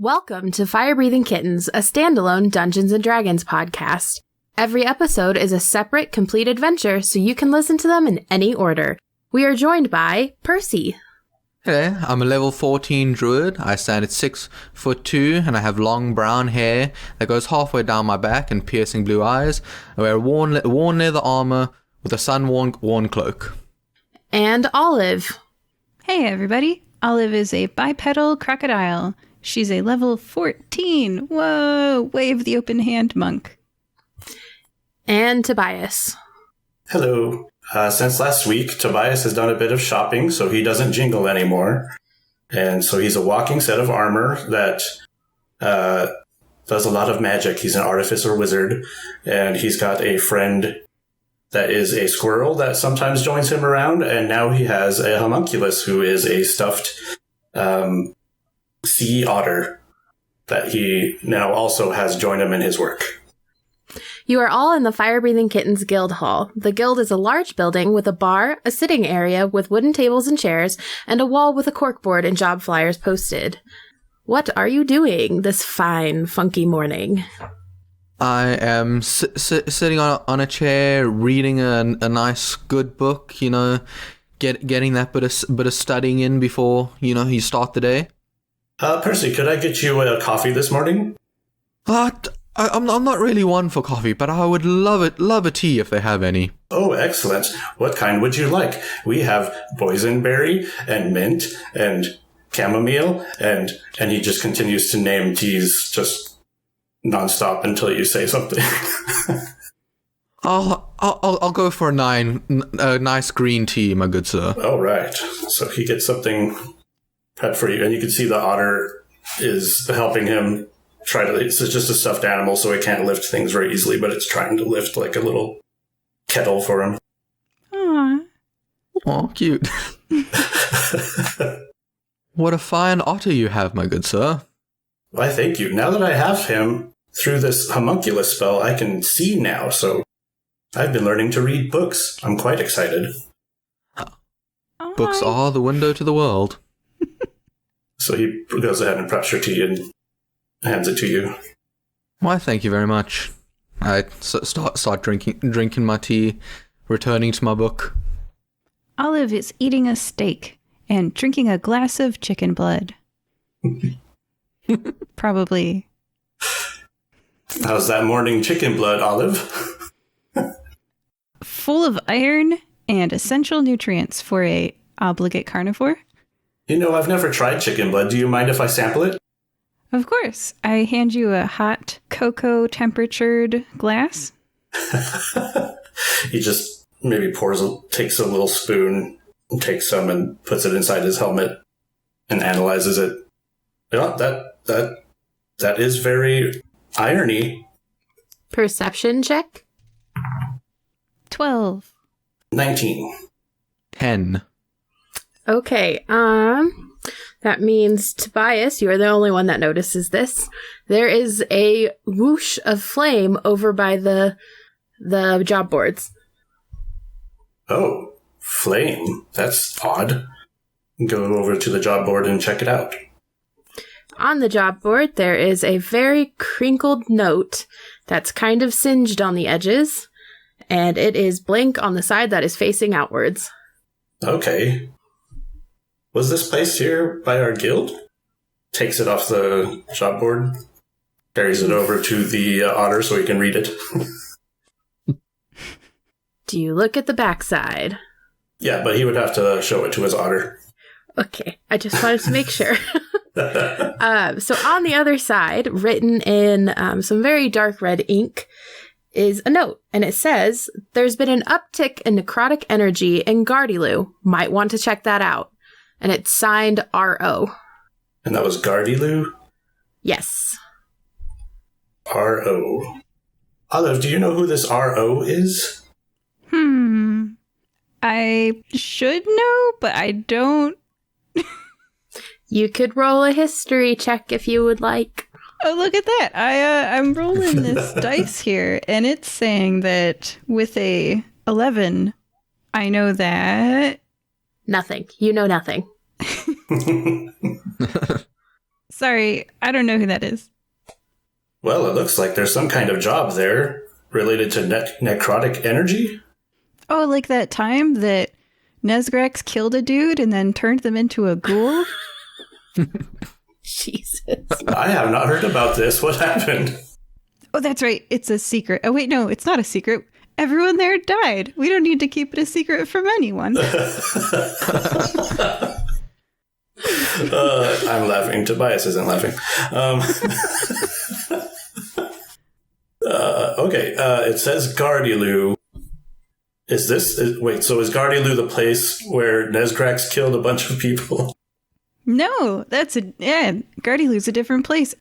Welcome to Firebreathing Kittens, a standalone Dungeons & Dragons podcast. Every episode is a separate, complete adventure, so you can listen to them in any order. We are joined by Percy. Hey, I'm a level 14 druid. I stand at 6'2", and I have long brown hair that goes halfway down my back and piercing blue eyes. I wear worn leather armor with a sun-worn cloak. And Olive. Hey everybody, Olive is a bipedal crocodile. She's a level 14. Whoa, wave the open hand monk. And Tobias. Hello. Since last week, Tobias has done a bit of shopping, so he doesn't jingle anymore. And so he's a walking set of armor that does a lot of magic. He's an artificer wizard, and he's got a friend that is a squirrel that sometimes joins him around, and now he has a homunculus who is a stuffed sea otter that he now also has joined him in his work. You are all in the Firebreathing Kittens Guild Hall. The guild is a large building with a bar, a sitting area with wooden tables and chairs, and a wall with a corkboard and job flyers posted. What are you doing this fine, funky morning? I am sitting on a chair, reading a nice, good book, getting that bit of studying in before, you start the day. Percy, could I get you a coffee this morning? I'm not really one for coffee, but I would love a tea if they have any. Oh, excellent. What kind would you like? We have boysenberry and mint and chamomile, and he just continues to name teas just nonstop until you say something. I'll go for a nice green tea, my good sir. All right. So he gets something prepped for you, and you can see the otter is helping him try to. It's just a stuffed animal, so it can't lift things very easily, but it's trying to lift like a little kettle for him. Aww. Aw, cute. What a fine otter you have, my good sir. Why, thank you. Now that I have him through this homunculus spell, I can see now, so I've been learning to read books. I'm quite excited. Books are the window to the world. So he goes ahead and preps your tea and hands it to you. Why, thank you very much. I start drinking my tea, returning to my book. Olive is eating a steak and drinking a glass of chicken blood. Probably. How's that morning chicken blood, Olive? Full of iron and essential nutrients for a obligate carnivore. I've never tried chicken blood. Do you mind if I sample it? Of course. I hand you a hot cocoa temperatured glass. He just maybe takes a little spoon, and takes some and puts it inside his helmet and analyzes it. Yeah, that is very irony. Perception check? 12. 19. 10. Okay, that means, Tobias, you are the only one that notices this. There is a whoosh of flame over by the job boards. Oh, flame. That's odd. Go over to the job board and check it out. On the job board, there is a very crinkled note that's kind of singed on the edges, and it is blank on the side that is facing outwards. Okay. Was this placed here by our guild? Takes it off the job board, carries it over to the otter so he can read it. Do you look at the backside? Yeah, but he would have to show it to his otter. Okay, I just wanted to make sure. So on the other side, written in some very dark red ink, is a note, and it says, "There's been an uptick in necrotic energy in Gardilu. Might want to check that out." And it's signed R.O. And that was Gardilu? Yes. R.O. Olive, do you know who this R.O. is? I should know, but I don't. You could roll a history check if you would like. Oh, look at that. I'm rolling this dice here, and it's saying that with a 11, I know that... Nothing. You know nothing. Sorry, I don't know who that is. Well, it looks like there's some kind of job there related to necrotic energy. Oh, like that time that Nezgrax killed a dude and then turned them into a ghoul? Jesus. I have not heard about this. What happened? Oh, that's right. It's a secret. Oh, wait, no, it's not a secret. Everyone there died. We don't need to keep it a secret from anyone. I'm laughing. Tobias isn't laughing. Okay, it says Gardilu. So is Gardilu the place where Nezgrax killed a bunch of people? No, Gardilu's a different place.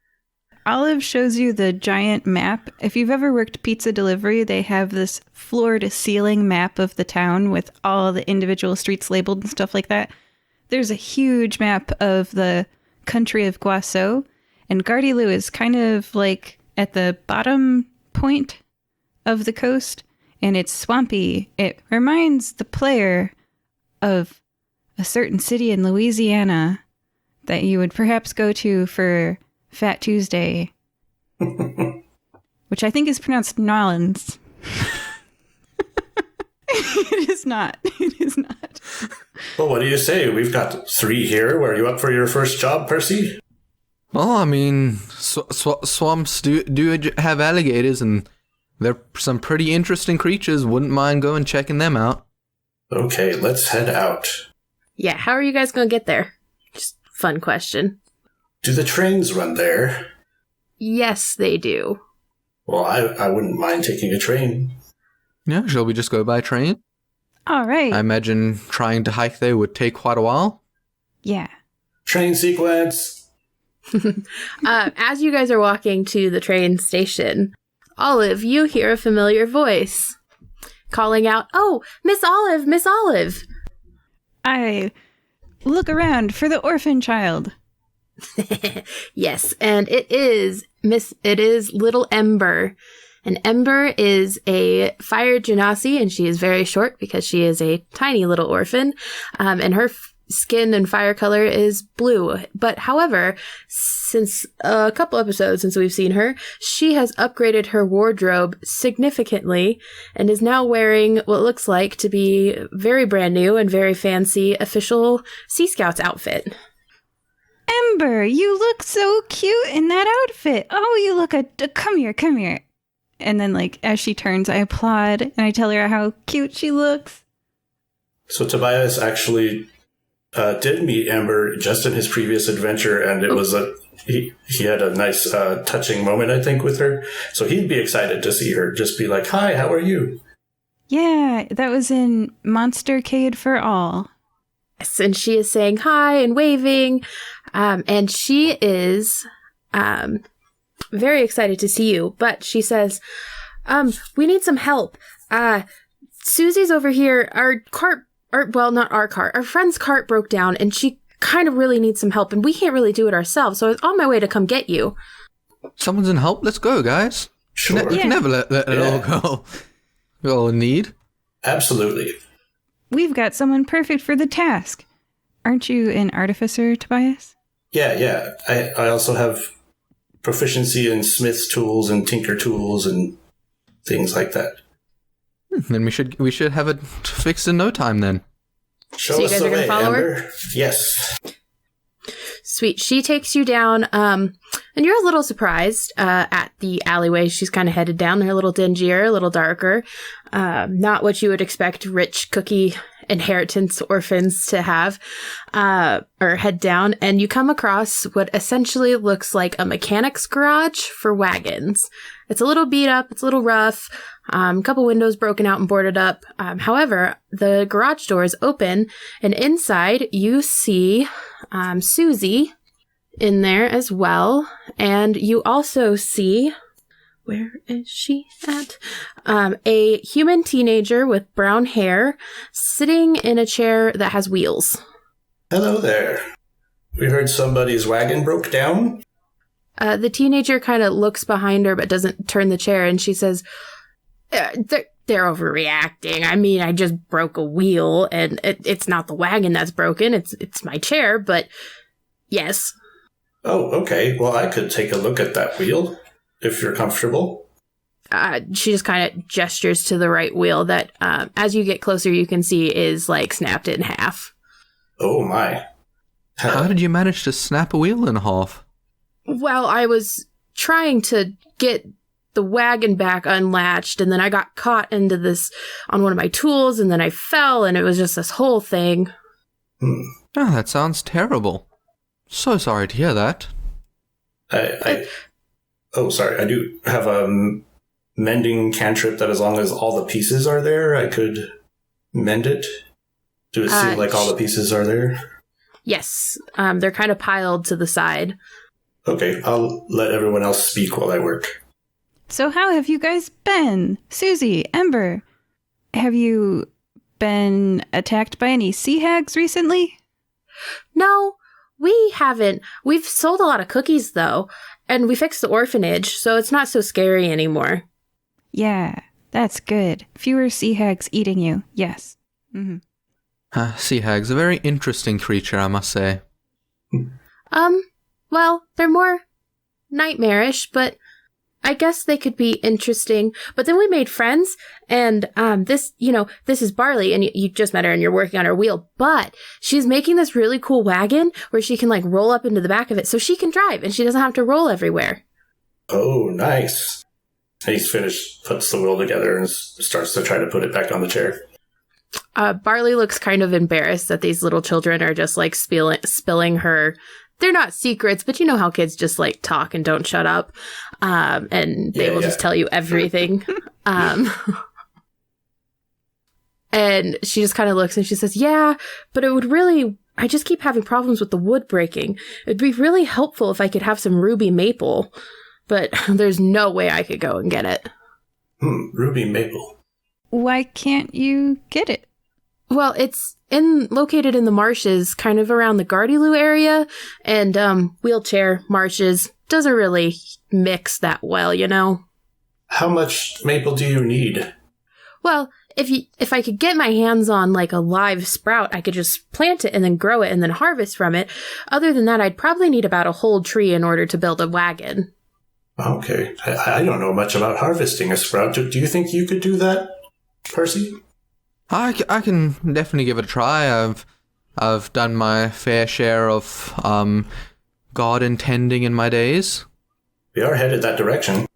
Olive shows you the giant map. If you've ever worked pizza delivery, they have this floor-to-ceiling map of the town with all the individual streets labeled and stuff like that. There's a huge map of the country of Guaso, and Gardilu is kind of like at the bottom point of the coast, and it's swampy. It reminds the player of a certain city in Louisiana that you would perhaps go to for Fat Tuesday, which I think is pronounced Nolans. It is not. It is not. Well, what do you say? We've got 3 here. Were you up for your first job, Percy? Well, I mean, swamps do have alligators, and they're some pretty interesting creatures. Wouldn't mind going checking them out. Okay, let's head out. Yeah, how are you guys going to get there? Just fun question. Do the trains run there? Yes, they do. Well, I wouldn't mind taking a train. Yeah, shall we just go by train? All right. I imagine trying to hike there would take quite a while. Yeah. Train sequence. As you guys are walking to the train station, Olive, you hear a familiar voice calling out, "Oh, Miss Olive, Miss Olive!" I look around for the orphan child. Yes, and it is little Ember. And Ember is a fire genasi, and she is very short because she is a tiny little orphan. And her skin and fire color is blue. But however, since a couple episodes since we've seen her, she has upgraded her wardrobe significantly and is now wearing what looks like to be very brand new and very fancy official Sea Scouts outfit. Ember, you look so cute in that outfit. Oh, you look come here. And then, like, as she turns, I applaud and I tell her how cute she looks. So Tobias actually did meet Ember just in his previous adventure, and it was he had a nice touching moment, I think, with her. So he'd be excited to see her. Just be like, "Hi, how are you?" Yeah, that was in Monstercade for All. Yes, and she is saying hi and waving, and she is very excited to see you. But she says, "We need some help. Susie's over here. Our friend's cart broke down, and she kind of really needs some help, and we can't really do it ourselves, so I was on my way to come get you." Someone's in help? Let's go, guys. Sure. We can never let it all go. We're all in need. Absolutely. We've got someone perfect for the task. Aren't you an artificer, Tobias? Yeah. I also have proficiency in smith's tools and tinker tools and things like that. Then we should have it fixed in no time then. Show So you us guys the are gonna way, follow her? Ember. Yes. Sweet. She takes you down, and you're a little surprised at the alleyway she's kind of headed down. They're a little dingier, a little darker. Not what you would expect rich cookie inheritance orphans to have, or head down. And you come across what essentially looks like a mechanic's garage for wagons. It's a little beat up. It's a little rough. A couple windows broken out and boarded up. However, the garage door is open, and inside you see Susie in there as well. And you also see, where is she at? A human teenager with brown hair sitting in a chair that has wheels. Hello there. We heard somebody's wagon broke down. The teenager kind of looks behind her but doesn't turn the chair, and she says, they're overreacting. I mean, I just broke a wheel, and it's not the wagon that's broken. It's my chair, but yes. Oh, okay. Well, I could take a look at that wheel, if you're comfortable. She just kind of gestures to the right wheel that, as you get closer, you can see is, like, snapped in half. Oh, my. How did you manage to snap a wheel in half? Well, I was trying to get the wagon back unlatched, and then I got caught into this on one of my tools, and then I fell, and it was just this whole thing. Oh, that sounds terrible. So sorry to hear that. Oh, sorry. I do have a mending cantrip that as long as all the pieces are there, I could mend it. Do it seem like all the pieces are there? Yes. They're kind of piled to the side. Okay, I'll let everyone else speak while I work. So how have you guys been? Susie, Ember, have you been attacked by any sea hags recently? No, we haven't. We've sold a lot of cookies, though, and we fixed the orphanage, so it's not so scary anymore. Yeah, that's good. Fewer sea hags eating you, yes. Mm-hmm. Sea hags, a very interesting creature, I must say. Well, they're more nightmarish, but I guess they could be interesting. But then we made friends, and this is Barley, and you just met her and you're working on her wheel, but she's making this really cool wagon where she can, like, roll up into the back of it so she can drive, and she doesn't have to roll everywhere. Oh, nice. He's finished, puts the wheel together, and starts to try to put it back on the chair. Barley looks kind of embarrassed that these little children are just, like, spilling her. They're not secrets, but you know how kids just, like, talk and don't shut up. And they will just tell you everything. And she just kind of looks and she says, yeah, but I just keep having problems with the wood breaking. It'd be really helpful if I could have some ruby maple, but there's no way I could go and get it. Ruby maple. Why can't you get it? Well, it's located in the marshes, kind of around the Gardyloo area, and wheelchair marshes doesn't really mix that well, you know. How much maple do you need? Well, if I could get my hands on, like, a live sprout, I could just plant it and then grow it and then harvest from it. Other than that, I'd probably need about a whole tree in order to build a wagon. Okay. I don't know much about harvesting a sprout. Do you think you could do that, Percy? I can definitely give it a try. I've done my fair share of garden tending in my days. We are headed that direction.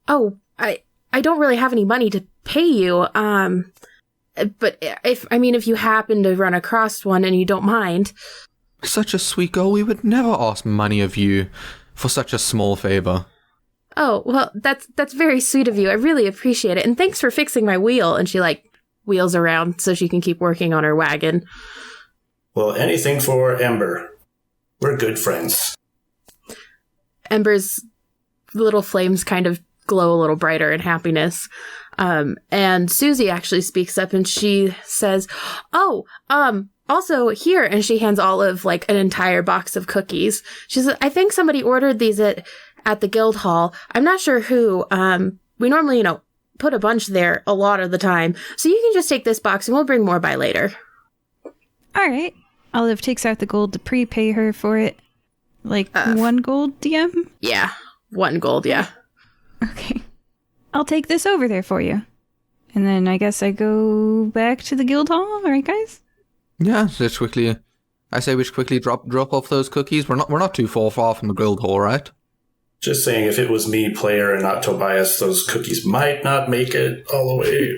Oh, I don't really have any money to pay you. But if you happen to run across one and you don't mind. Such a sweet girl, we would never ask money of you for such a small favor. Oh, well, that's very sweet of you. I really appreciate it. And thanks for fixing my wheel. And she, like, wheels around so she can keep working on her wagon. Well, anything for Ember. We're good friends. Ember's little flames kind of glow a little brighter in happiness. And Susie actually speaks up and she says, also here, and she hands Olive, like, an entire box of cookies. She says, I think somebody ordered these at the guild hall. I'm not sure who. We normally, put a bunch there a lot of the time. So you can just take this box and we'll bring more by later. All right. Olive takes out the gold to prepay her for it. Like 1 gold DM? Yeah, 1 gold, yeah. Okay. I'll take this over there for you. And then I guess I go back to the guild hall, all right, guys? Yeah, let's quickly. I say we should quickly drop off those cookies. We're not too far from the guild hall, right? Just saying, if it was me, player, and not Tobias, those cookies might not make it all the way.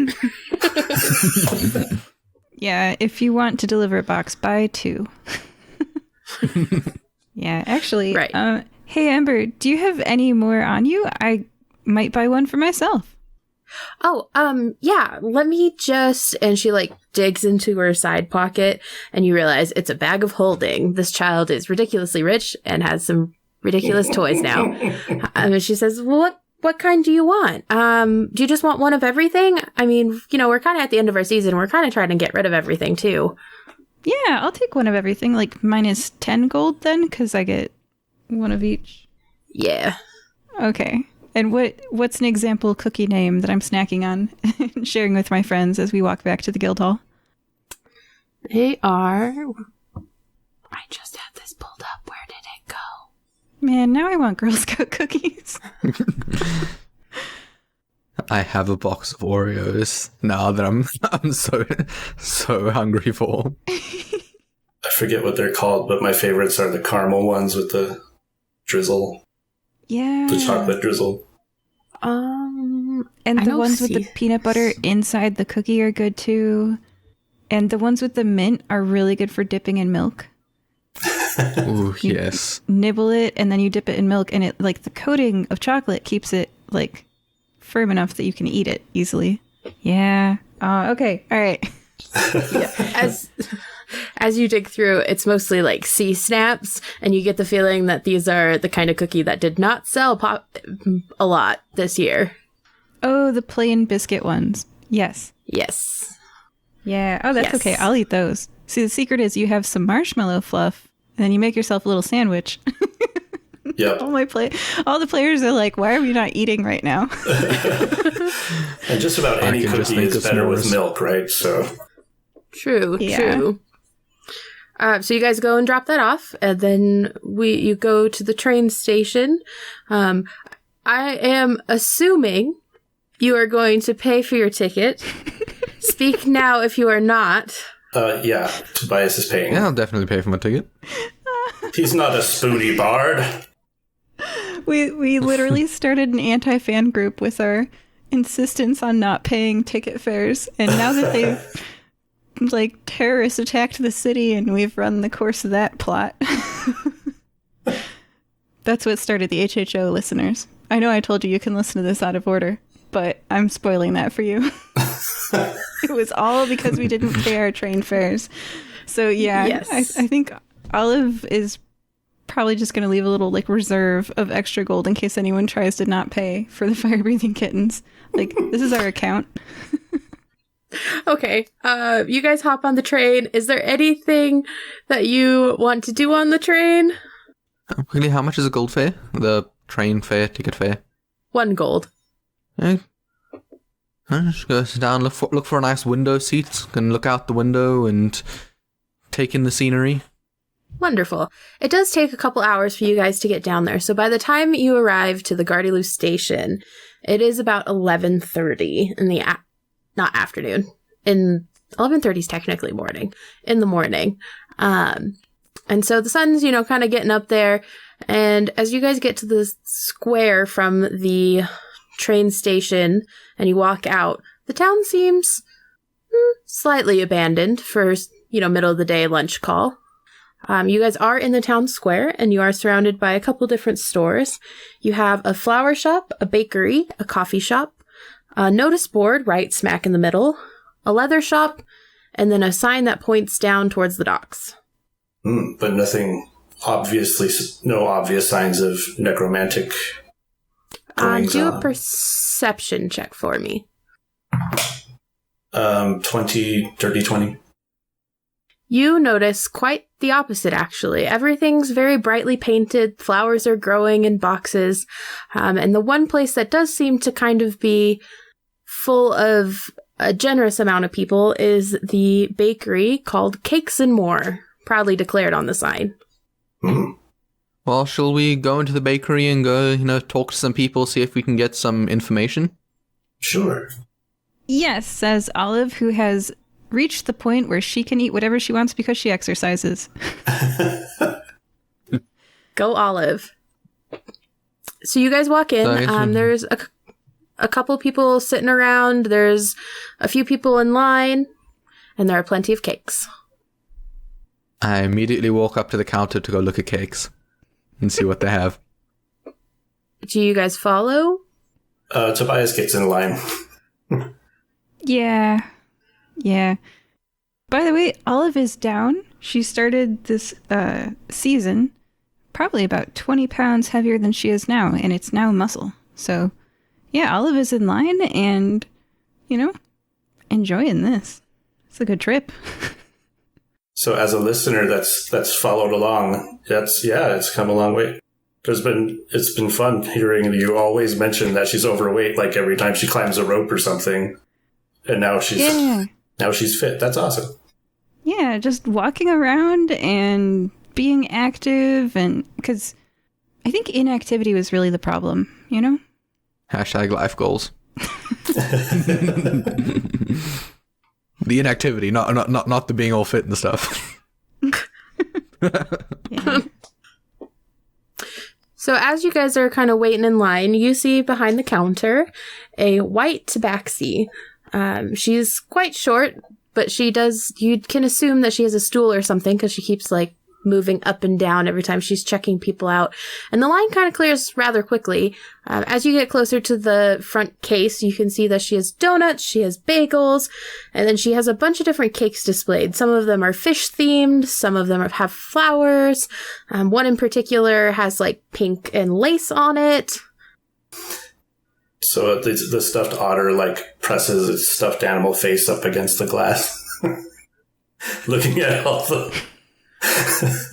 Yeah, if you want to deliver a box, buy 2. Yeah, actually, right. Hey, Ember, do you have any more on you? I might buy one for myself. Oh, yeah, let me just, and she, like, digs into her side pocket, and you realize it's a bag of holding. This child is ridiculously rich and has some ridiculous toys now. And she says, well, what kind do you want? Do you just want one of everything? I mean, we're kind of at the end of our season. We're kind of trying to get rid of everything, too. Yeah, I'll take one of everything, like minus 10 gold then, because I get one of each. Yeah. Okay. And what's an example cookie name that I'm snacking on and sharing with my friends as we walk back to the guild hall? They are... I just had this pulled up. Where did it go? Man, now I want Girl Scout cookies. I have a box of Oreos now that I'm so hungry for. I forget what they're called, but my favorites are the caramel ones with the drizzle. Yeah. The chocolate drizzle. And the ones with the peanut butter inside the cookie are good too. And the ones with the mint are really good for dipping in milk. Ooh, yes. Nibble it and then you dip it in milk, and it the coating of chocolate keeps it firm enough that you can eat it easily. Yeah. Okay. All right. Yeah. As you dig through, it's mostly sea snaps, and you get the feeling that these are the kind of cookie that did not sell a lot this year. Oh, the plain biscuit ones. Yes. Yes. Yeah. Oh, that's okay. I'll eat those. See, the secret is you have some marshmallow fluff, and then you make yourself a little sandwich. Yep. All the players are like, why are we not eating right now? And just about any cookie is better with milk, right? So True. Yeah. True. So you guys go and drop that off, and then you go to the train station. I am assuming you are going to pay for your ticket. Speak now if you are not. Yeah, Tobias is paying. Yeah, I'll definitely pay for my ticket. He's not a spoony bard. We literally started an anti-fan group with our insistence on not paying ticket fares, and now that they've terrorists attacked the city and we've run the course of that plot. That's what started the HHO, listeners. I know I told you can listen to this out of order, but I'm spoiling that for you. It was all because we didn't pay our train fares. So yeah, yes. I think Olive is probably just going to leave a little reserve of extra gold in case anyone tries to not pay for the Firebreathing Kittens. This is our account. Okay, you guys hop on the train. Is there anything that you want to do on the train? Quickly, how much is a gold fare? The train fare, ticket fare? 1 gold. Okay. Just go sit down, look for a nice window seat, can look out the window and take in the scenery. Wonderful. It does take a couple hours for you guys to get down there, so by the time you arrive to the Gardilu station, it is about 11:30 in the not afternoon. 11:30 is technically morning. In the morning. And so the sun's, kind of getting up there. And as you guys get to the square from the train station and you walk out, the town seems slightly abandoned for, middle of the day lunch call. You guys are in the town square, and you are surrounded by a couple different stores. You have a flower shop, a bakery, a coffee shop, a notice board right smack in the middle, a leather shop, and then a sign that points down towards the docks. But no obvious signs of necromantic goings Do on. a perception check for me. dirty 20. You notice quite the opposite, actually. Everything's very brightly painted, flowers are growing in boxes, and the one place that does seem to kind of be full of a generous amount of people is the bakery called Cakes and More, proudly declared on the sign. Well, shall we go into the bakery and go, talk to some people, see if we can get some information? Sure. Yes, says Olive, who has reached the point where she can eat whatever she wants because she exercises. Go Olive. So you guys walk in. There's a couple people sitting around. There's a few people in line, and there are plenty of cakes. I immediately walk up to the counter to go look at cakes and see what they have. Do you guys follow? Tobias gets in line. Yeah. By the way, Olive is down. She started this season probably about 20 pounds heavier than she is now, and it's now muscle. So, yeah, Olive is in line and, enjoying this. It's a good trip. So as a listener that's followed along, it's come a long way. It's been fun hearing you always mention that she's overweight, every time she climbs a rope or something. And now she's fit. That's awesome. Yeah, just walking around and being active, and because I think inactivity was really the problem, you know? Hashtag life goals. The inactivity, not the being all fit and stuff. Yeah. So as you guys are kind of waiting in line, you see behind the counter a white tabaxi. She's quite short, but you can assume that she has a stool or something because she keeps like moving up and down every time she's checking people out. And the line kind of clears rather quickly. As you get closer to the front case, you can see that she has donuts, she has bagels, and then she has a bunch of different cakes displayed. Some of them are fish themed, some of them have flowers. One in particular has like pink and lace on it. So the stuffed otter like presses its stuffed animal face up against the glass, looking at all the...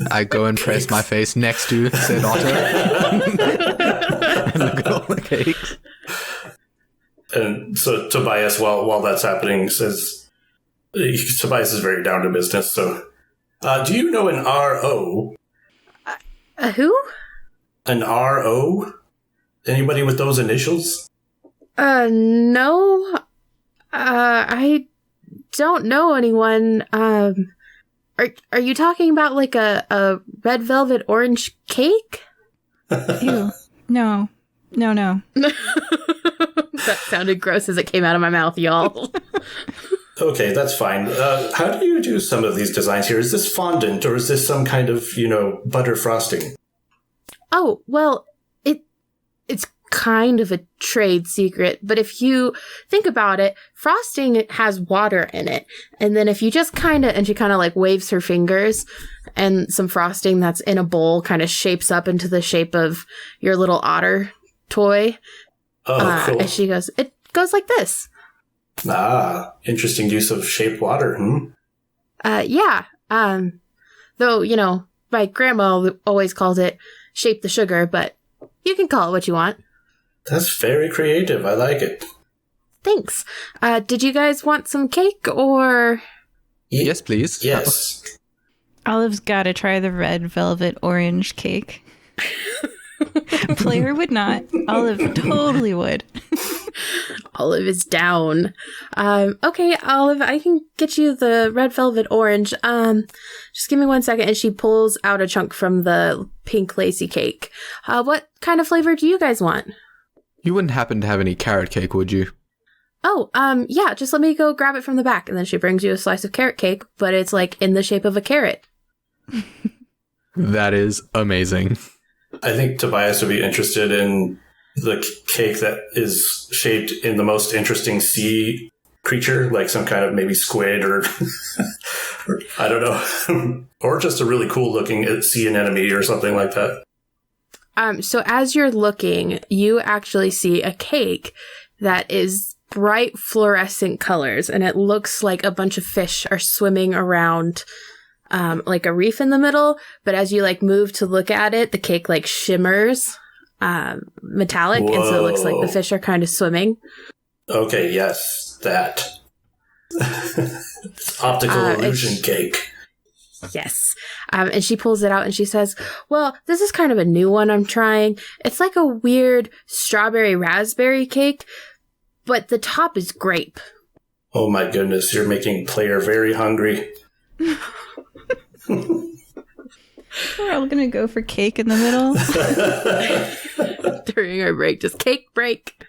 I go and press my face next to said otter and look at all the cakes. And so Tobias, while that's happening, says, Tobias is very down to business, so, do you know an R.O.? A who? An R.O.? Anybody with those initials? No. I don't know anyone. Are you talking about like a red velvet orange cake? Ew. No. That sounded gross as it came out of my mouth, y'all. Okay, that's fine. How do you do some of these designs here? Is this fondant or is this some kind of, butter frosting? Oh, well, it's kind of a trade secret, but if you think about it, frosting has water in it. And then if you just and she kind of like waves her fingers and some frosting that's in a bowl kind of shapes up into the shape of your little otter toy. Oh, cool. And she goes, it goes like this. Ah, interesting use of shaped water, Yeah. Though, my grandma always calls it shape the sugar, but you can call it what you want. That's very creative. I like it. Thanks. Did you guys want some cake or? Yes, please. Yes. Olive's got to try the red velvet orange cake. Player would not. Olive totally would. Olive is down. Okay, Olive, I can get you the red velvet orange. Just give me 1 second. And she pulls out a chunk from the pink lacy cake. What kind of flavor do you guys want? You wouldn't happen to have any carrot cake, would you? Oh, yeah, just let me go grab it from the back. And then she brings you a slice of carrot cake, but it's like in the shape of a carrot. That is amazing. I think Tobias would be interested in the cake that is shaped in the most interesting sea creature, like some kind of maybe squid or I don't know, or just a really cool looking sea anemone or something like that. So as you're looking, you actually see a cake that is bright fluorescent colors, and it looks like a bunch of fish are swimming around like a reef in the middle. But as you like move to look at it, the cake like shimmers metallic. Whoa. And so it looks like the fish are kind of swimming. Okay, yes, that. Optical illusion cake. Yes. And she pulls it out and she says, well, this is kind of a new one I'm trying. It's like a weird strawberry raspberry cake, but the top is grape. Oh my goodness, you're making player very hungry. We're all going to go for cake in the middle. During our break, just cake break.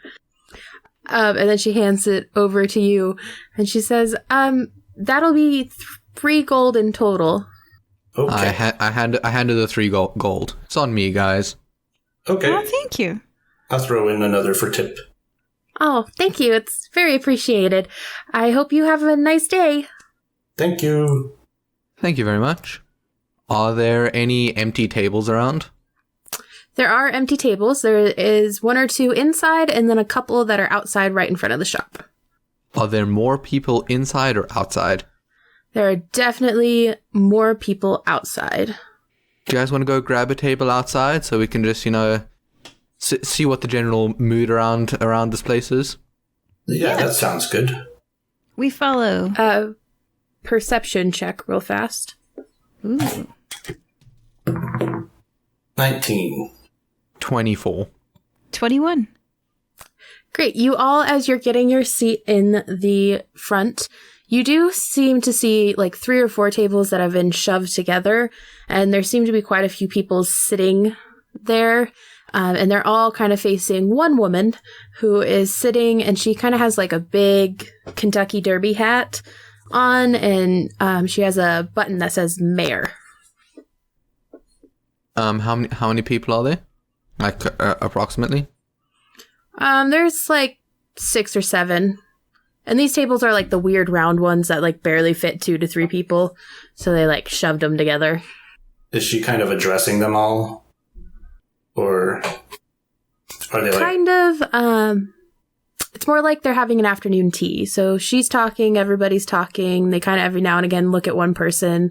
And then she hands it over to you and she says, that'll be 3 gold in total. Okay. I handed the 3 gold. It's on me, guys. Okay. Oh, thank you. I'll throw in another for tip. Oh, thank you. It's very appreciated. I hope you have a nice day. Thank you. Thank you very much. Are there any empty tables around? There are empty tables. There is 1 or 2 inside and then a couple that are outside right in front of the shop. Are there more people inside or outside? There are definitely more people outside. Do you guys want to go grab a table outside so we can just, see what the general mood around this place is? Yeah, that sounds good. We follow. Perception check real fast. Ooh. 19. 24. 21. Great. You all, as you're getting your seat in the front, you do seem to see like 3 or 4 tables that have been shoved together, and there seem to be quite a few people sitting there, and they're all kind of facing one woman who is sitting, and she kind of has like a big Kentucky Derby hat on, and she has a button that says Mayor. How many people are there? Like approximately? There's like 6 or 7. And these tables are like the weird round ones that like barely fit 2 to 3 people. So they like shoved them together. Is she kind of addressing them all? Or are they like... Kind of, it's more like they're having an afternoon tea. So she's talking, everybody's talking. They kind of every now and again look at one person.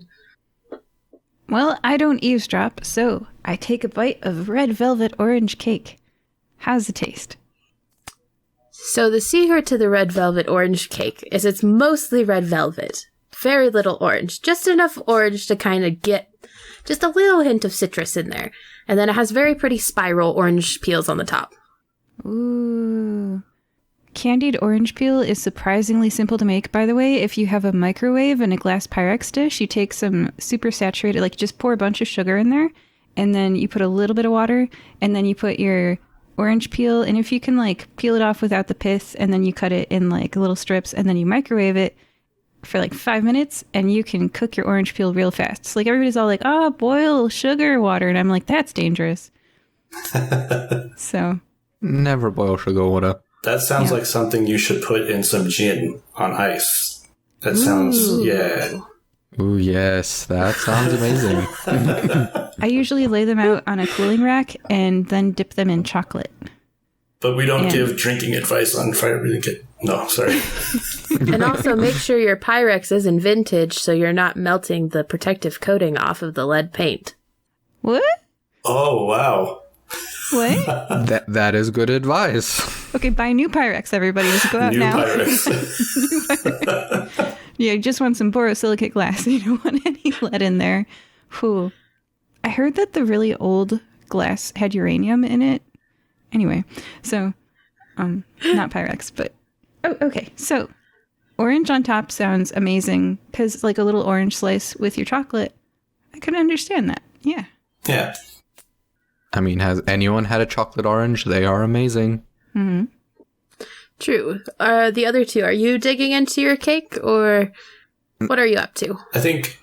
Well, I don't eavesdrop, so I take a bite of red velvet orange cake. How's it taste? So the secret to the red velvet orange cake is it's mostly red velvet. Very little orange. Just enough orange to kind of get just a little hint of citrus in there. And then it has very pretty spiral orange peels on the top. Ooh. Candied orange peel is surprisingly simple to make, by the way. If you have a microwave and a glass Pyrex dish, you take some super saturated, like just pour a bunch of sugar in there, and then you put a little bit of water, and then you put your orange peel, and if you can like peel it off without the pith, and then you cut it in like little strips, and then you microwave it for like 5 minutes, and you can cook your orange peel real fast. So like everybody's all like, oh, boil sugar water, and I'm like, that's dangerous. So never boil sugar water. That sounds like something you should put in some gin on ice. That sounds, yeah. Ooh, yes, that sounds amazing. I usually lay them out on a cooling rack and then dip them in chocolate. But we don't give drinking advice on Firebreathing Kittens. No, sorry. And also make sure your Pyrex isn't vintage so you're not melting the protective coating off of the lead paint. What? Oh, wow. What? That is good advice. Okay, buy new Pyrex, everybody. Just go out New now. Pyrex. New Pyrex. Yeah, you just want some borosilicate glass. You don't want any lead in there. Whew. I heard that the really old glass had uranium in it. Anyway, so, not Pyrex, but... Oh, okay. So, orange on top sounds amazing, because like a little orange slice with your chocolate. I can understand that. Yeah. Yeah. I mean, has anyone had a chocolate orange? They are amazing. Mm-hmm. True. The other two, are you digging into your cake, or what are you up to? I think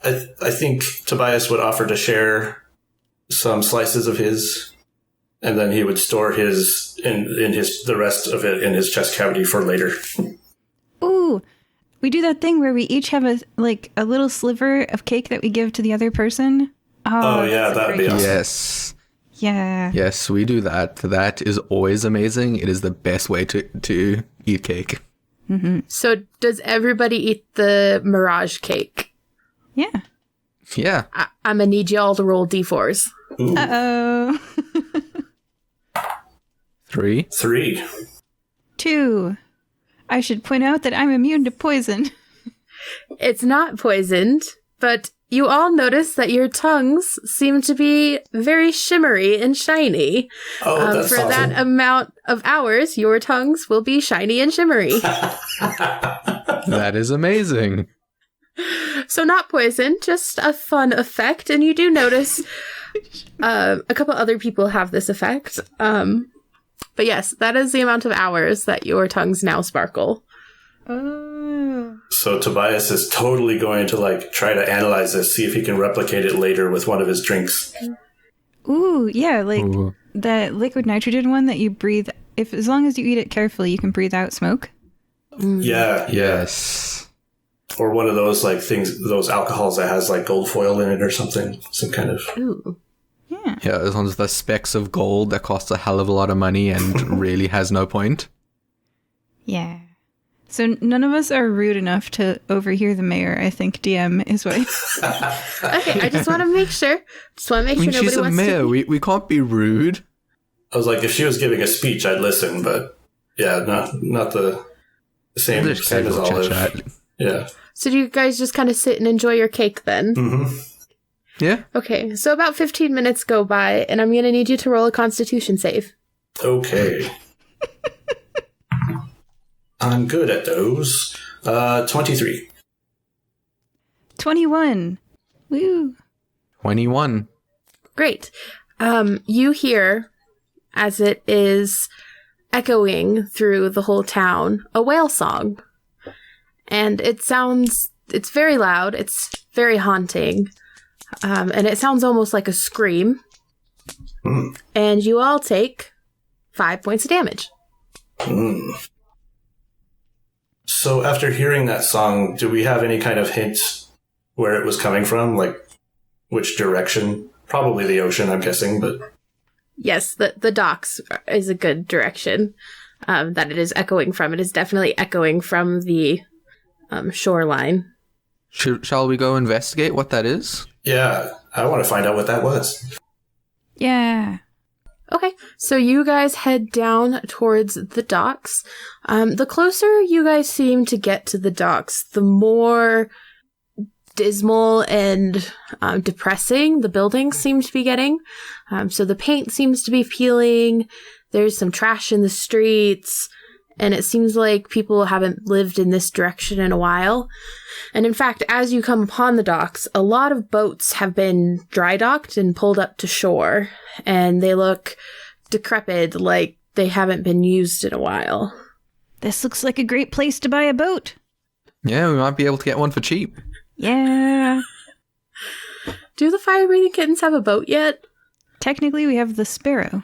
I think Tobias would offer to share some slices of his, and then he would store his the rest of it in his chest cavity for later. Ooh, we do that thing where we each have a little sliver of cake that we give to the other person. Oh yeah, that'd be awesome. Yes. Yeah. Yes, we do that. That is always amazing. It is the best way to eat cake. Mm-hmm. So does everybody eat the Mirage cake? Yeah. Yeah. I'm gonna need y'all to roll D4s. Ooh. Uh-oh. 3. 3. 2. I should point out that I'm immune to poison. It's not poisoned, but you all notice that your tongues seem to be very shimmery and shiny. Oh, that's for awesome. that amount of hours, your tongues will be shiny and shimmery. That is amazing. So not poison, just a fun effect. And you do notice a couple other people have this effect. But yes, that is the amount of hours that your tongues now sparkle. Oh. So Tobias is totally going to try to analyze this, see if he can replicate it later with one of his drinks. Ooh, yeah, Ooh. that liquid nitrogen one that you breathe. As long as you eat it carefully, you can breathe out smoke. Yeah. Yes. Or one of those things, those alcohols that has gold foil in it or something, some kind of. Ooh. Yeah. Yeah, as long as the specks of gold that costs a hell of a lot of money and really has no point. Yeah. So none of us are rude enough to overhear the mayor. I think DM is what. Okay, I just want to make sure. I mean, Nobody she's a wants mayor. to. We can't be rude. I was like, if she was giving a speech, I'd listen, but yeah, not the same Just as casual Olive. chit-chat. Yeah. So do you guys just kind of sit and enjoy your cake then? Mm-hmm. Yeah. Okay, so about 15 minutes go by, and I'm going to need you to roll a Constitution save. Okay. I'm good at those. 23. 21. Woo. 21. Great. You hear, as it is echoing through the whole town, a whale song. And it's very loud, it's very haunting, and it sounds almost like a scream. And you all take 5 points of damage. So after hearing that song, do we have any kind of hint where it was coming from? Like, which direction? Probably the ocean, I'm guessing, but... Yes, the docks is a good direction that it is echoing from. It is definitely echoing from the shoreline. Shall we go investigate what that is? Yeah, I want to find out what that was. Yeah. Okay, so you guys head down towards the docks. The closer you guys seem to get to the docks, the more dismal and depressing the buildings seem to be getting. So the paint seems to be peeling. There's some trash in the streets. And it seems like people haven't lived in this direction in a while. And in fact, as you come upon the docks, a lot of boats have been dry docked and pulled up to shore. And they look decrepit, like they haven't been used in a while. This looks like a great place to buy a boat. Yeah, we might be able to get one for cheap. Yeah. Do the Firebreathing Kittens have a boat yet? Technically, we have the Sparrow.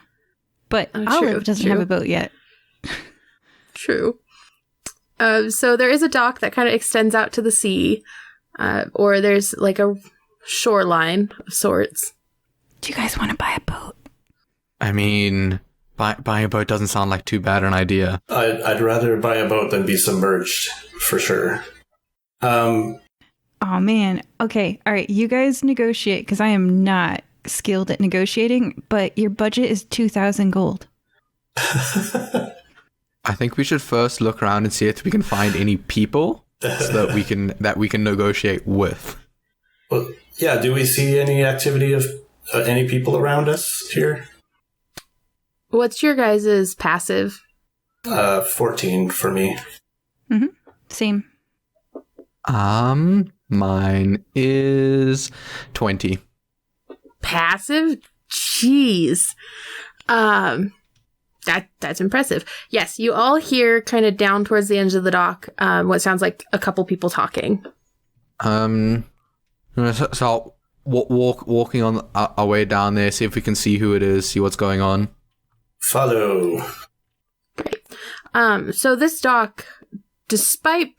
But Olive doesn't have a boat yet. True. So there is a dock that kind of extends out to the sea, or there's like a shoreline of sorts. Do you guys want to buy a boat? I mean, buying a boat doesn't sound like too bad an idea. I'd rather buy a boat than be submerged, for sure. Oh, man. Okay. All right. You guys negotiate, because I am not skilled at negotiating, but your budget is 2,000 gold. I think we should first look around and see if we can find any people so that we can negotiate with. Well, yeah. Do we see any activity of any people around us here? What's your guys' passive? 14 for me. Mm-hmm. Same. Mine is 20. Passive? Jeez. That's impressive. Yes, you all hear kind of down towards the end of the dock what sounds like a couple people talking. So walking on our way down there, see if we can see who it is, see what's going on. Follow. Great. So this dock, despite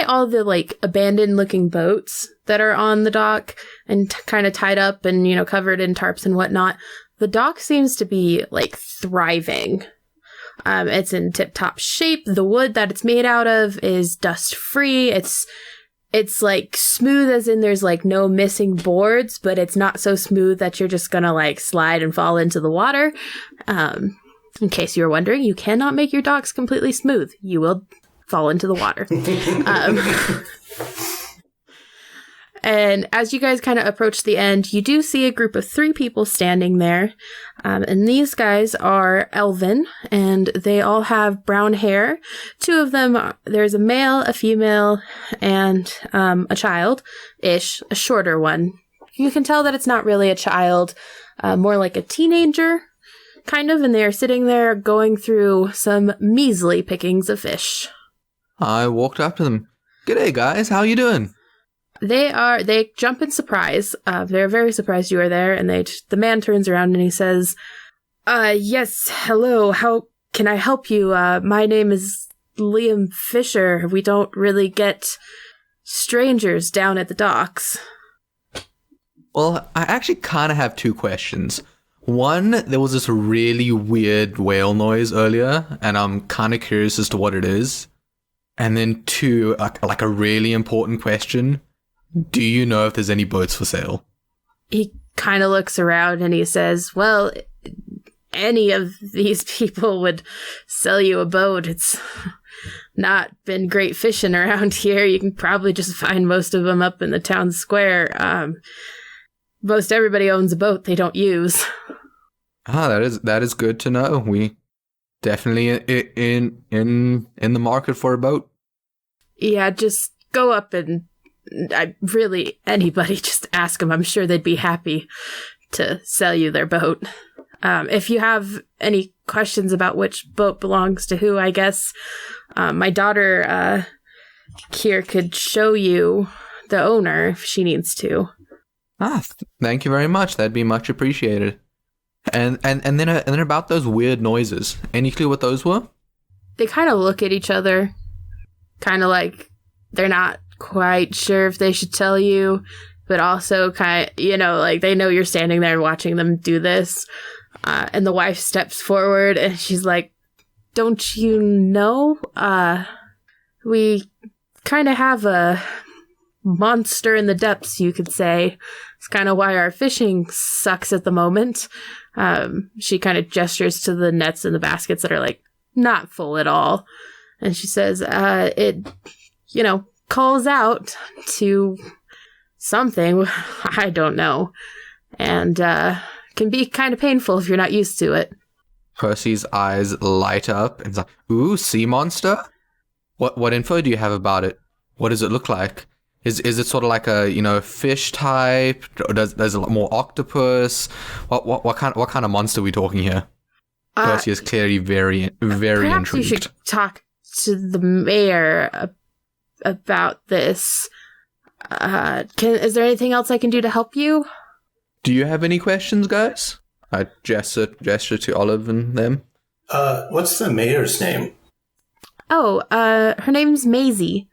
all the like abandoned looking boats that are on the dock and kind of tied up and, you know, covered in tarps and whatnot, the dock seems to be like thriving. It's in tip-top shape. The wood that it's made out of is dust-free. It's like smooth as in there's like no missing boards, but it's not so smooth that you're just gonna like slide and fall into the water. In case you were wondering, you cannot make your docks completely smooth. You will fall into the water. And as you guys kind of approach the end, you do see a group of 3 people standing there. And these guys are elven, and they all have brown hair. 2 of them, there's a male, a female, and a child-ish, a shorter one. You can tell that it's not really a child, more like a teenager, kind of, and they are sitting there going through some measly pickings of fish. I walked up to them. G'day, guys. How you doing? They jump in surprise. They're very surprised you are there, and the man turns around and he says, yes, hello, how can I help you? My name is Liam Fisher. We don't really get strangers down at the docks. Well, I actually kind of have 2 questions. One, there was this really weird whale noise earlier, and I'm kind of curious as to what it is. And then 2, like a really important question. Do you know if there's any boats for sale? He kind of looks around and he says, well, any of these people would sell you a boat. not been great fishing around here. You can probably just find most of them up in the town square. Most everybody owns a boat they don't use. That is good to know. We definitely in the market for a boat. Yeah, just go up and anybody, just ask them. I'm sure they'd be happy to sell you their boat. If you have any questions about which boat belongs to who, I guess my daughter here could show you the owner if she needs to. Thank you very much. That'd be much appreciated. And then about those weird noises. Any clue what those were? They kind of look at each other, kind of like they're not quite sure if they should tell you, but also kind of, like they know you're standing there watching them do this. And the wife steps forward and she's like, "Don't you know? We kind of have a monster in the depths, you could say. It's kind of why our fishing sucks at the moment." She kind of gestures to the nets and the baskets that are like not full at all. And she says, it, calls out to something. I don't know. And, can be kind of painful if you're not used to it. Percy's eyes light up and he's like, "Ooh, sea monster? What info do you have about it? What does it look like? Is it sort of like a fish type? Or does a lot more octopus? What kind of monster are we talking here?" Percy is clearly very perhaps intrigued. You should talk to the mayor about this. Is there anything else I can do to help you? Do you have any questions, guys? I gesture to Olive and them. What's the mayor's name? Oh, her name's Maisie.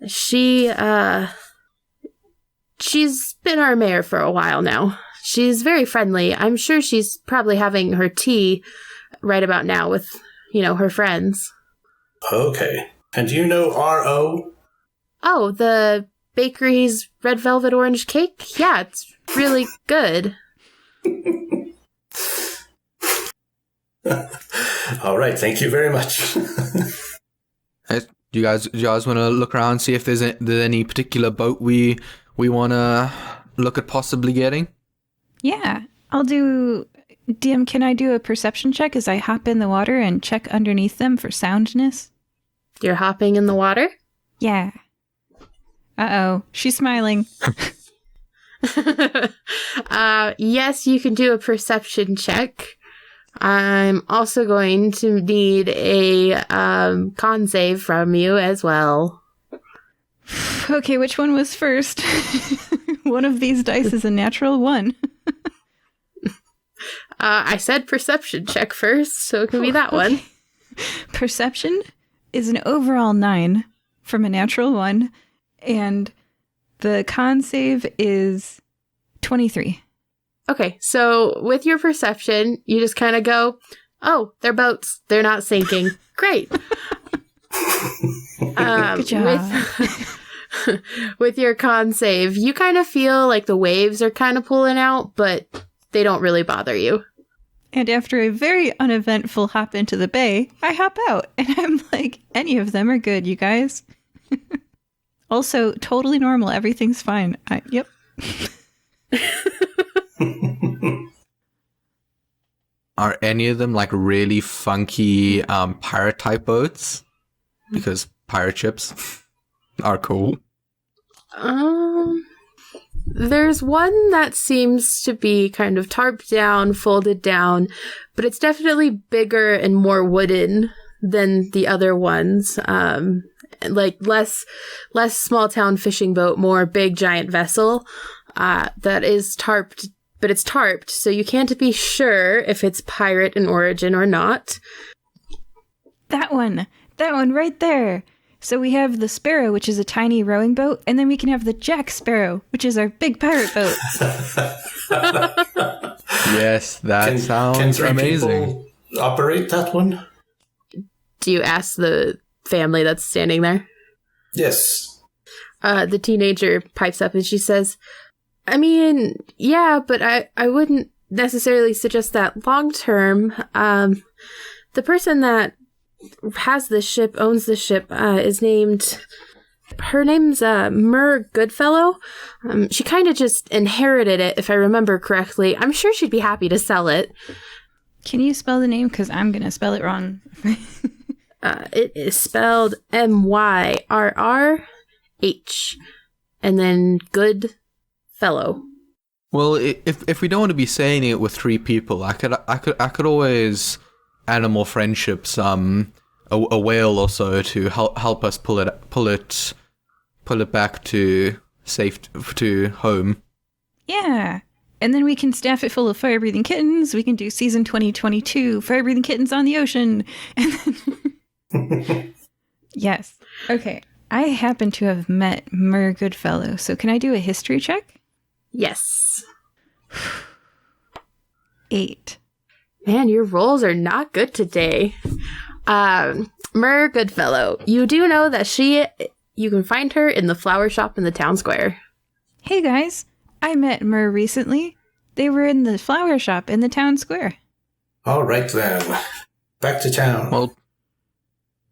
She's been our mayor for a while now. She's very friendly. I'm sure she's probably having her tea right about now with, her friends. Okay. And do you know R.O.? Oh, the bakery's red velvet orange cake? Yeah, it's really good. All right. Thank you very much. Do you guys want to look around, see if there's any particular boat we want to look at possibly getting? Yeah, I'll do... DM, can I do a perception check as I hop in the water and check underneath them for soundness? You're hopping in the water? Yeah. Uh-oh, she's smiling. Yes, you can do a perception check. I'm also going to need a con save from you as well. Okay, which one was first? One of these dice is a natural 1. I said perception check first, so it can be that one. Perception is an overall 9 from a natural 1, and the con save is 23. Okay, so with your perception, you just kind of go, "Oh, they're boats. They're not sinking. Great." Good job. With your con save, you kind of feel like the waves are kind of pulling out, but they don't really bother you. And after a very uneventful hop into the bay, I hop out, and I'm like, any of them are good, you guys. Also, totally normal. Everything's fine. Yep. Are any of them like really funky pirate type boats? Because pirate ships are cool. There's one that seems to be kind of tarped down, folded down, but it's definitely bigger and more wooden than the other ones. Like less small town fishing boat, more big giant vessel that is tarped, but it's tarped, so you can't be sure if it's pirate in origin or not. That one right there. So we have the Sparrow, which is a tiny rowing boat, and then we can have the Jack Sparrow, which is our big pirate boat. Yes, that sounds can amazing. People operate that one? Do you ask the family that's standing there? Yes. The teenager pipes up and she says, "I mean, yeah, but I wouldn't necessarily suggest that long term. The person that has this ship, owns this ship, is named... Her name's Mer Goodfellow. She kind of just inherited it, if I remember correctly. I'm sure she'd be happy to sell it. Can you spell the name? Because I'm going to spell it wrong. It is spelled Myrrh, and then Goodfellow. Well, if we don't want to be saying it with three people, I could always animal friendships a whale or so to help us pull it back to to home. Yeah. And then we can staff it full of fire-breathing kittens. We can do season 2022, fire-breathing kittens on the ocean. Yes. Okay. I happen to have met Mer Goodfellow, so can I do a history check? Yes. 8. Man, your rolls are not good today. Mer Goodfellow, you do know that you can find her in the flower shop in the town square. Hey guys, I met Mer recently. They were in the flower shop in the town square. All right then. Back to town. Well,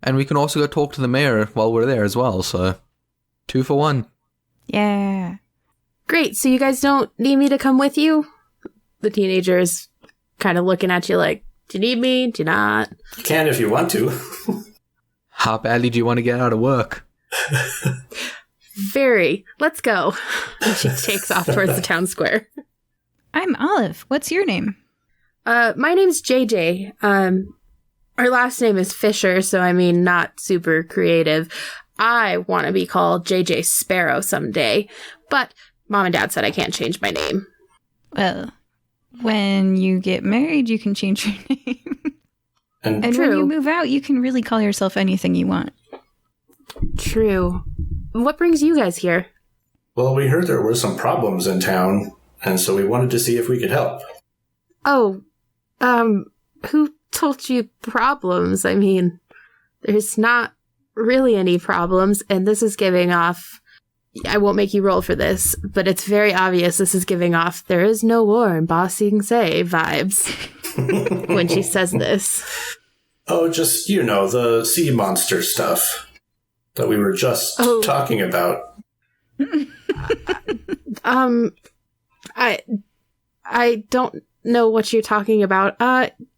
and we can also go talk to the mayor while we're there as well, so 2 for 1. Yeah. Great, so you guys don't need me to come with you? The teenager is kind of looking at you like, do you need me? Do you not? You can if you want to. How badly do you want to get out of work? Very. Let's go. And she takes off towards the town square. I'm Olive. What's your name? My name's JJ. Our last name is Fisher, so I mean, not super creative. I want to be called JJ Sparrow someday, but Mom and Dad said I can't change my name. Well, when you get married, you can change your name. And when you move out, you can really call yourself anything you want. True. What brings you guys here? Well, we heard there were some problems in town, and so we wanted to see if we could help. Oh, who told you problems? I mean, there's not really any problems, and this is giving off... I won't make you roll for this, but it's very obvious this is giving off there is no war in Ba Sing Se vibes when she says this. Oh, just, the sea monster stuff that we were just talking about. I don't know what you're talking about.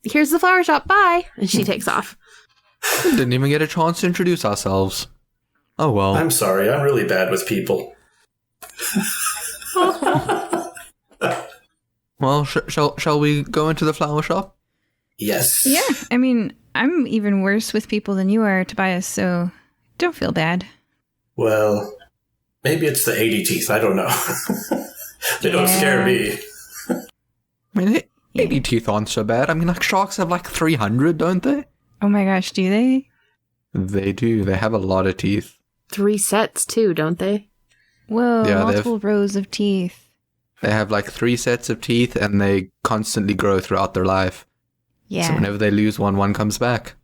Here's the flower shop. Bye. And she takes off. Didn't even get a chance to introduce ourselves. Oh, well. I'm sorry. I'm really bad with people. Well, shall we go into the flower shop? Yes. Yeah. I mean, I'm even worse with people than you are, Tobias, so don't feel bad. Well, maybe it's the 80 teeth. I don't know. They don't scare me. I mean, 80 teeth aren't so bad. I mean, like, sharks have like 300, don't they? Oh my gosh, do they? They do. They have a lot of teeth. 3 sets, too, don't they? Whoa, Yeah, multiple rows of teeth. They have like 3 sets of teeth, and they constantly grow throughout their life. Yeah. So whenever they lose one comes back.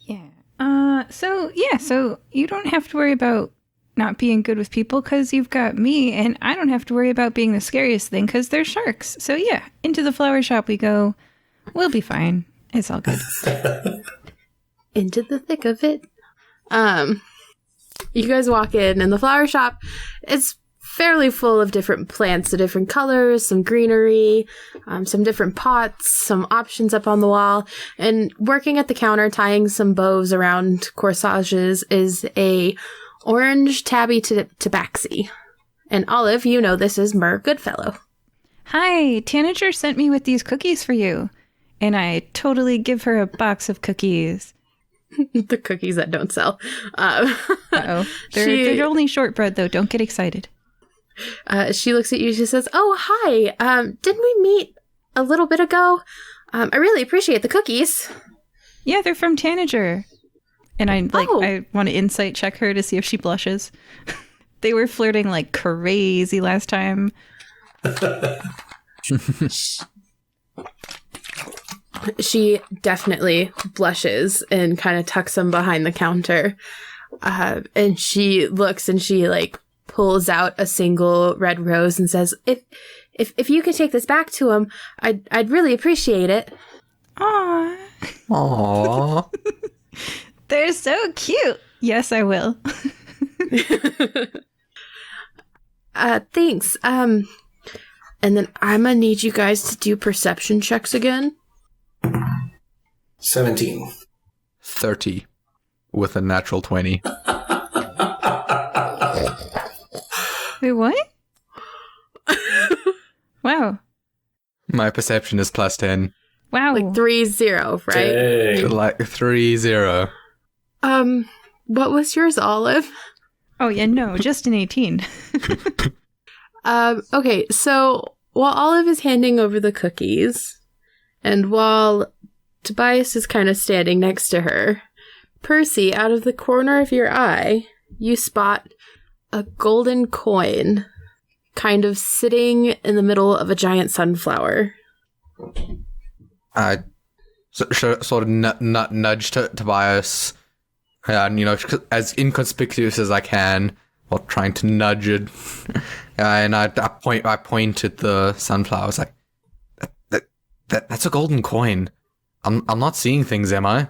Yeah. So you don't have to worry about not being good with people because you've got me, and I don't have to worry about being the scariest thing because they're sharks. So yeah, into the flower shop we go. We'll be fine. It's all good. Into the thick of it. You guys walk in, and the flower shop is fairly full of different plants, of different colors, some greenery, some different pots, some options up on the wall. And working at the counter, tying some bows around corsages, is a orange tabby tabaxi. And Olive, this is Mer Goodfellow. Hi, Tanager sent me with these cookies for you. And I totally give her a box of cookies. The cookies that don't sell. Uh-oh. They're only shortbread, though. Don't get excited. She looks at you. She says, "Oh, hi. Didn't we meet a little bit ago? I really appreciate the cookies." Yeah, they're from Tanager. And I want to insight check her to see if she blushes. They were flirting like crazy last time. She definitely blushes and kind of tucks them behind the counter. And she looks and she pulls out a single red rose and says, if you could take this back to him, I'd really appreciate it. Aww. Aww. They're so cute. Yes, I will. Thanks. And then I'm gonna need you guys to do perception checks again. 17. 30 with a natural 20. Wait, what? Wow. My perception is plus 10. Wow. Like 3-0, right? Dang. Like 3-0. What was yours, Olive? Oh, yeah, no, just an 18. Okay, so while Olive is handing over the cookies, and while Tobias is kind of standing next to her, Percy, out of the corner of your eye, you spot a golden coin kind of sitting in the middle of a giant sunflower. I sort of nudge Tobias, and, as inconspicuous as I can, while trying to nudge it. And I point at the sunflower. I was like, that's a golden coin. I'm not seeing things, am I?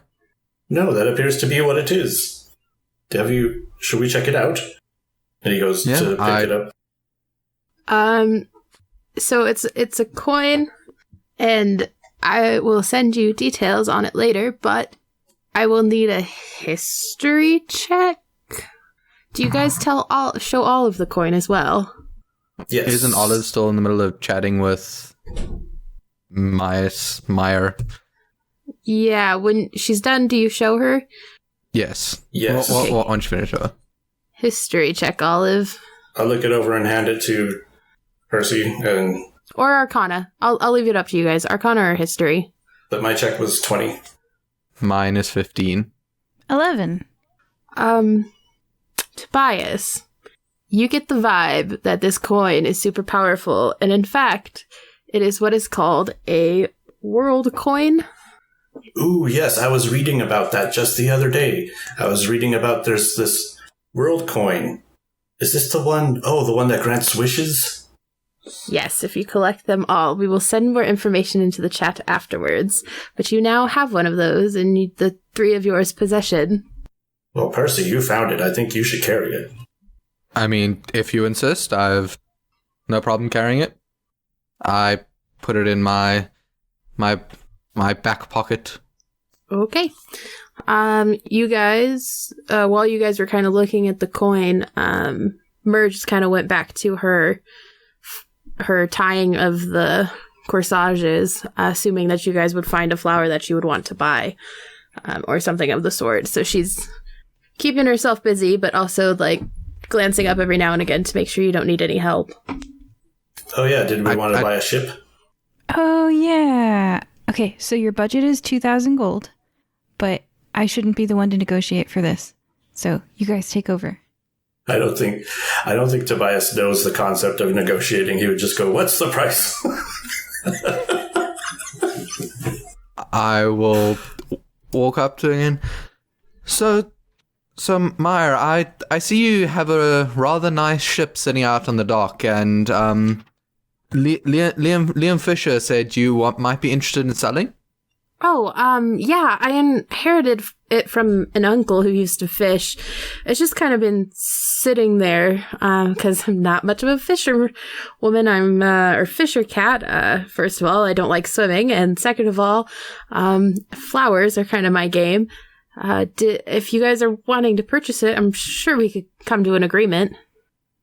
No, that appears to be what it is. Should we check it out? And he goes to pick it up. So it's a coin, and I will send you details on it later, but I will need a history check. Do you guys show Olive the coin as well? Yes. Isn't Olive still in the middle of chatting with Meyer? Yeah, when she's done, do you show her? Yes. Yes. What once you finish her? History check, Olive. I'll look it over and hand it to Percy, Or Arcana. I'll leave it up to you guys. Arcana or history. but my check was 20. Mine is 15. 11. Tobias, you get the vibe that this coin is super powerful, and in fact, it is what is called a world coin. Ooh, yes, I was reading about that just the other day. I was reading about there's this world coin. Is this the one that grants wishes? Yes, if you collect them all, we will send more information into the chat afterwards. But you now have one of those in the three of yours possession. Well, Percy, you found it. I think you should carry it. I mean, if you insist, I've no problem carrying it. I put it in my back pocket. Okay. You guys, while you guys were kind of looking at the coin, Mer just kind of went back to her tying of the corsages, assuming that you guys would find a flower that you would want to buy, or something of the sort. So she's keeping herself busy, but also like glancing up every now and again to make sure you don't need any help. Oh yeah, did we want to buy a ship? Oh, yeah. Okay, so your budget is 2,000 gold, but I shouldn't be the one to negotiate for this. So you guys take over. I don't think Tobias knows the concept of negotiating. He would just go, "What's the price?" I will walk up to him. So Meyer, I see you have a rather nice ship sitting out on the dock, and Liam Fisher said you might be interested in selling. Oh, yeah, I inherited it from an uncle who used to fish. It's just kind of been sitting there, because I'm not much of a fisher woman. or fisher cat. First of all, I don't like swimming, and second of all, flowers are kind of my game. If you guys are wanting to purchase it, I'm sure we could come to an agreement.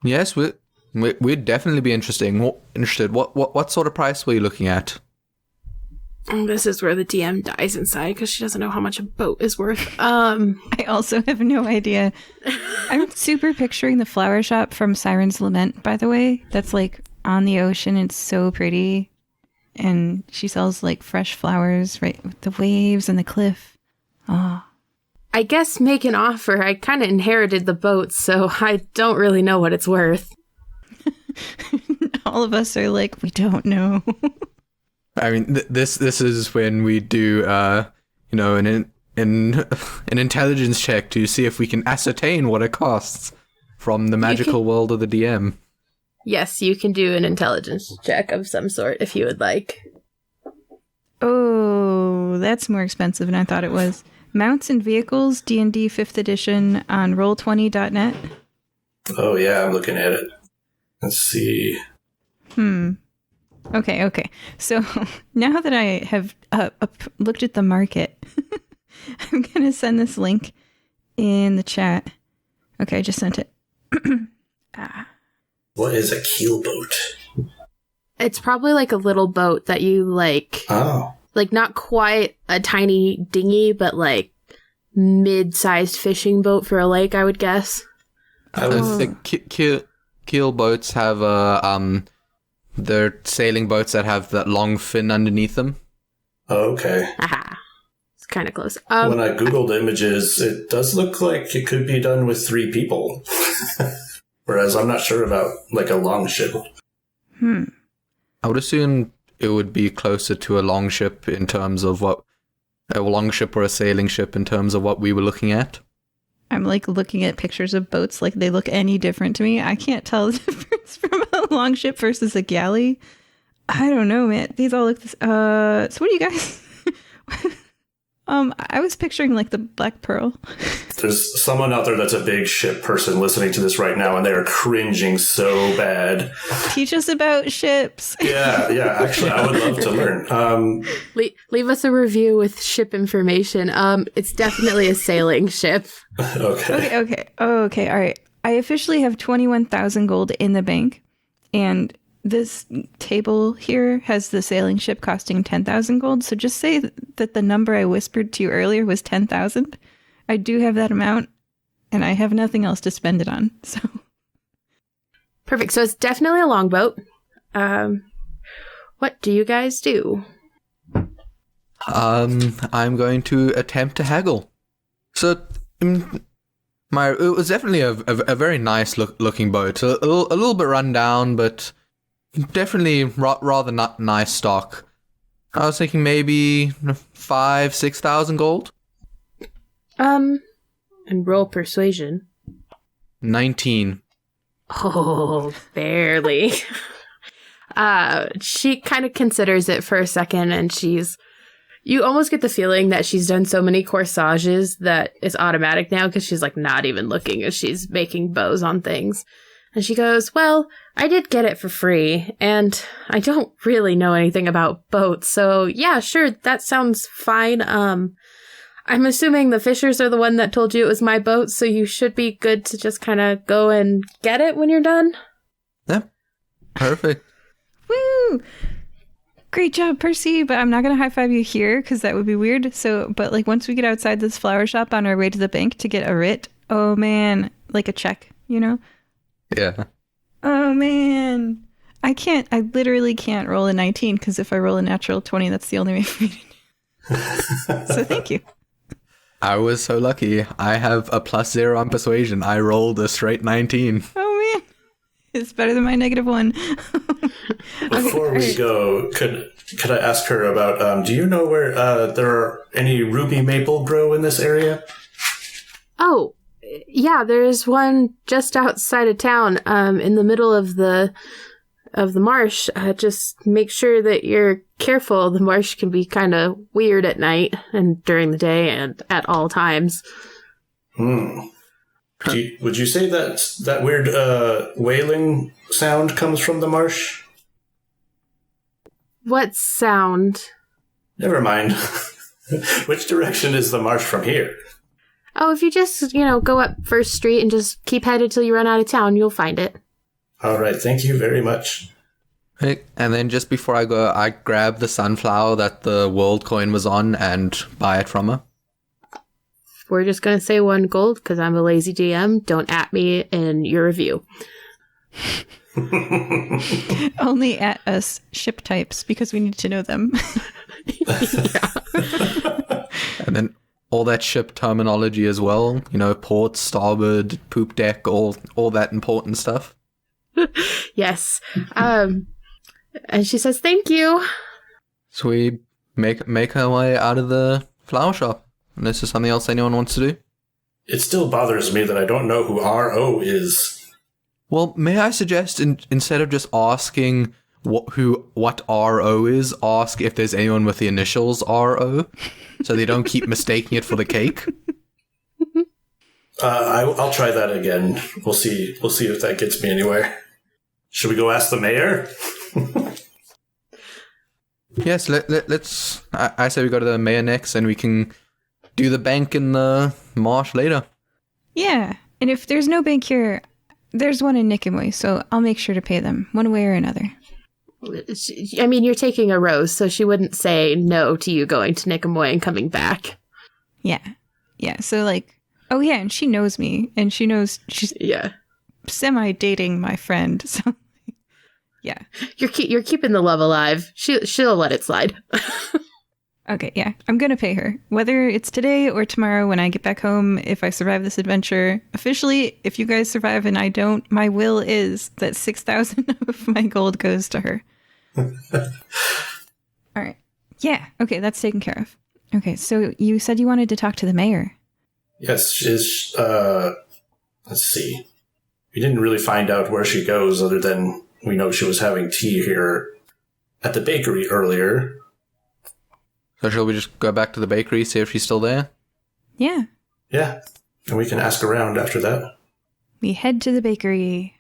Yes, we'd definitely be interested. What sort of price were you looking at? This is where the DM dies inside because she doesn't know how much a boat is worth. I also have no idea. I'm super picturing the flower shop from Siren's Lament, by the way. That's like on the ocean. It's so pretty. And she sells like fresh flowers, right? With the waves and the cliff. Oh. I guess make an offer. I kind of inherited the boat, so I don't really know what it's worth. All of us are like, we don't know. I mean, this is when we do, an intelligence check to see if we can ascertain what it costs from the magical world of the DM. Yes, you can do an intelligence check of some sort if you would like. Oh, that's more expensive than I thought it was. Mounts and Vehicles, D&D 5th edition on roll20.net. Oh, yeah, I'm looking at it. Let's see. Okay. So now that I have looked at the market, I'm going to send this link in the chat. Okay, I just sent it. What is a keelboat? It's probably like a little boat that you like. Oh. Like not quite a tiny dinghy, but like mid-sized fishing boat for a lake, I would guess. The keel boats have they're sailing boats that have that long fin underneath them. Oh, okay. Aha. It's kind of close. When I Googled images, it does look like it could be done with 3 people. Whereas I'm not sure about like a long ship. I would assume it would be closer to a long ship in terms of what a long ship or a sailing ship in terms of what we were looking at. I'm like looking at pictures of boats like they look any different to me. I can't tell the difference from a long ship versus a galley. I don't know, man. These all look this. So what do you guys? I was picturing like the Black Pearl. There's someone out there that's a big ship person listening to this right now, and they're cringing so bad. Teach us about ships. Yeah. Actually, I would love to learn. Leave us a review with ship information. It's definitely a sailing ship. Okay. All right. I officially have 21,000 gold in the bank, and this table here has the sailing ship costing 10,000 gold. So just say that the number I whispered to you earlier was 10,000. I do have that amount, and I have nothing else to spend it on. So perfect. So it's definitely a longboat. What do you guys do? I'm going to attempt to haggle. So it was definitely a very nice looking boat. A little bit run down, but definitely rather not nice stock. I was thinking maybe 5,000-6,000 gold. And roll persuasion. 19. Oh, barely. She kind of considers it for a second, and you almost get the feeling that she's done so many corsages that it's automatic now because she's like not even looking as she's making bows on things. And she goes, well, I did get it for free, and I don't really know anything about boats, so yeah, sure, that sounds fine. I'm assuming the fishers are the one that told you it was my boat, so you should be good to just kind of go and get it when you're done. Yeah, perfect. Woo! Great job, Percy, but I'm not going to high-five you here because that would be weird. So, but like once we get outside this flower shop on our way to the bank to get a writ, oh man, like a check, you know? Yeah. Oh man. I literally can't roll a 19 because if I roll a natural 20, that's the only way for me to do. So thank you. I was so lucky. I have a +0 on persuasion. I rolled a straight 19. Oh man. It's better than my -1. Before we go, could I ask her about, do you know where there are any ruby maple grow in this area? Oh, yeah, there's one just outside of town, in the middle of the marsh. Just make sure that you're careful. The marsh can be kind of weird at night and during the day and at all times. Would you say that weird wailing sound comes from the marsh? What sound? Never mind. Which direction is the marsh from here? Oh, if you just, go up First Street and just keep headed till you run out of town, you'll find it. All right, thank you very much. And then just before I go, I grab the sunflower that the world coin was on and buy it from her. We're just going to say 1 gold because I'm a lazy GM. Don't at me in your review. Only at us ship types because we need to know them. And then all that ship terminology as well. Port, starboard, poop deck, all that important stuff. Yes. And she says, thank you. So we make our way out of the flower shop. Unless there's something else anyone wants to do. It still bothers me that I don't know who R.O. is. Well, may I suggest instead of just asking what R.O. is, ask if there's anyone with the initials R.O.? so they don't keep mistaking it for the cake. I'll try that again. We'll see if that gets me anywhere. Should we go ask the mayor? Yes, let's. I say we go to the mayor next, and we can do the bank in the marsh later. Yeah, and if there's no bank here, there's one in Nicomoy, so I'll make sure to pay them one way or another. I mean, you're taking a rose, so she wouldn't say no to you going to Nicomoy and coming back. Yeah. So like, oh yeah, and she knows me, and she knows she's semi-dating my friend, so yeah. You're keeping the love alive. She'll let it slide. Okay, yeah. I'm gonna pay her. Whether it's today or tomorrow when I get back home, if I survive this adventure. Officially, if you guys survive and I don't, my will is that 6,000 of my gold goes to her. Alright. Yeah, okay, that's taken care of. Okay, so you said you wanted to talk to the mayor. Yes, let's see. We didn't really find out where she goes other than we know she was having tea here at the bakery earlier. So shall we just go back to the bakery, see if she's still there? Yeah. Yeah, and we can ask around after that. We head to the bakery.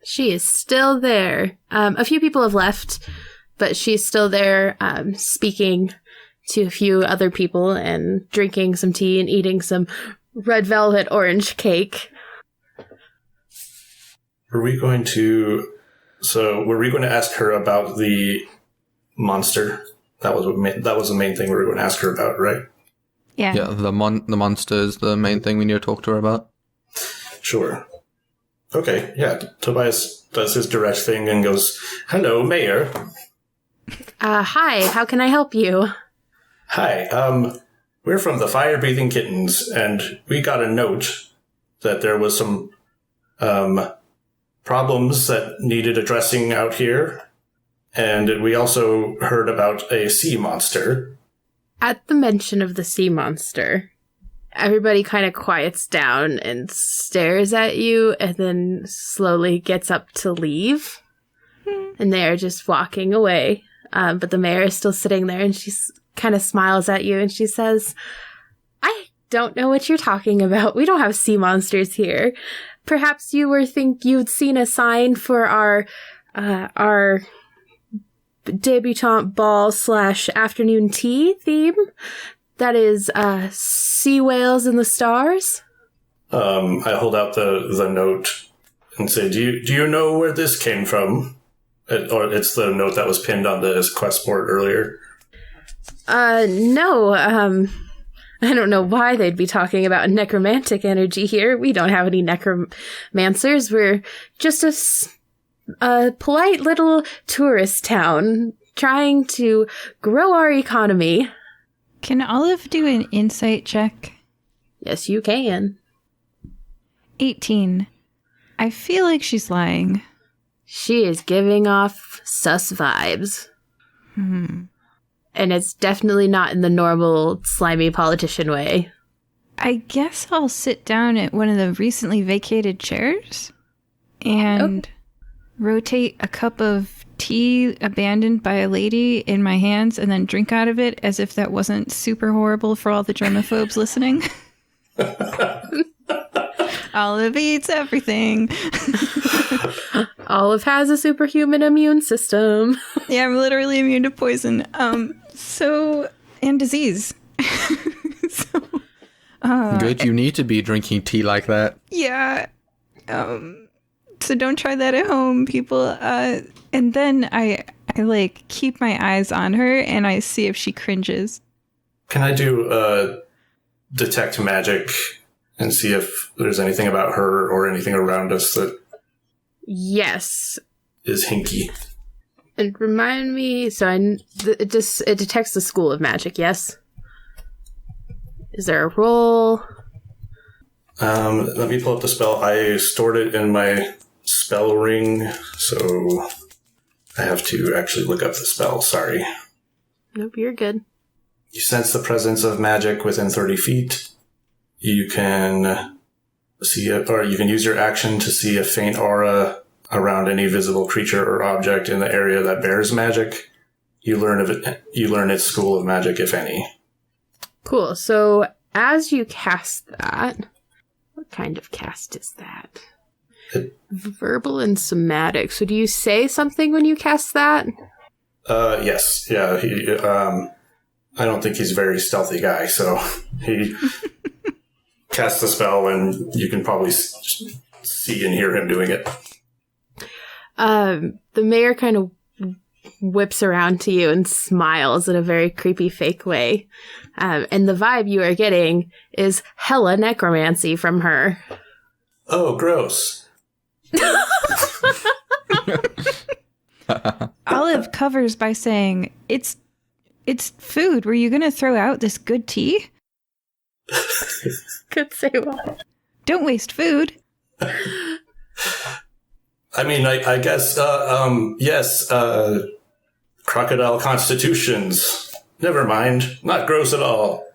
She is still there. A few people have left, but she's still there, speaking to a few other people and drinking some tea and eating some red velvet orange cake. Were we going to ask her about the monster? That was the main thing we were going to ask her about, right? Yeah. Yeah, the monster is the main thing we need to talk to her about. Sure. Okay, yeah. Tobias does his direct thing and goes, "Hello, Mayor." Hi, how can I help you? Hi, we're from the Firebreathing Kittens, and we got a note that there was some, problems that needed addressing out here. And we also heard about a sea monster. At the mention of the sea monster, everybody kind of quiets down and stares at you and then slowly gets up to leave. And they are just walking away. But the mayor is still sitting there and she kind of smiles at you and she says, "I don't know what you're talking about. We don't have sea monsters here. Perhaps you'd seen a sign for our debutante ball / afternoon tea theme that is sea whales in the stars." I hold out the note and say, do you know where this came from? Or it's the note that was pinned on the quest board earlier. No, I don't know why they'd be talking about necromantic energy here. We don't have any necromancers. We're just a polite little tourist town trying to grow our economy. Can Olive do an insight check? Yes, you can. 18. I feel like she's lying. She is giving off sus vibes. And it's definitely not in the normal slimy politician way. I guess I'll sit down at one of the recently vacated chairs and rotate a cup of tea abandoned by a lady in my hands and then drink out of it as if that wasn't super horrible for all the germaphobes listening. Olive eats everything. Olive has a superhuman immune system. Yeah, I'm literally immune to poison. And disease. Good, you need to be drinking tea like that. Yeah. So don't try that at home, people. And then I like keep my eyes on her and I see if she cringes. Can I do detect magic and see if there's anything about her or anything around us that Yes. is hinky? And remind me, so it detects the school of magic, yes? Is there a roll? Let me pull up the spell. I stored it in my spell ring, so I have to actually look up the spell. Sorry. Nope, you're good. You sense the presence of magic within 30 feet. You can see it, or you can use your action to see a faint aura around any visible creature or object in the area that bears magic. You learn its school of magic, if any. Cool. So as you cast that, what kind of cast is that? Verbal and somatic. So do you say something when you cast that? Yes. Yeah. He, I don't think he's a very stealthy guy, so he casts the spell and you can probably see and hear him doing it. The mayor kind of whips around to you and smiles in a very creepy fake way. And the vibe you are getting is hella necromancy from her. Oh, gross. Olive covers by saying, It's food. Were you going to throw out this good tea? Could say what? Don't waste food. I mean, I guess, yes, crocodile constitutions. Never mind. Not gross at all.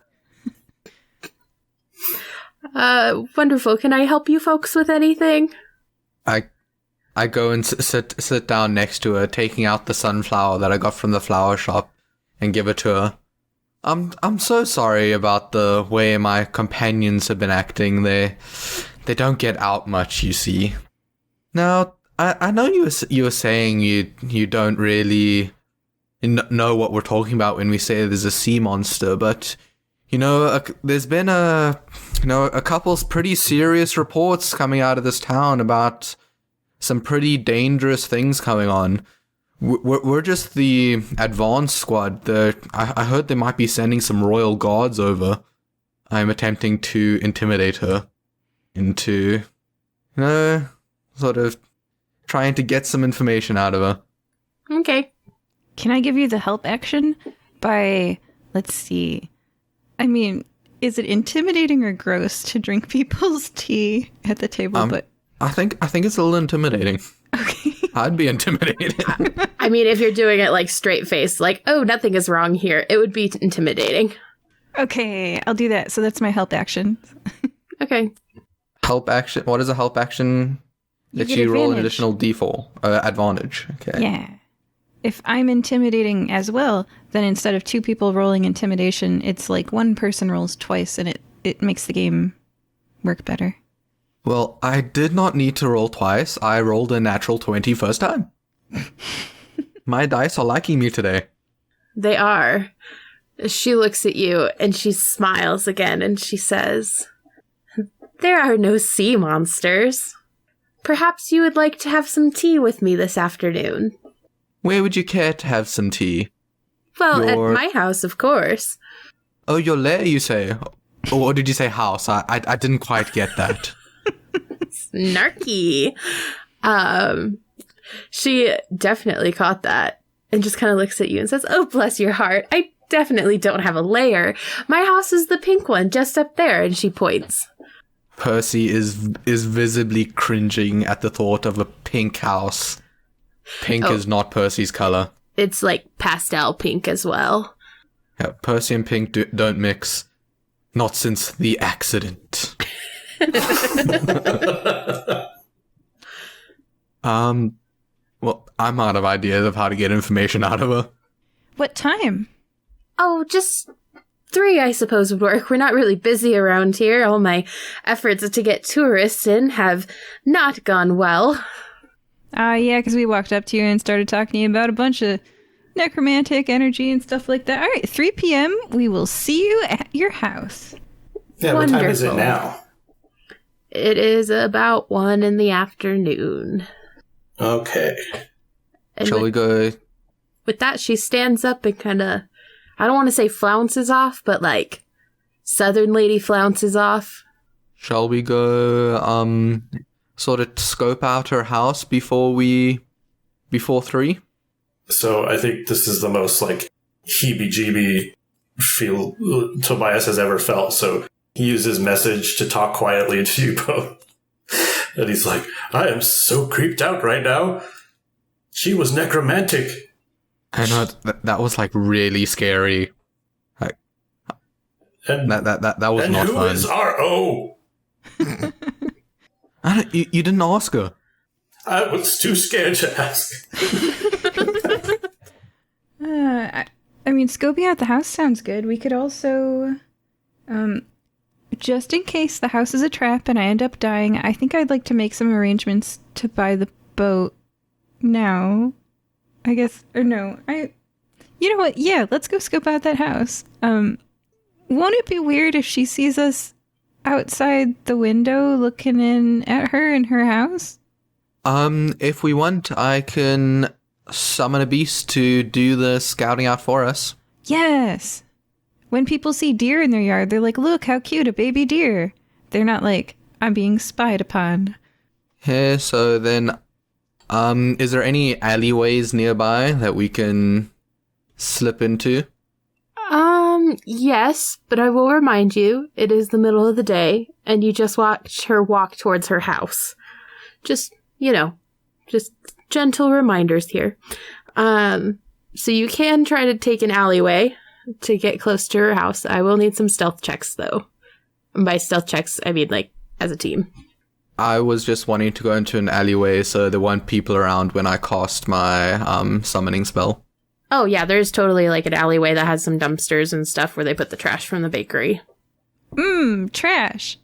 Wonderful. Can I help you folks with anything? I go and sit down next to her, taking out the sunflower that I got from the flower shop, and give it to her. I'm so sorry about the way my companions have been acting. They don't get out much, you see. Now, I know you were saying you don't really know what we're talking about when we say there's a sea monster, but there's been a couple pretty serious reports coming out of this town about some pretty dangerous things coming on. We're just the advanced squad. I heard they might be sending some royal guards over. I'm attempting to intimidate her into, sort of trying to get some information out of her. Okay. Can I give you the help action by, let's see. I mean, is it intimidating or gross to drink people's tea at the table? But I think it's a little intimidating. Okay. I'd be intimidated. I mean, if you're doing it like straight face, like, oh, nothing is wrong here, it would be intimidating. Okay, I'll do that. So that's my help action. Okay. Help action? What is a help action? That you roll an additional d4 advantage. Okay. Yeah. If I'm intimidating as well, then instead of 2 people rolling intimidation, it's like 1 person rolls twice, and it makes the game work better. Well, I did not need to roll twice. I rolled a natural 20 first time. My dice are liking me today. They are. She looks at you and she smiles again and she says, "There are no sea monsters. Perhaps you would like to have some tea with me this afternoon." Where would you care to have some tea? Well, at my house, of course. Oh, your lair, you say? Or did you say house? I didn't quite get that. Snarky. She definitely caught that and just kind of looks at you and says, "Oh, bless your heart. I definitely don't have a lair. My house is the pink one just up there," and she points. Percy is visibly cringing at the thought of a pink house. Pink is not Percy's color. It's like pastel pink as well. Yeah, Percy and pink don't mix. Not since the accident. Well, I'm out of ideas of how to get information out of her. What time? Oh, just 3, I suppose, would work. We're not really busy around here. All my efforts to get tourists in have not gone well. Yeah, because we walked up to you and started talking to you about a bunch of necromantic energy and stuff like that. All right, 3 p.m., we will see you at your house. Yeah, Wonderful. What time is it now? It is about 1 in the afternoon. Okay. And Shall we go? With that, she stands up and kind of, I don't want to say flounces off, but like Southern lady flounces off. Shall we go, sort of scope out her house before 3? So I think this is the most like heebie-jeebie feel Tobias has ever felt. So he uses message to talk quietly to you both. And he's like, "I am so creeped out right now. She was necromantic." I know that was like really scary. Like and that was not who fun. Is R.O.? You didn't ask her. I was too scared to ask. I mean, scoping out the house sounds good. We could also Just in case the house is a trap and I end up dying, I think I'd like to make some arrangements to buy the boat now. I guess, or no, you know what? Yeah, let's go scope out that house. Won't it be weird if she sees us outside the window looking in at her in her house? If we want, I can summon a beast to do the scouting out for us. Yes. When people see deer in their yard, they're like, look, how cute, a baby deer. They're not like, I'm being spied upon. Okay, so then, is there any alleyways nearby that we can slip into? Yes, but I will remind you, it is the middle of the day, and you just watched her walk towards her house. Just, just gentle reminders here. So you can try to take an alleyway to get close to her house. I will need some stealth checks, though. And by stealth checks, I mean, as a team. I was just wanting to go into an alleyway so there weren't people around when I cast my summoning spell. Oh, yeah, there's totally, an alleyway that has some dumpsters and stuff where they put the trash from the bakery. Trash.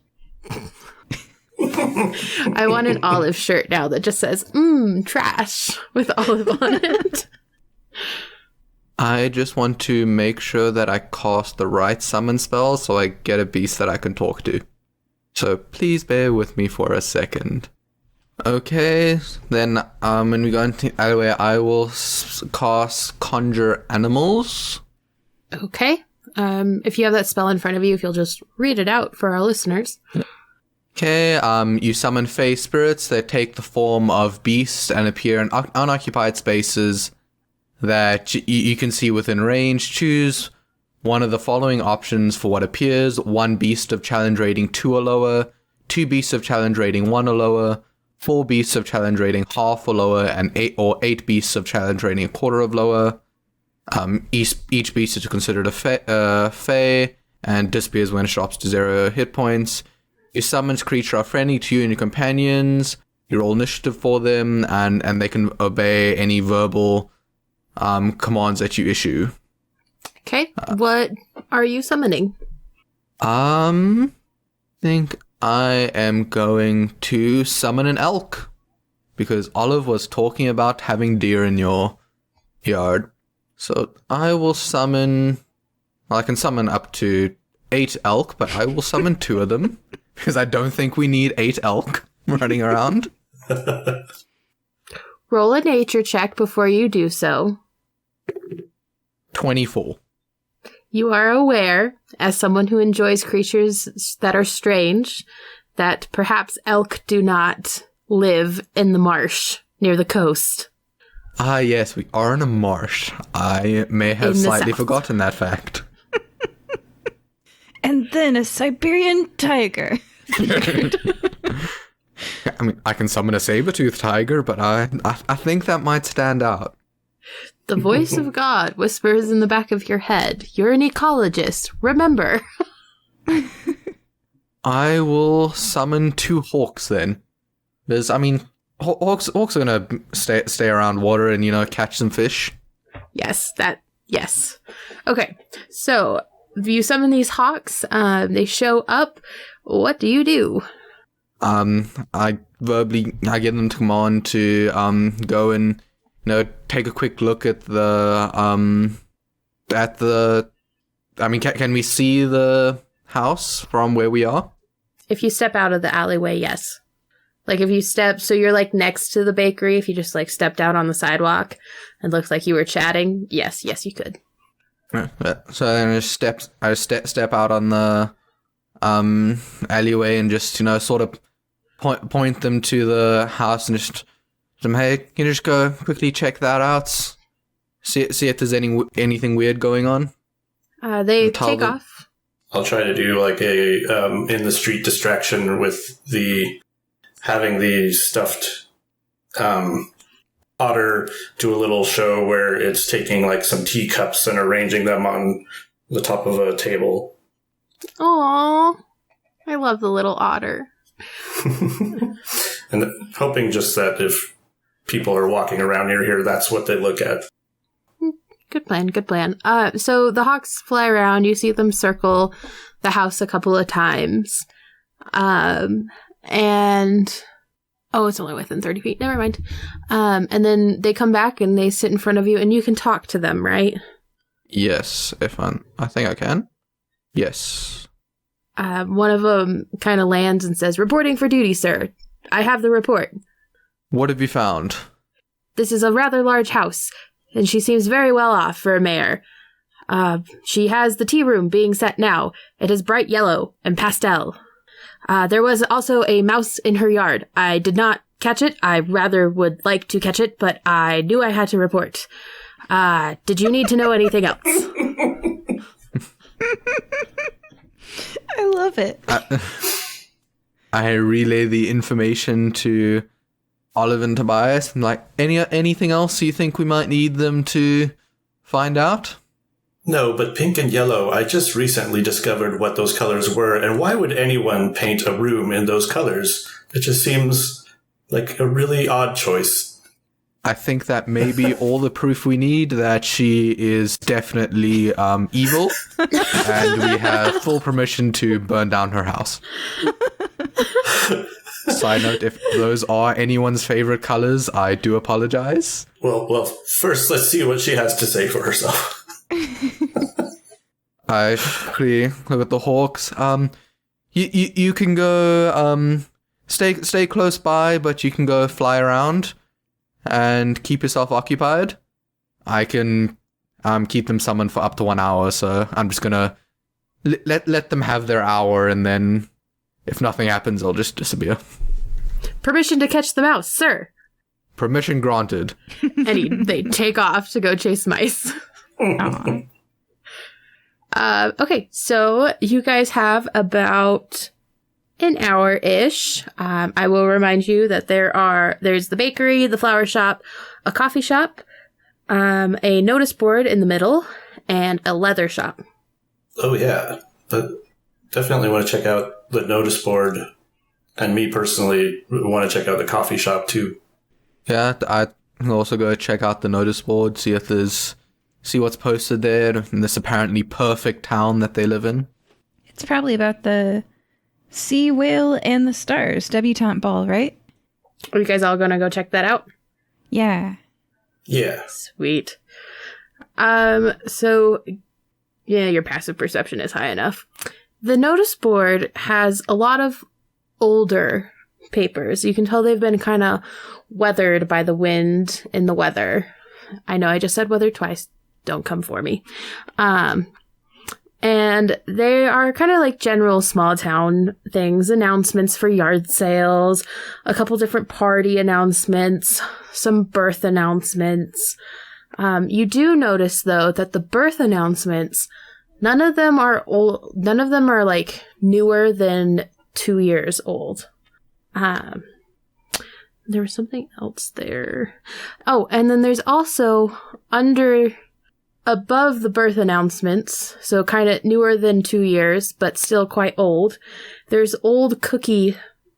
I want an Olive shirt now that just says, trash, with Olive on it. I just want to make sure that I cast the right summon spell so I get a beast that I can talk to. So please bear with me for a second. Okay, then when we go into the alleyway, I will cast Conjure Animals. Okay. If you have that spell in front of you, if you'll just read it out for our listeners. Okay, you summon Fey spirits that take the form of beasts and appear in unoccupied spaces that you can see within range. Choose one of the following options for what appears: 1 beast of challenge rating 2 or lower, 2 beasts of challenge rating 1 or lower, 4 beasts of challenge rating half or lower, and 8 beasts of challenge rating a quarter of lower. Each beast is considered a Fey and disappears when it drops to 0 hit points. Your summoned creature are friendly to you and your companions. You roll initiative for them, and they can obey any verbal commands that you issue. Okay, what are you summoning? Think I am going to summon an elk, because Olive was talking about having deer in your yard. So I will summon, I can summon up to 8 elk, but I will summon 2 of them, because I don't think we need 8 elk running around. Roll a nature check before you do so. 24. You are aware, as someone who enjoys creatures that are strange, that perhaps elk do not live in the marsh near the coast. Ah, yes, we are in a marsh. I may have slightly forgotten that fact. And then a Siberian tiger. I mean, I can summon a saber-toothed tiger, but I think that might stand out. The voice of God whispers in the back of your head. You're an ecologist, remember. I will summon 2 hawks then. Because, I mean, hawks are gonna stay around water and, catch some fish. Yes. Okay, so you summon these hawks. They show up. What do you do? I get them to come on to go and take a quick look at the can we see the house from where we are? If you step out of the alleyway, yes. If you step, so you're next to the bakery. If you just stepped out on the sidewalk, it looks like you were chatting. Yes, you could. So then I step out on the alleyway and just sort of point them to the house and just hey, can you just go quickly check that out? See if there's anything weird going on. They take off. I'll try to do a in the street distraction with having the stuffed otter do a little show where it's taking some teacups and arranging them on the top of a table. Aww, I love the little otter. And hoping just that if people are walking around near here, that's what they look at. Good plan. So the hawks fly around. You see them circle the house a couple of times. And it's only within 30 feet. Never mind. And then they come back and they sit in front of you and you can talk to them, right? Yes, I think I can. Yes. One of them kind of lands and says, "Reporting for duty, sir. I have the report. What have you found?" This is a rather large house, and she seems very well off for a mayor. She has the tea room being set now. It is bright yellow and pastel. There was also a mouse in her yard. I did not catch it. I rather would like to catch it, but I knew I had to report. Did you need to know anything else? I love it. I relay the information to Olive and Tobias. And anything else you think we might need them to find out? No, but pink and yellow, I just recently discovered what those colors were, and why would anyone paint a room in those colors? It just seems like a really odd choice. I think that may be all the proof we need that she is definitely evil, and we have full permission to burn down her house. Side note, if those are anyone's favorite colors, I do apologize. Well, first let's see what she has to say for herself. I quickly look at the hawks. You can go, stay close by, but you can go fly around and keep yourself occupied. I can keep them summoned for up to 1 hour, so I'm just gonna let them have their hour, and then if nothing happens, I'll just disappear. Permission to catch the mouse, sir. Permission granted. And they take off to go chase mice. Okay, so you guys have about an hour-ish. I will remind you that there's the bakery, the flower shop, a coffee shop, a notice board in the middle, and a leather shop. Oh yeah, but definitely want to check out the notice board, and me personally want to check out the coffee shop too. Yeah, I can also go check out the notice board, see what's posted there in this apparently perfect town that they live in. It's probably about the Sea Whale and the Stars debutante ball, right? Are you guys all gonna go check that out? Yeah. Yeah. Sweet. So, yeah, your passive perception is high enough. The notice board has a lot of older papers. You can tell they've been kind of weathered by the wind and the weather. I know I just said weather twice. Don't come for me. And they are kind of like general small town things, announcements for yard sales, a couple different party announcements, some birth announcements. You do notice though that the birth announcements, none of them are old. None of them are like newer than 2 years old. There was something else there. Oh, and then there's also above the birth announcements, so kind of newer than 2 years, but still quite old, there's old cookie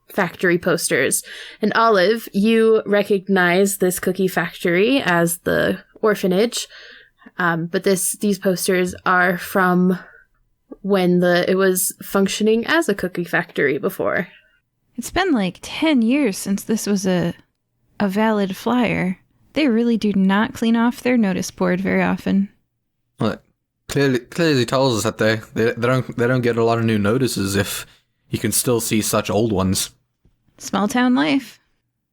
factory posters. And Olive, you recognize this cookie factory as the orphanage, but these posters are from when it was functioning as a cookie factory before. It's been like 10 years since this was a valid flyer. They really do not clean off their notice board very often. Well, clearly tells us that they don't get a lot of new notices if you can still see such old ones. Small town life.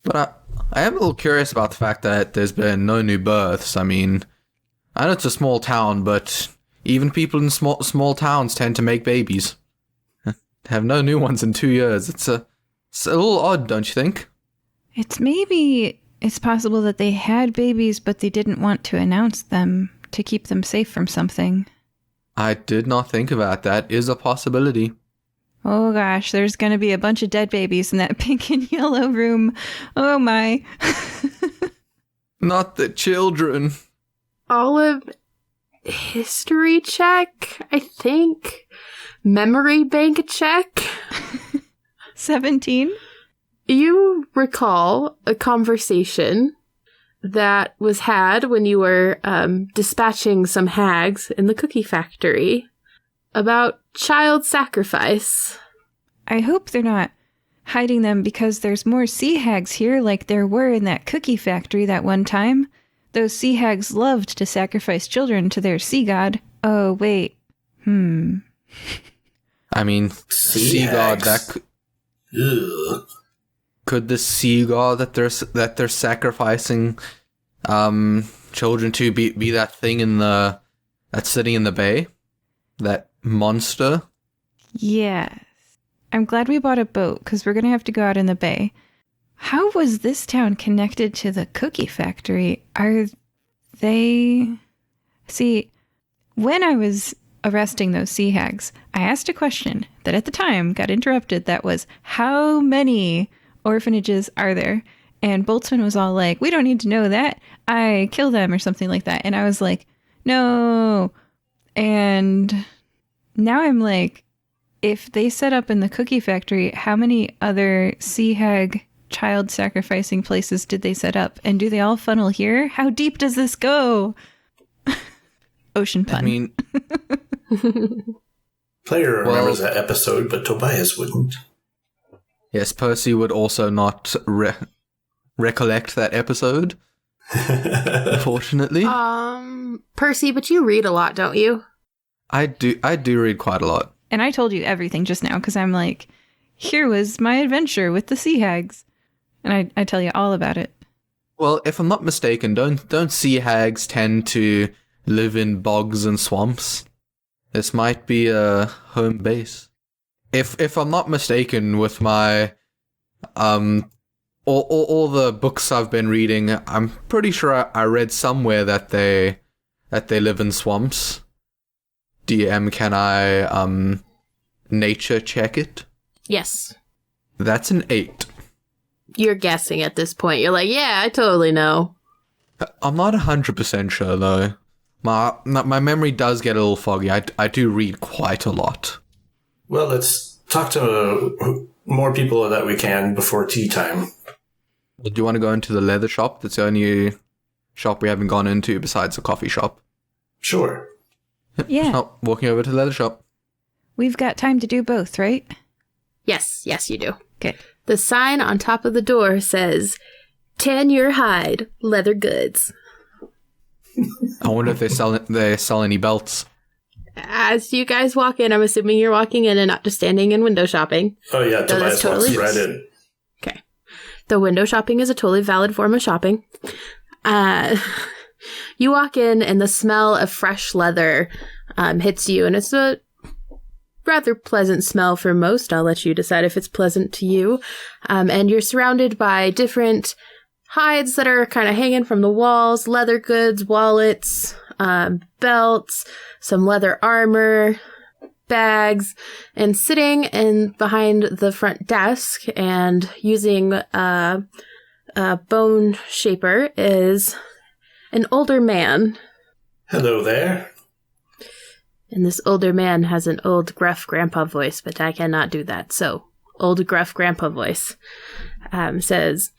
But I am a little curious about the fact that there's been no new births. I mean, I know it's a small town, but even people in small towns tend to make babies. Have no new ones in 2 years. It's a little odd, don't you think? It's possible that they had babies, but they didn't want to announce them to keep them safe from something. I did not think about that. Is a possibility. Oh gosh, there's going to be a bunch of dead babies in that pink and yellow room. Oh my. Not the children. Olive, history check, I think. Memory bank check. 17? You recall a conversation that was had when you were dispatching some hags in the cookie factory about child sacrifice. I hope they're not hiding them because there's more sea hags here like there were in that cookie factory that one time. Those sea hags loved to sacrifice children to their sea god. Oh, wait. I mean, sea god, could the sea god that they're sacrificing children to be that thing that's sitting in the bay? That monster? Yes. I'm glad we bought a boat because we're going to have to go out in the bay. How was this town connected to the cookie factory? Are they... See, when I was arresting those sea hags, I asked a question that at the time got interrupted that was, how many orphanages are there? And Boltzmann was all like, we don't need to know that. I kill them or something like that. And I was like, no. And now I'm like, if they set up in the cookie factory, how many other sea hag child sacrificing places did they set up? And do they all funnel here? How deep does this go? Ocean pun. I mean... Player remembers that episode, but Tobias wouldn't. Yes, Percy would also not recollect that episode. Unfortunately. Percy, but you read a lot, don't you? I do read quite a lot. And I told you everything just now because I'm like, here was my adventure with the sea hags. And I tell you all about it. Well, if I'm not mistaken, don't sea hags tend to live in bogs and swamps? This might be a home base. If I'm not mistaken, with my all the books I've been reading, I'm pretty sure I read somewhere that they live in swamps. DM, can I nature check it? Yes. That's an 8. You're guessing at this point. You're like, yeah, I totally know. I'm not 100% sure though. My memory does get a little foggy. I do read quite a lot. Well, let's talk to more people that we can before tea time. Do you want to go into the leather shop? That's the only shop we haven't gone into besides the coffee shop. Sure. Yeah. Oh, walking over to the leather shop. We've got time to do both, right? Yes, you do. Good. The sign on top of the door says, 10-year hide, leather goods. I wonder if they sell any belts. As you guys walk in, I'm assuming you're walking in and not just standing and window shopping. Oh yeah, Tobias walks right in. Okay. The window shopping is a totally valid form of shopping. You walk in and the smell of fresh leather hits you, and it's a rather pleasant smell for most. I'll let you decide if it's pleasant to you. And you're surrounded by different hides that are kind of hanging from the walls, leather goods, wallets, belts, some leather armor, bags, and sitting behind the front desk and using a bone shaper is an older man. Hello there. And this older man has an old gruff grandpa voice, but I cannot do that. So, old gruff grandpa voice says,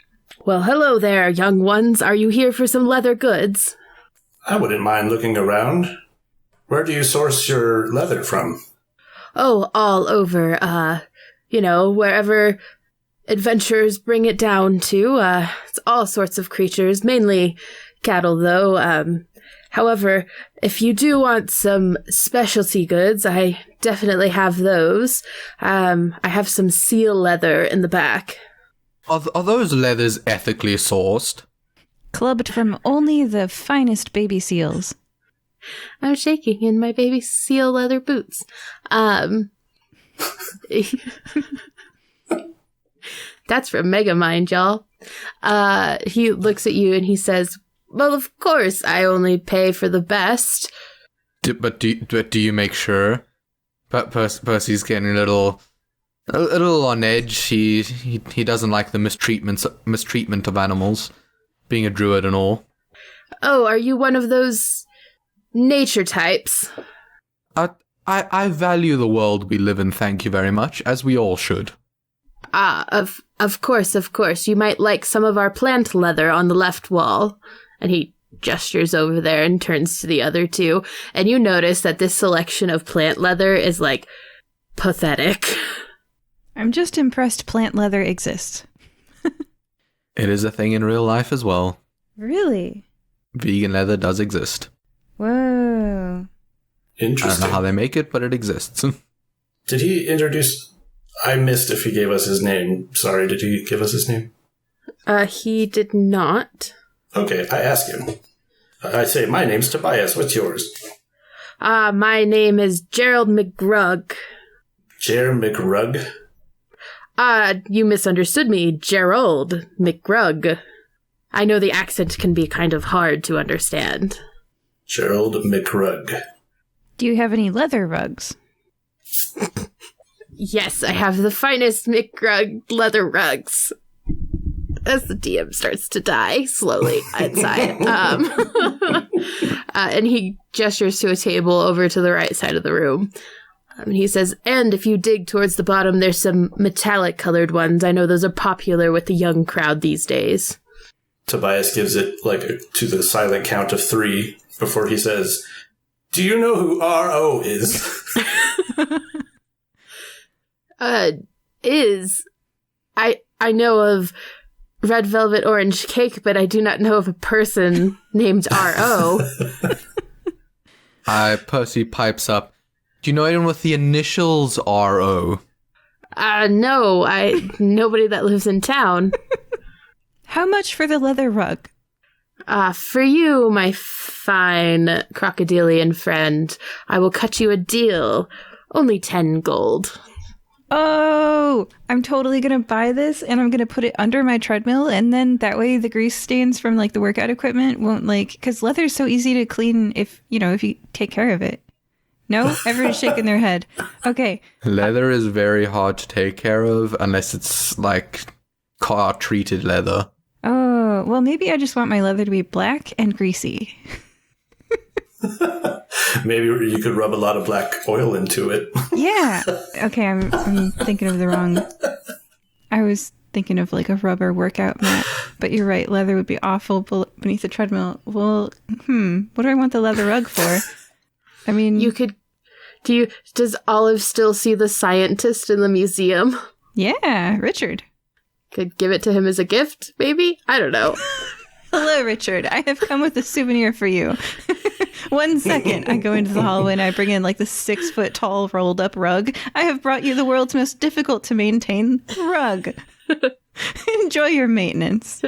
well, hello there, young ones. Are you here for some leather goods? I wouldn't mind looking around. Where do you source your leather from? Oh, all over. Wherever adventurers bring it down to. It's all sorts of creatures, mainly cattle, though. However, if you do want some specialty goods, I definitely have those. I have some seal leather in the back. Are those leathers ethically sourced? Clubbed from only the finest baby seals. I'm shaking in my baby seal leather boots. That's from Megamind, y'all. He looks at you and he says, well, of course, I only pay for the best. But do you make sure? But Percy's getting a little on edge. He doesn't like the mistreatment of animals, being a druid and all. Oh, are you one of those nature types? I value the world we live in, thank you very much, as we all should. Of course. You might like some of our plant leather on the left wall. And he gestures over there and turns to the other two. And you notice that this selection of plant leather is like pathetic. I'm just impressed plant leather exists. It is a thing in real life as well. Really? Vegan leather does exist. Whoa. Interesting. I don't know how they make it, but it exists. Did he introduce... I missed if he gave us his name. Sorry, did he give us his name? He did not. Okay, I ask him. I say, my name's Tobias. What's yours? My name is Gerald McGrug. Jer McRug? You misunderstood me, Gerald McGrug. I know the accent can be kind of hard to understand. Gerald McRug. Do you have any leather rugs? Yes, I have the finest McRug leather rugs. As the DM starts to die slowly inside. And he gestures to a table over to the right side of the room. And he says, and if you dig towards the bottom, there's some metallic colored ones. I know those are popular with the young crowd these days. Tobias gives it to the silent count of 3 before he says, do you know who R.O. is? I know of red velvet orange cake, but I do not know of a person named R.O. Percy pipes up. Do you know anyone with the initials R.O.? No, nobody that lives in town. How much for the leather rug? For you, my fine crocodilian friend, I will cut you a deal. Only 10 gold. Oh, I'm totally going to buy this and I'm going to put it under my treadmill, and then that way the grease stains from like the workout equipment won't because leather's so easy to clean if you take care of it. No? Everyone's shaking their head. Okay. Leather is very hard to take care of unless it's like car treated leather. Oh, well maybe I just want my leather to be black and greasy. Maybe you could rub a lot of black oil into it. Yeah. Okay, I'm thinking of the wrong... I was thinking of like a rubber workout mat. But you're right, leather would be awful beneath the treadmill. Well, what do I want the leather rug for? I mean... You could... Does Olive still see the scientist in the museum? Yeah, Richard. Could give it to him as a gift, maybe? I don't know. Hello, Richard. I have come with a souvenir for you. 1 second. I go into the hallway and I bring in like the 6-foot tall rolled up rug. I have brought you the world's most difficult to maintain rug. Enjoy your maintenance.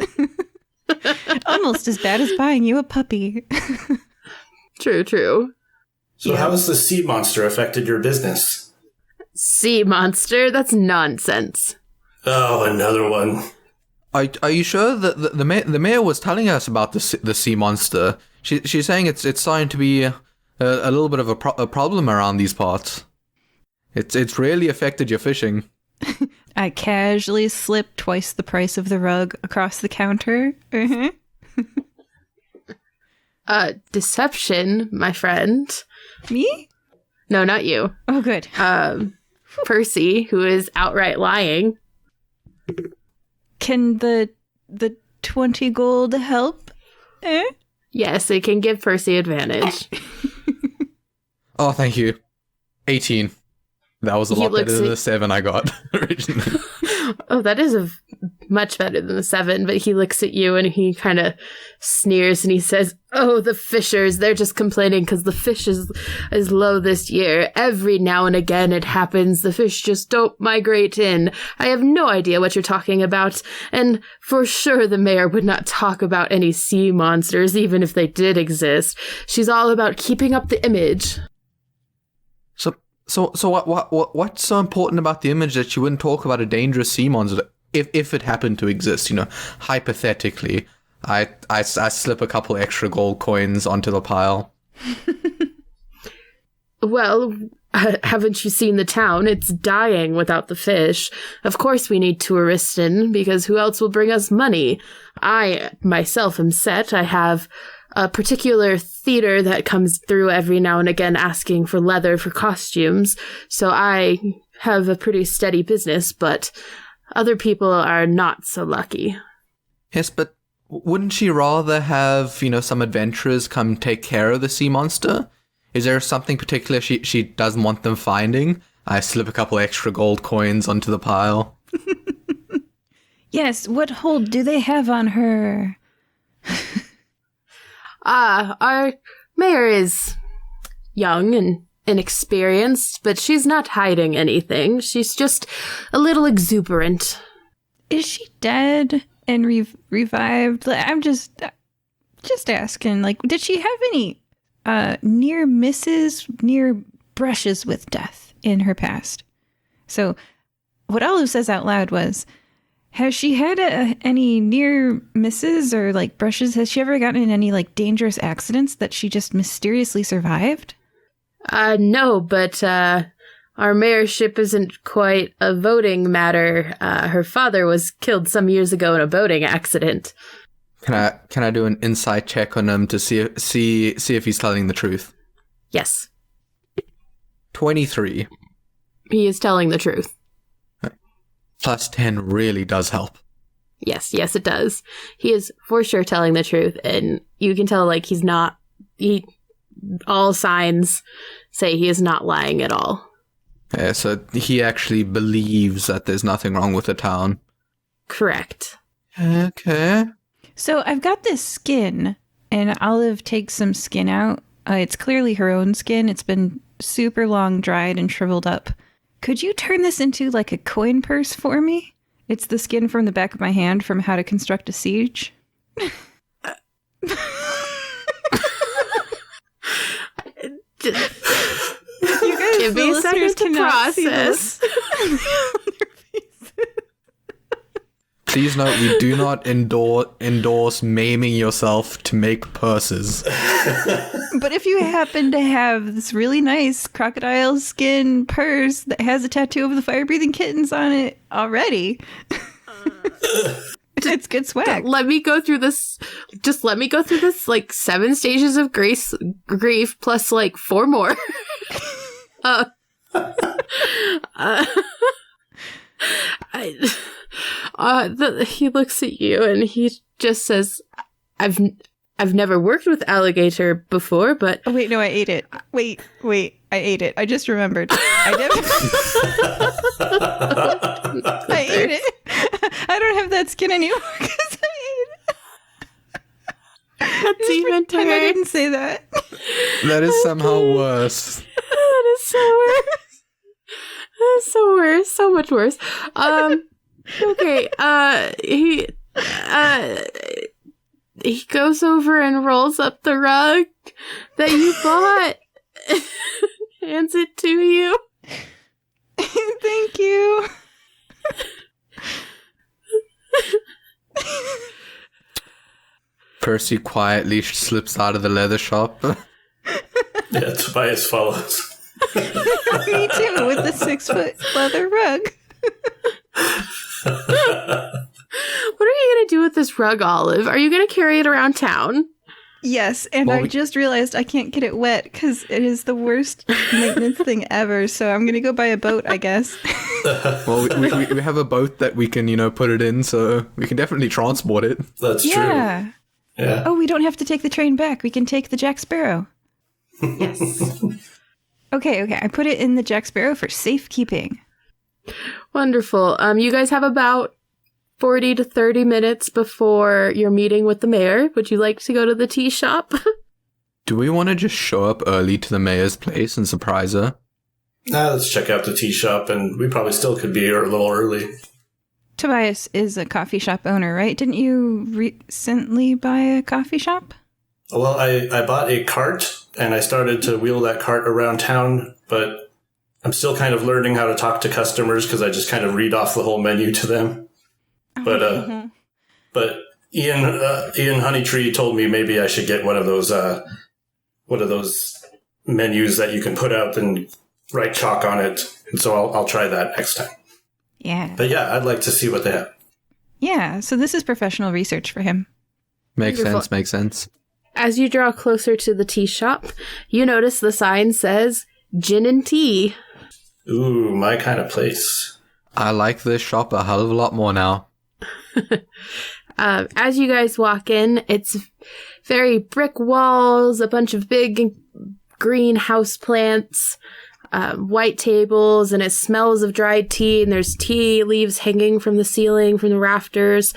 Almost as bad as buying you a puppy. True. So how has the sea monster affected your business? Sea monster? That's nonsense. Oh, another one. Are you sure that the mayor was telling us about the sea monster? She's saying it's starting to be a little bit of a problem around these parts. It's really affected your fishing. I casually slip twice the price of the rug across the counter. Deception, my friend. Me? No, not you. Oh, good. Percy, who is outright lying. Can the 20 gold help? Yes, it can give Percy advantage. Oh, thank you. 18. That was a lot better than the 7 I got originally. Oh, that is much better than the 7, but he looks at you and he kind of sneers and he says, oh, the fishers, they're just complaining because the fish is low this year. Every now and again it happens. The fish just don't migrate in. I have no idea what you're talking about. And for sure the mayor would not talk about any sea monsters, even if they did exist. She's all about keeping up the image. So what's so important about the image that you wouldn't talk about a dangerous sea monster if it happened to exist? Hypothetically, I slip a couple extra gold coins onto the pile. Well, haven't you seen the town? It's dying without the fish. Of course we need tourists in, because who else will bring us money? I myself am set. I have a particular theater that comes through every now and again asking for leather for costumes, so I have a pretty steady business, but other people are not so lucky. Yes, but wouldn't she rather have, some adventurers come take care of the sea monster? Is there something particular she doesn't want them finding? I slip a couple extra gold coins onto the pile. Yes, what hold do they have on her? Our mayor is young and inexperienced, but she's not hiding anything. She's just a little exuberant. Is she dead and revived? I'm just asking, like, did she have any near misses, near brushes with death in her past? So what Olive says out loud was, has she had any near misses or like brushes? Has she ever gotten in any like dangerous accidents that she just mysteriously survived? No, but our mayorship isn't quite a voting matter. Her father was killed some years ago in a boating accident. Can I do an insight check on him to see if he's telling the truth? Yes. 23. He is telling the truth. Plus 10 really does help. Yes, it does. He is for sure telling the truth, and you can tell, like, all signs say he is not lying at all. Yeah, so he actually believes that there's nothing wrong with the town. Correct. Okay. So I've got this skin, and Olive takes some skin out. It's clearly her own skin. It's been super long dried and shriveled up. Could you turn this into like a coin purse for me? It's the skin from the back of my hand from How to Construct a Siege. You guys, give me a second to process. Please note, we do not endorse maiming yourself to make purses. But if you happen to have this really nice crocodile skin purse that has a tattoo of the Firebreathing Kittens on it already, it's good swag. Let me go through this. Just let me go through this, like, 7 stages of grief plus, like, 4 more. He looks at you and he just says, I've never worked with alligator before, but... Oh, wait, no, I ate it. Wait, I ate it. I just remembered. I ate it. I don't have that skin anymore because I ate it. That's even I didn't say that. That is somehow worse. That is so worse. That is so worse. So much worse. Okay, he goes over and rolls up the rug that you bought, hands it to you. Thank you. Percy quietly slips out of the leather shop. Yeah, Tobias follows. Me too, with the 6-foot leather rug. What are you going to do with this rug, Olive? Are you going to carry it around town? Yes, and I just realized I can't get it wet because it is the worst maintenance thing ever, so I'm going to go buy a boat, I guess. Well, we have a boat that we can, put it in, so we can definitely transport it. That's true. Yeah. Oh, we don't have to take the train back. We can take the Jack Sparrow. Yes. Okay, I put it in the Jack Sparrow for safekeeping. Wonderful. You guys have about 40 to 30 minutes before your meeting with the mayor. Would you like to go to the tea shop? Do we want to just show up early to the mayor's place and surprise her? Let's check out the tea shop, and we probably still could be here a little early. Tobias is a coffee shop owner, right? Didn't you recently buy a coffee shop? Well, I bought a cart, and I started to wheel that cart around town, but I'm still kind of learning how to talk to customers because I just kind of read off the whole menu to them. But Ian Honeytree told me maybe I should get one of those menus that you can put out and write chalk on it, and so I'll try that next time. Yeah. But yeah, I'd like to see what they have. Yeah, so this is professional research for him. Makes sense. As you draw closer to the tea shop, you notice the sign says gin and tea. Ooh, my kind of place. I like this shop a hell of a lot more now. As you guys walk in, it's very brick walls, a bunch of big green house plants. white tables, and it smells of dried tea, and there's tea leaves hanging from the ceiling, from the rafters.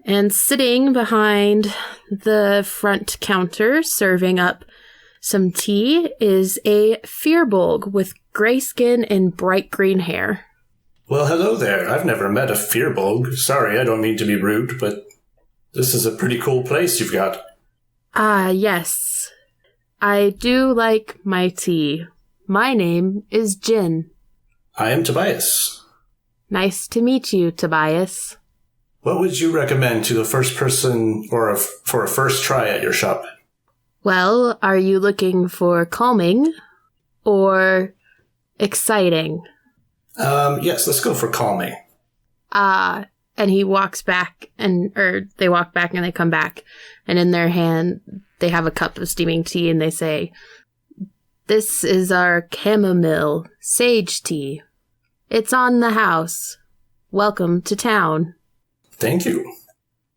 And sitting behind the front counter, serving up some tea, is a Firbolg with gray skin and bright green hair. Well, hello there. I've never met a Firbolg. Sorry, I don't mean to be rude, but this is a pretty cool place you've got. Ah, yes. I do like my tea. My name is Jin. I am Tobias. Nice to meet you, Tobias. What would you recommend to the first person or for a first try at your shop? Well, are you looking for calming or exciting? Yes, let's go for calming. And he walks back, they walk back and they come back, and in their hand, they have a cup of steaming tea, and they say, "This is our chamomile sage tea. It's on the house. Welcome to town." Thank you.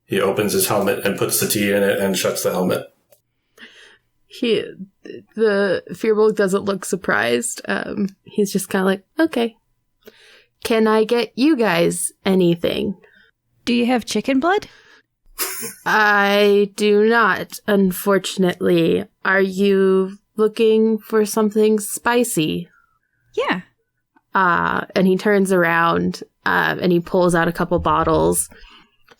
He opens his helmet and puts the tea in it and shuts the helmet. The Firbolg doesn't look surprised. He's just kind of like, okay. Can I get you guys anything? Do you have chicken blood? I do not, unfortunately. Are you looking for something spicy? Yeah. And he turns around, and he pulls out a couple bottles,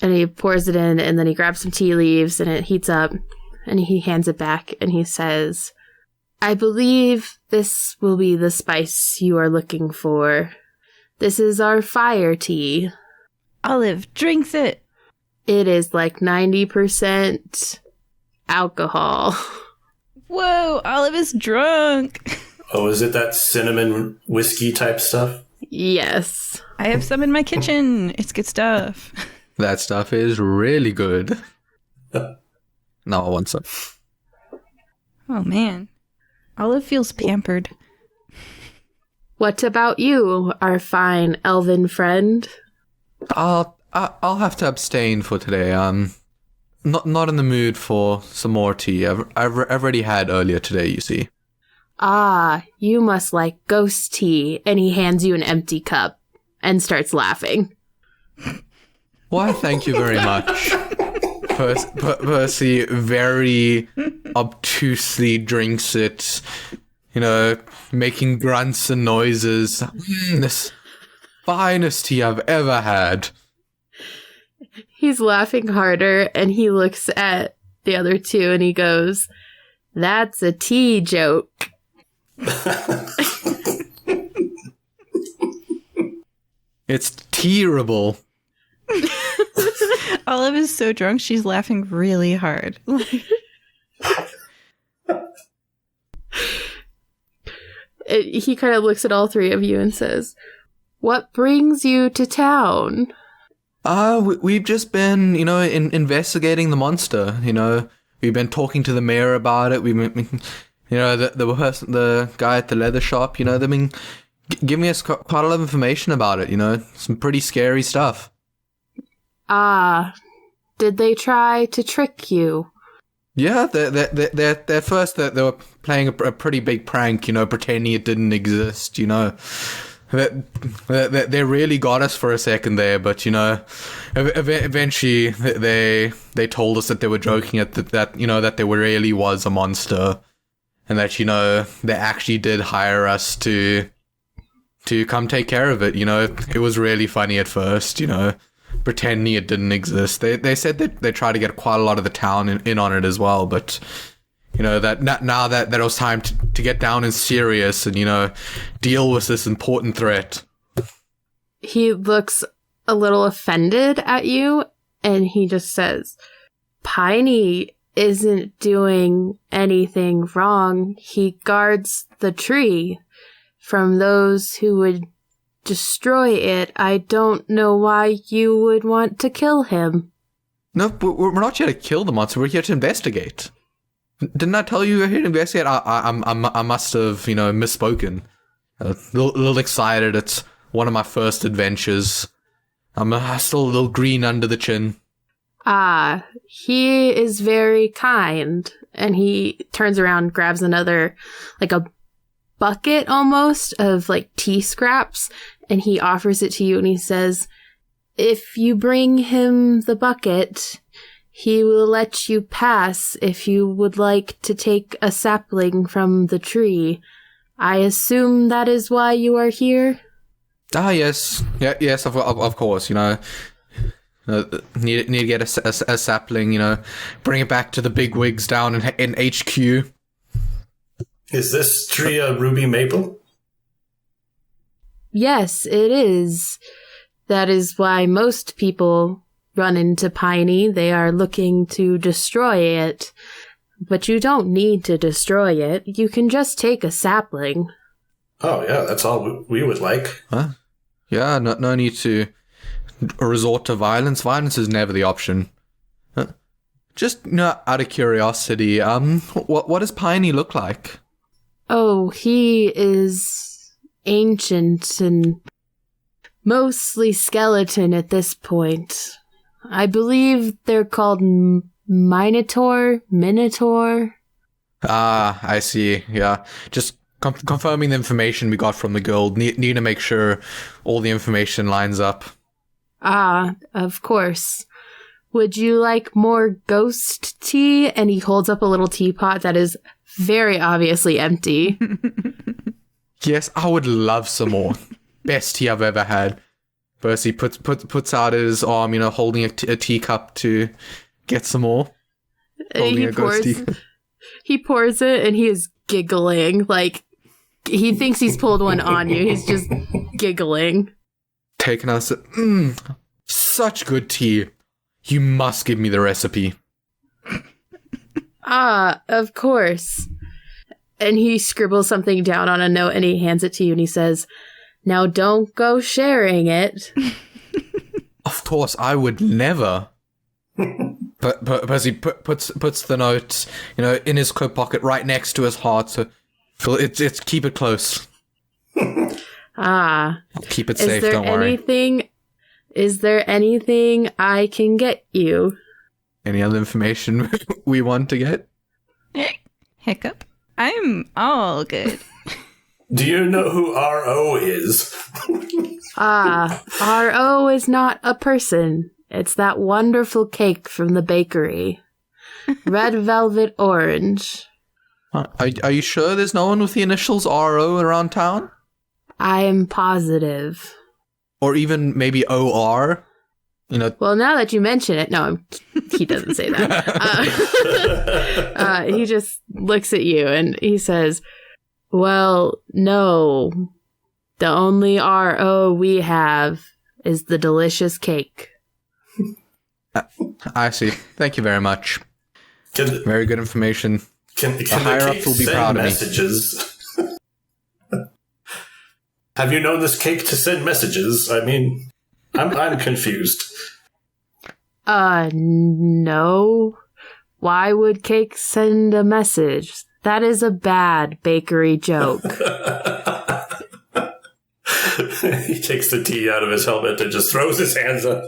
and he pours it in, and then he grabs some tea leaves, and it heats up, and he hands it back, and he says, "I believe this will be the spice you are looking for. This is our fire tea. Olive drinks it. It is like 90% alcohol." Whoa, Olive is drunk. Oh, is it that cinnamon whiskey type stuff? Yes. I have some in my kitchen. It's good stuff. That stuff is really good. Now I want some. Oh, man. Olive feels pampered. What about you, our fine elven friend? I'll have to abstain for today. Not in the mood for some more tea. I've already had earlier today, you see. Ah, you must like ghost tea. And he hands you an empty cup and starts laughing. Why, thank you very much. Percy very obtusely drinks it, making grunts and noises. This finest tea I've ever had. He's laughing harder, and he looks at the other two, and he goes, "That's a tea joke." It's terrible. Olive is so drunk, she's laughing really hard. He kind of looks at all three of you and says, "What brings you to town?" We've just been, investigating the monster. We've been talking to the mayor about it. We've been, the guy at the leather shop. They've been giving us quite a lot of information about it. Some pretty scary stuff. Did they try to trick you? Yeah, they're first they were playing a pretty big prank. Pretending it didn't exist. They really got us for a second there, but eventually they told us that they were joking at that there really was a monster, and that they actually did hire us to come take care of it. It was really funny at first, pretending it didn't exist. They said that they tried to get quite a lot of the town in on it as well, but that now that it was time to get down and serious and, deal with this important threat. He looks a little offended at you, and he just says, "Piney isn't doing anything wrong. He guards the tree from those who would destroy it. I don't know why you would want to kill him." No, we're not here to kill the monster. We're here to investigate. Didn't I tell you we're here to investigate? I must have, misspoken. A little excited. It's one of my first adventures. I'm still a little green under the chin. He is very kind. And he turns around, grabs another, like a bucket almost of like tea scraps, and he offers it to you and he says, if you bring him the bucket, he will let you pass if you would like to take a sapling from the tree. I assume that is why you are here? Ah, yes. Yeah, yes, of course, you know. Need to get a sapling, you know, bring it back to the big wigs down in HQ. Is this tree a ruby maple? Yes, it is. That is why most people run into Piney. They are looking to destroy it. But you don't need to destroy it. You can just take a sapling. Oh, yeah, that's all we would like. Huh? Yeah, no need to resort to violence. Violence is never the option. Just, you know, out of curiosity, what does Piney look like? Oh, he is ancient and mostly skeleton at this point. I believe they're called Minotaur? Ah, I see, yeah. Just confirming the information we got from the guild. Need to make sure all the information lines up. Ah, of course. Would you like more ghost tea? And he holds up a little teapot that is very obviously empty. Yes, I would love some more. Best tea I've ever had. Percy puts out his arm, you know, holding a teacup to get some more. Holding a ghost tea. He pours it and he is giggling. Like, he thinks he's pulled one on you. He's just giggling. Taking us, such good tea. You must give me the recipe. Ah, of course. And he scribbles something down on a note and he hands it to you and he says, now don't go sharing it. Of course, I would never. But Percy puts the note, you know, in his coat pocket right next to his heart. So it's keep it close. Ah. I'll keep it safe, don't worry. Is there anything I can get you? Any other information we want to get? Hiccup. I'm all good. Do you know who R.O. is? R.O. is not a person. It's that wonderful cake from the bakery. Red velvet orange. Are you sure there's no one with the initials R.O. around town? I am positive. Or even maybe O.R.? You know. Well, now that you mention it, no, he doesn't say that. He just looks at you and he says, well, no. The only R.O. we have is the delicious cake. I see. Thank you very much. Very good information. Can the higher-ups will be proud messages? Of me. Have you known this cake to send messages? I mean, I'm confused. No. Why would cake send a message? That is a bad bakery joke. He takes the tea out of his helmet and just throws his hands up.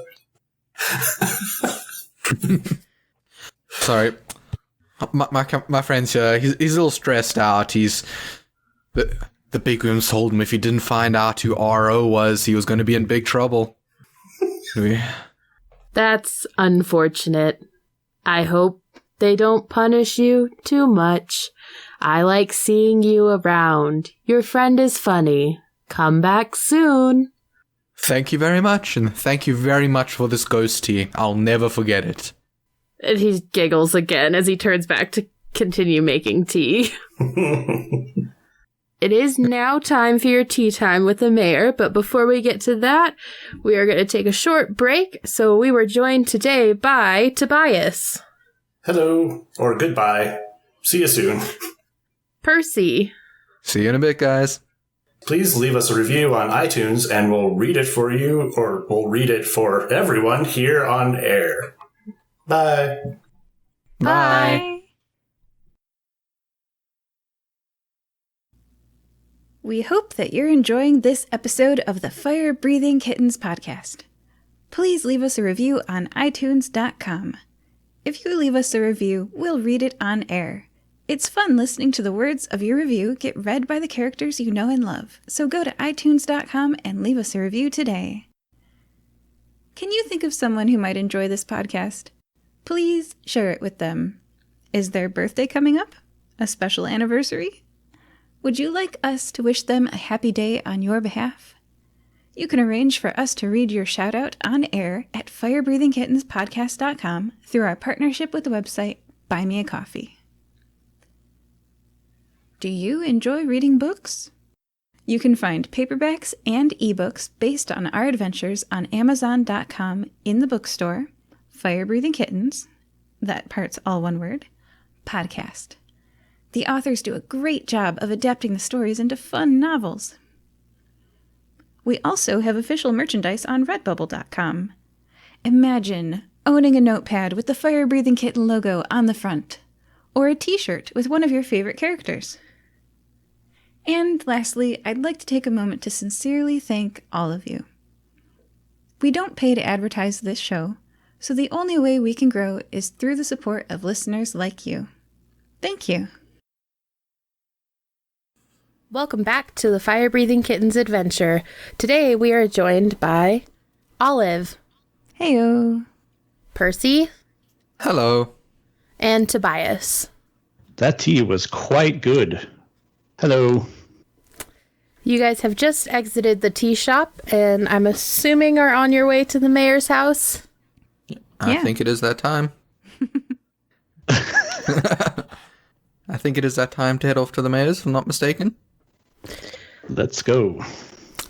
Sorry. My friend's here. He's a little stressed out. The big rooms told him if he didn't find out who R.O. was, he was going to be in big trouble. That's unfortunate. I hope they don't punish you too much. I like seeing you around. Your friend is funny. Come back soon. Thank you very much, and thank you very much for this ghost tea. I'll never forget it. And he giggles again as he turns back to continue making tea. It is now time for your tea time with the mayor, but before we get to that, we are going to take a short break. So we were joined today by Tobias. Hello, or goodbye. See you soon. Percy. See you in a bit, guys. Please leave us a review on iTunes and we'll read it for you, or we'll read it for everyone here on air. Bye. Bye. We hope that you're enjoying this episode of the Firebreathing Kittens podcast. Please leave us a review on iTunes.com. If you leave us a review, we'll read it on air. It's fun listening to the words of your review get read by the characters you know and love. So go to iTunes.com and leave us a review today. Can you think of someone who might enjoy this podcast? Please share it with them. Is their birthday coming up? A special anniversary? Would you like us to wish them a happy day on your behalf? You can arrange for us to read your shout-out on air at firebreathingkittenspodcast.com through our partnership with the website Buy Me a Coffee. Do you enjoy reading books? You can find paperbacks and ebooks based on our adventures on Amazon.com in the bookstore, Firebreathing Kittens, that part's all one word, podcast. The authors do a great job of adapting the stories into fun novels. We also have official merchandise on Redbubble.com. Imagine owning a notepad with the Firebreathing Kitten logo on the front, or a t-shirt with one of your favorite characters. And lastly, I'd like to take a moment to sincerely thank all of you. We don't pay to advertise this show, so the only way we can grow is through the support of listeners like you. Thank you. Welcome back to the Firebreathing Kittens adventure. Today we are joined by Olive. Heyo. Percy. Hello. And Tobias. That tea was quite good. Hello. You guys have just exited the tea shop, and I'm assuming are on your way to the mayor's house? I think it is that time. I think it is that time to head off to the mayor's, if I'm not mistaken. Let's go.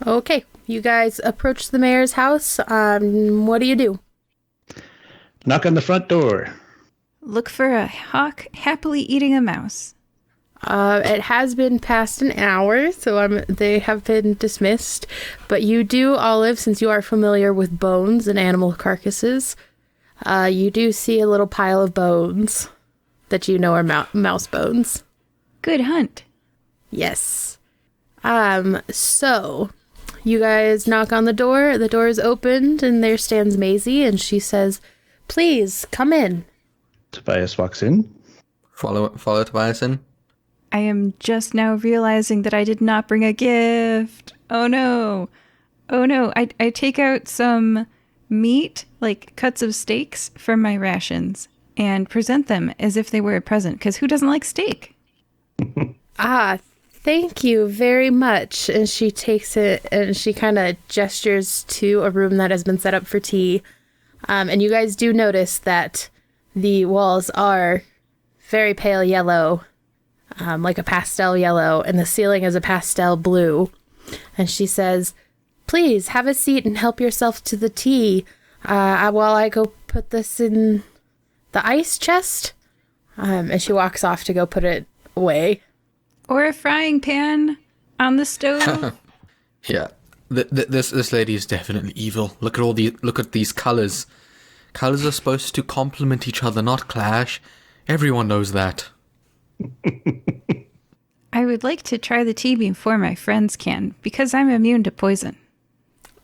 Okay, you guys approach the mayor's house. What do you do? Knock on the front door. Look for a hawk happily eating a mouse. It has been past an hour, so they have been dismissed. But you do, Olive, since you are familiar with bones and animal carcasses, you do see a little pile of bones that you know are mouse bones. Good hunt. Yes. So you guys knock on the door is opened, and there stands Maisie, and she says, "Please, come in." Tobias walks in. Follow Tobias in. I am just now realizing that I did not bring a gift. Oh no. I take out some meat, like cuts of steaks, from my rations and present them as if they were a present, because who doesn't like steak? Thank you very much. And she takes it and she kind of gestures to a room that has been set up for tea. And you guys do notice that the walls are very pale yellow, like a pastel yellow, and the ceiling is a pastel blue. And she says, "Please have a seat and help yourself to the tea while I go put this in the ice chest." And she walks off to go put it away. Or a frying pan on the stove. Yeah, this lady is definitely evil. Look at these colors. Colors are supposed to complement each other, not clash. Everyone knows that. I would like to try the tea before my friends can, because I'm immune to poison.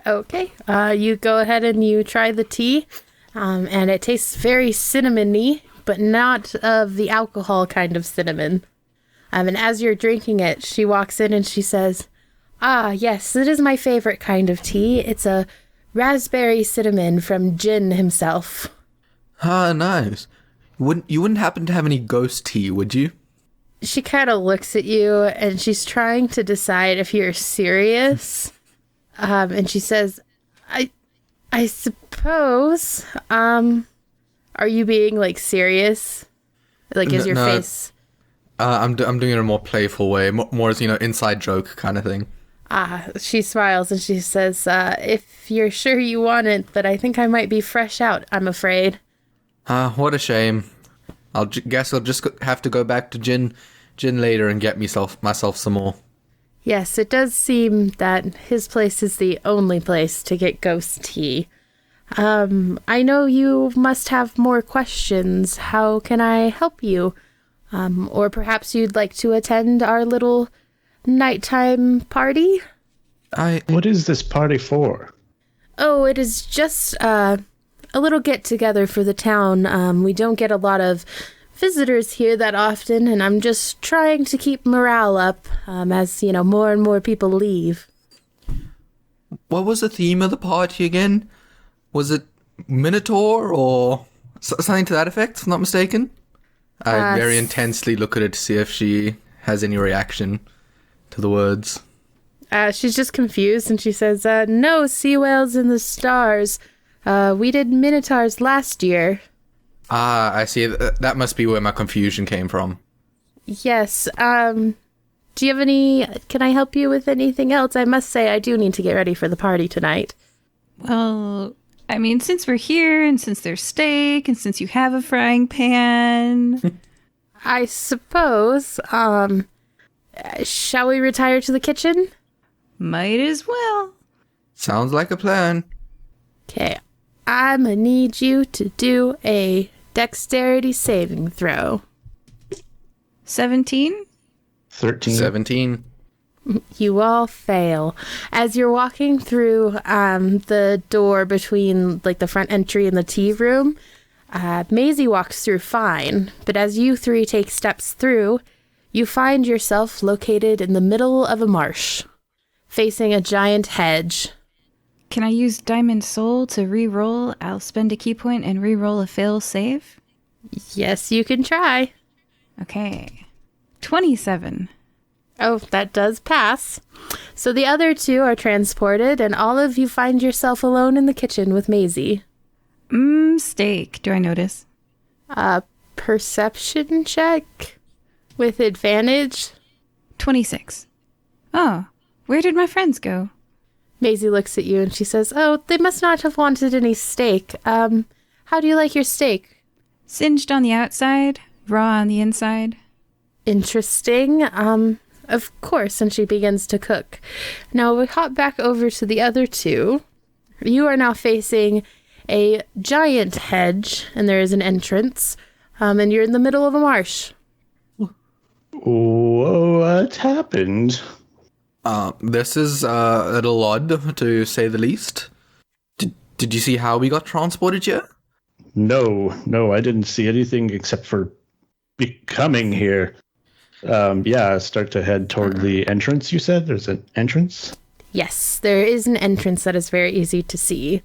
Okay, you go ahead and you try the tea, and it tastes very cinnamony, but not of the alcohol kind of cinnamon. And as you're drinking it, she walks in and she says, "Yes, it is my favorite kind of tea. It's a raspberry cinnamon from Jin himself." Nice. You wouldn't happen to have any ghost tea, would you? She kind of looks at you, and she's trying to decide if you're serious. And she says, I suppose, are you being, like, serious? Like, is your face... I'm doing it in a more playful way, more as, inside joke kind of thing. She smiles and she says, "If you're sure you want it, but I think I might be fresh out, I'm afraid." What a shame. Guess I'll just have to go back to Jin later and get myself some more. Yes, it does seem that his place is the only place to get ghost tea. I know you must have more questions. How can I help you? Or perhaps you'd like to attend our little nighttime party? What is this party for? Oh, it is just a little get-together for the town. We don't get a lot of visitors here that often, and I'm just trying to keep morale up as, more and more people leave. What was the theme of the party again? Was it Minotaur or something to that effect, if I'm not mistaken? I very intensely look at it to see if she has any reaction to the words. She's just confused, and she says, no, sea whales in the stars. We did minotaurs last year. Ah, I see. That must be where my confusion came from. Yes, do you have any... Can I help you with anything else? I must say, I do need to get ready for the party tonight. Well, I mean, since we're here, and since there's steak, and since you have a frying pan... I suppose, shall we retire to the kitchen? Might as well. Sounds like a plan. Okay, I'm gonna need you to do a dexterity saving throw. 17? 13. 17. You all fail. As you're walking through the door between the front entry and the tea room, Maisie walks through fine, but as you three take steps through, you find yourself located in the middle of a marsh, facing a giant hedge. Can I use Diamond Soul to re-roll? I'll spend a key point and re-roll a fail save. Yes, you can try. Okay. 27. Oh, that does pass. So the other two are transported, and all of you find yourself alone in the kitchen with Maisie. Steak. Do I notice? Perception check with advantage. 26. Oh, where did my friends go? Maisie looks at you and she says, oh, they must not have wanted any steak. How do you like your steak? Singed on the outside, raw on the inside. Interesting. Of course, and she begins to cook. Now we hop back over to the other two. You are now facing a giant hedge, and there is an entrance, and you're in the middle of a marsh. What happened? This is a little odd, to say the least. Did you see how we got transported here? No, I didn't see anything except for becoming here. Start to head toward the entrance, you said? There's an entrance? Yes, there is an entrance that is very easy to see.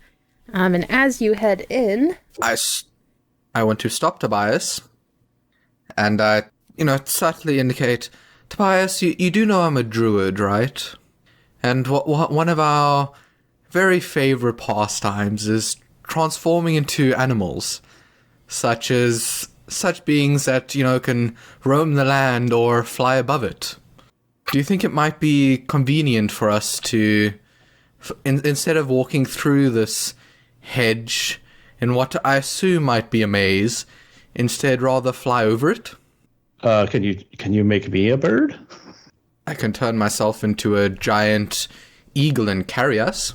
And as you head in... I want to stop Tobias, and I, subtly indicate, Tobias, you do know I'm a druid, right? And one of our very favorite pastimes is transforming into animals, such beings that, can roam the land or fly above it. Do you think it might be convenient for us to, instead of walking through this hedge in what I assume might be a maze, instead rather fly over it? Can you make me a bird? I can turn myself into a giant eagle and carry us.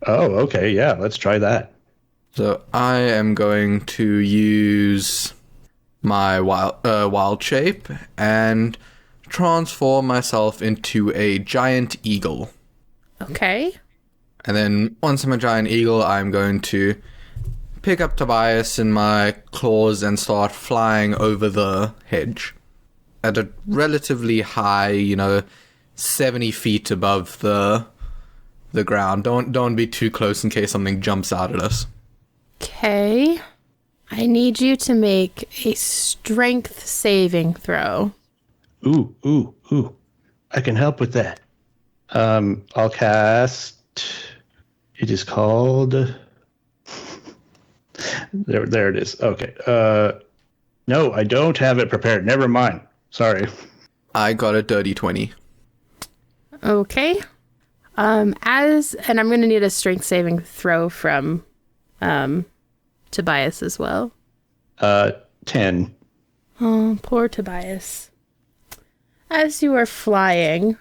Oh, okay, yeah, let's try that. So I am going to use my wild shape and transform myself into a giant eagle. Okay. And then once I'm a giant eagle, I'm going to pick up Tobias in my claws and start flying over the hedge at a relatively high, 70 feet above the ground. Don't be too close in case something jumps out at us. Okay. I need you to make a strength saving throw. Ooh. I can help with that. I'll cast... It is called... There it is. Okay. No, I don't have it prepared. Never mind. Sorry. I got a dirty 20. Okay. And I'm going to need a strength saving throw from Tobias as well. 10. Oh, poor Tobias. As you are flying,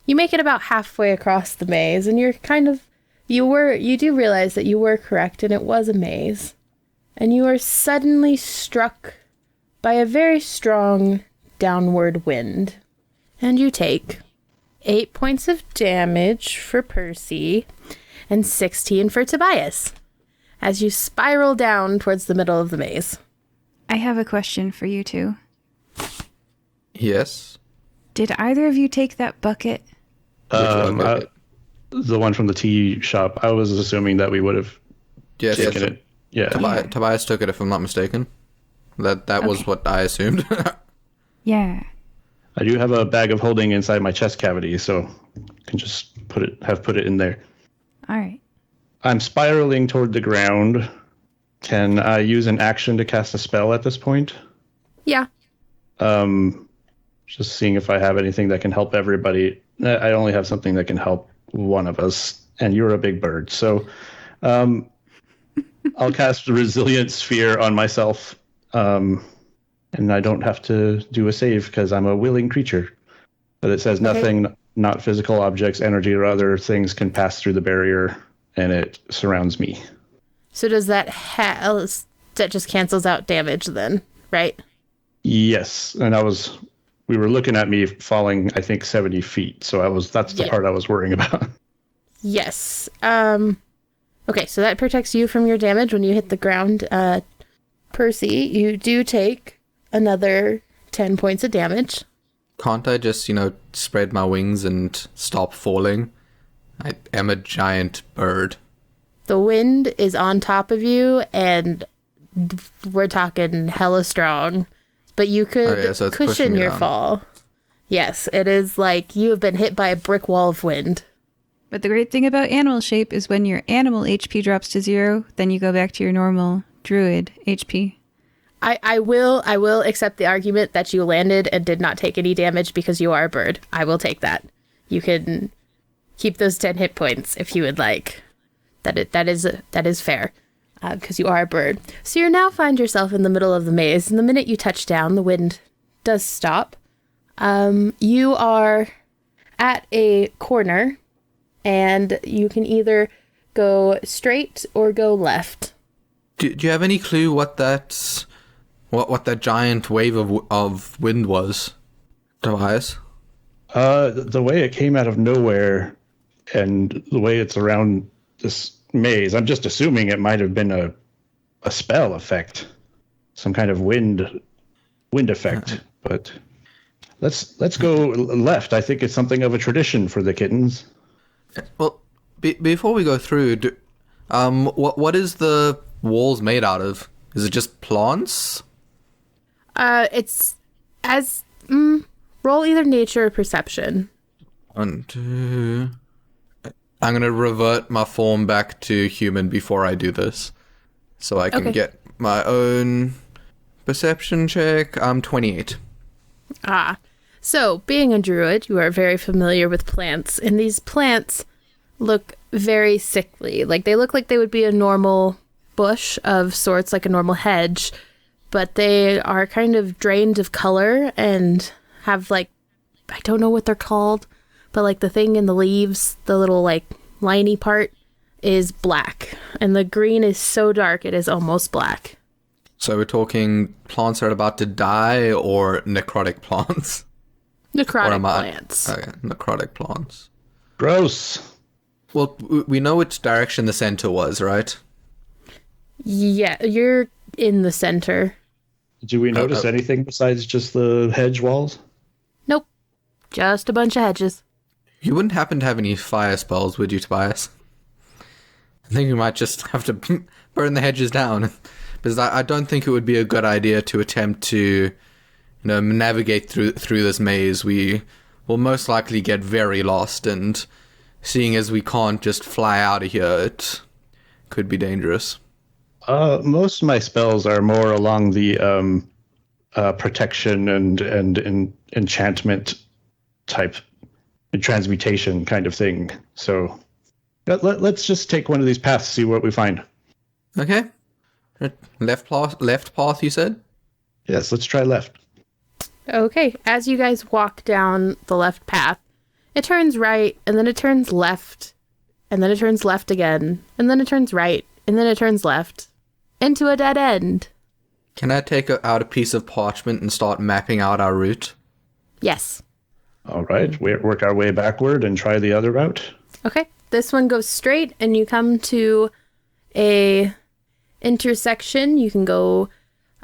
you make it about halfway across the maze, and you're you do realize that you were correct and it was a maze. And you are suddenly struck by a very strong downward wind. And you take 8 points of damage for Percy and 16 for Tobias as you spiral down towards the middle of the maze. I have a question for you two. Yes. Did either of you take that bucket? Bucket? The one from the tea shop. I was assuming that we would have Yes. taken it. Yeah. Tobias took it, if I'm not mistaken. That was what I assumed. Yeah. I do have a bag of holding inside my chest cavity, so I can just put it in there. All right. I'm spiraling toward the ground. Can I use an action to cast a spell at this point? Yeah. Just seeing if I have anything that can help everybody. I only have something that can help one of us, and you're a big bird. So I'll cast the Resilient Sphere on myself, and I don't have to do a save because I'm a willing creature. But it says nothing, not physical objects, energy, or other things can pass through the barrier, and it surrounds me. So does that that just cancels out damage then, right? Yes, and we were looking at me falling, I think, 70 feet. So that's the part I was worrying about. Yes. Okay, so that protects you from your damage when you hit the ground. Percy, you do take another 10 points of damage. Can't I just, spread my wings and stop falling? I am a giant bird. The wind is on top of you, and we're talking hella strong. But you could cushion your fall. Yes, it is like you have been hit by a brick wall of wind. But the great thing about animal shape is when your animal HP drops to 0, then you go back to your normal druid HP. I will accept the argument that you landed and did not take any damage because you are a bird. I will take that. You can keep those 10 hit points if you would like. That is fair. Because you are a bird. So you now find yourself in the middle of the maze, and the minute you touch down, the wind does stop. You are at a corner, and you can either go straight or go left. Do you have any clue what that giant wave of wind was, Tobias? The way it came out of nowhere, and the way it's around this maze, I'm just assuming it might have been a spell effect, some kind of wind effect. But let's go left. I think it's something of a tradition for the kittens. Well, before we go through, what is the walls made out of? Is it just plants? It's roll either nature or perception. 1, 2. I'm going to revert my form back to human before I do this. So I can get my own perception check. I'm 28. So being a druid, you are very familiar with plants. And these plants look very sickly. Like they look like they would be a normal bush of sorts, like a normal hedge. But they are kind of drained of color and have I don't know what they're called. But like the thing in the leaves, the little liney part is black. And the green is so dark it is almost black. So we're talking plants that are about to die or necrotic plants? Necrotic plants. Okay, necrotic plants. Gross. Well, we know which direction the center was, right? Yeah, you're in the center. Do we notice anything besides just the hedge walls? Nope. Just a bunch of hedges. You wouldn't happen to have any fire spells, would you, Tobias? I think you might just have to burn the hedges down. Because I don't think it would be a good idea to attempt to, navigate through this maze. We will most likely get very lost, and seeing as we can't just fly out of here, it could be dangerous. Most of my spells are more along the protection and enchantment type, transmutation kind of thing. So let's just take one of these paths, see what we find. Okay. Left path, you said? Yes, let's try left. Okay, as you guys walk down the left path, it turns right, and then it turns left, and then it turns left again, and then it turns right, and then it turns left, into a dead end. Can I take out a piece of parchment and start mapping out our route? Yes. All right, we work our way backward and try the other route. Okay, this one goes straight, and you come to a intersection. You can go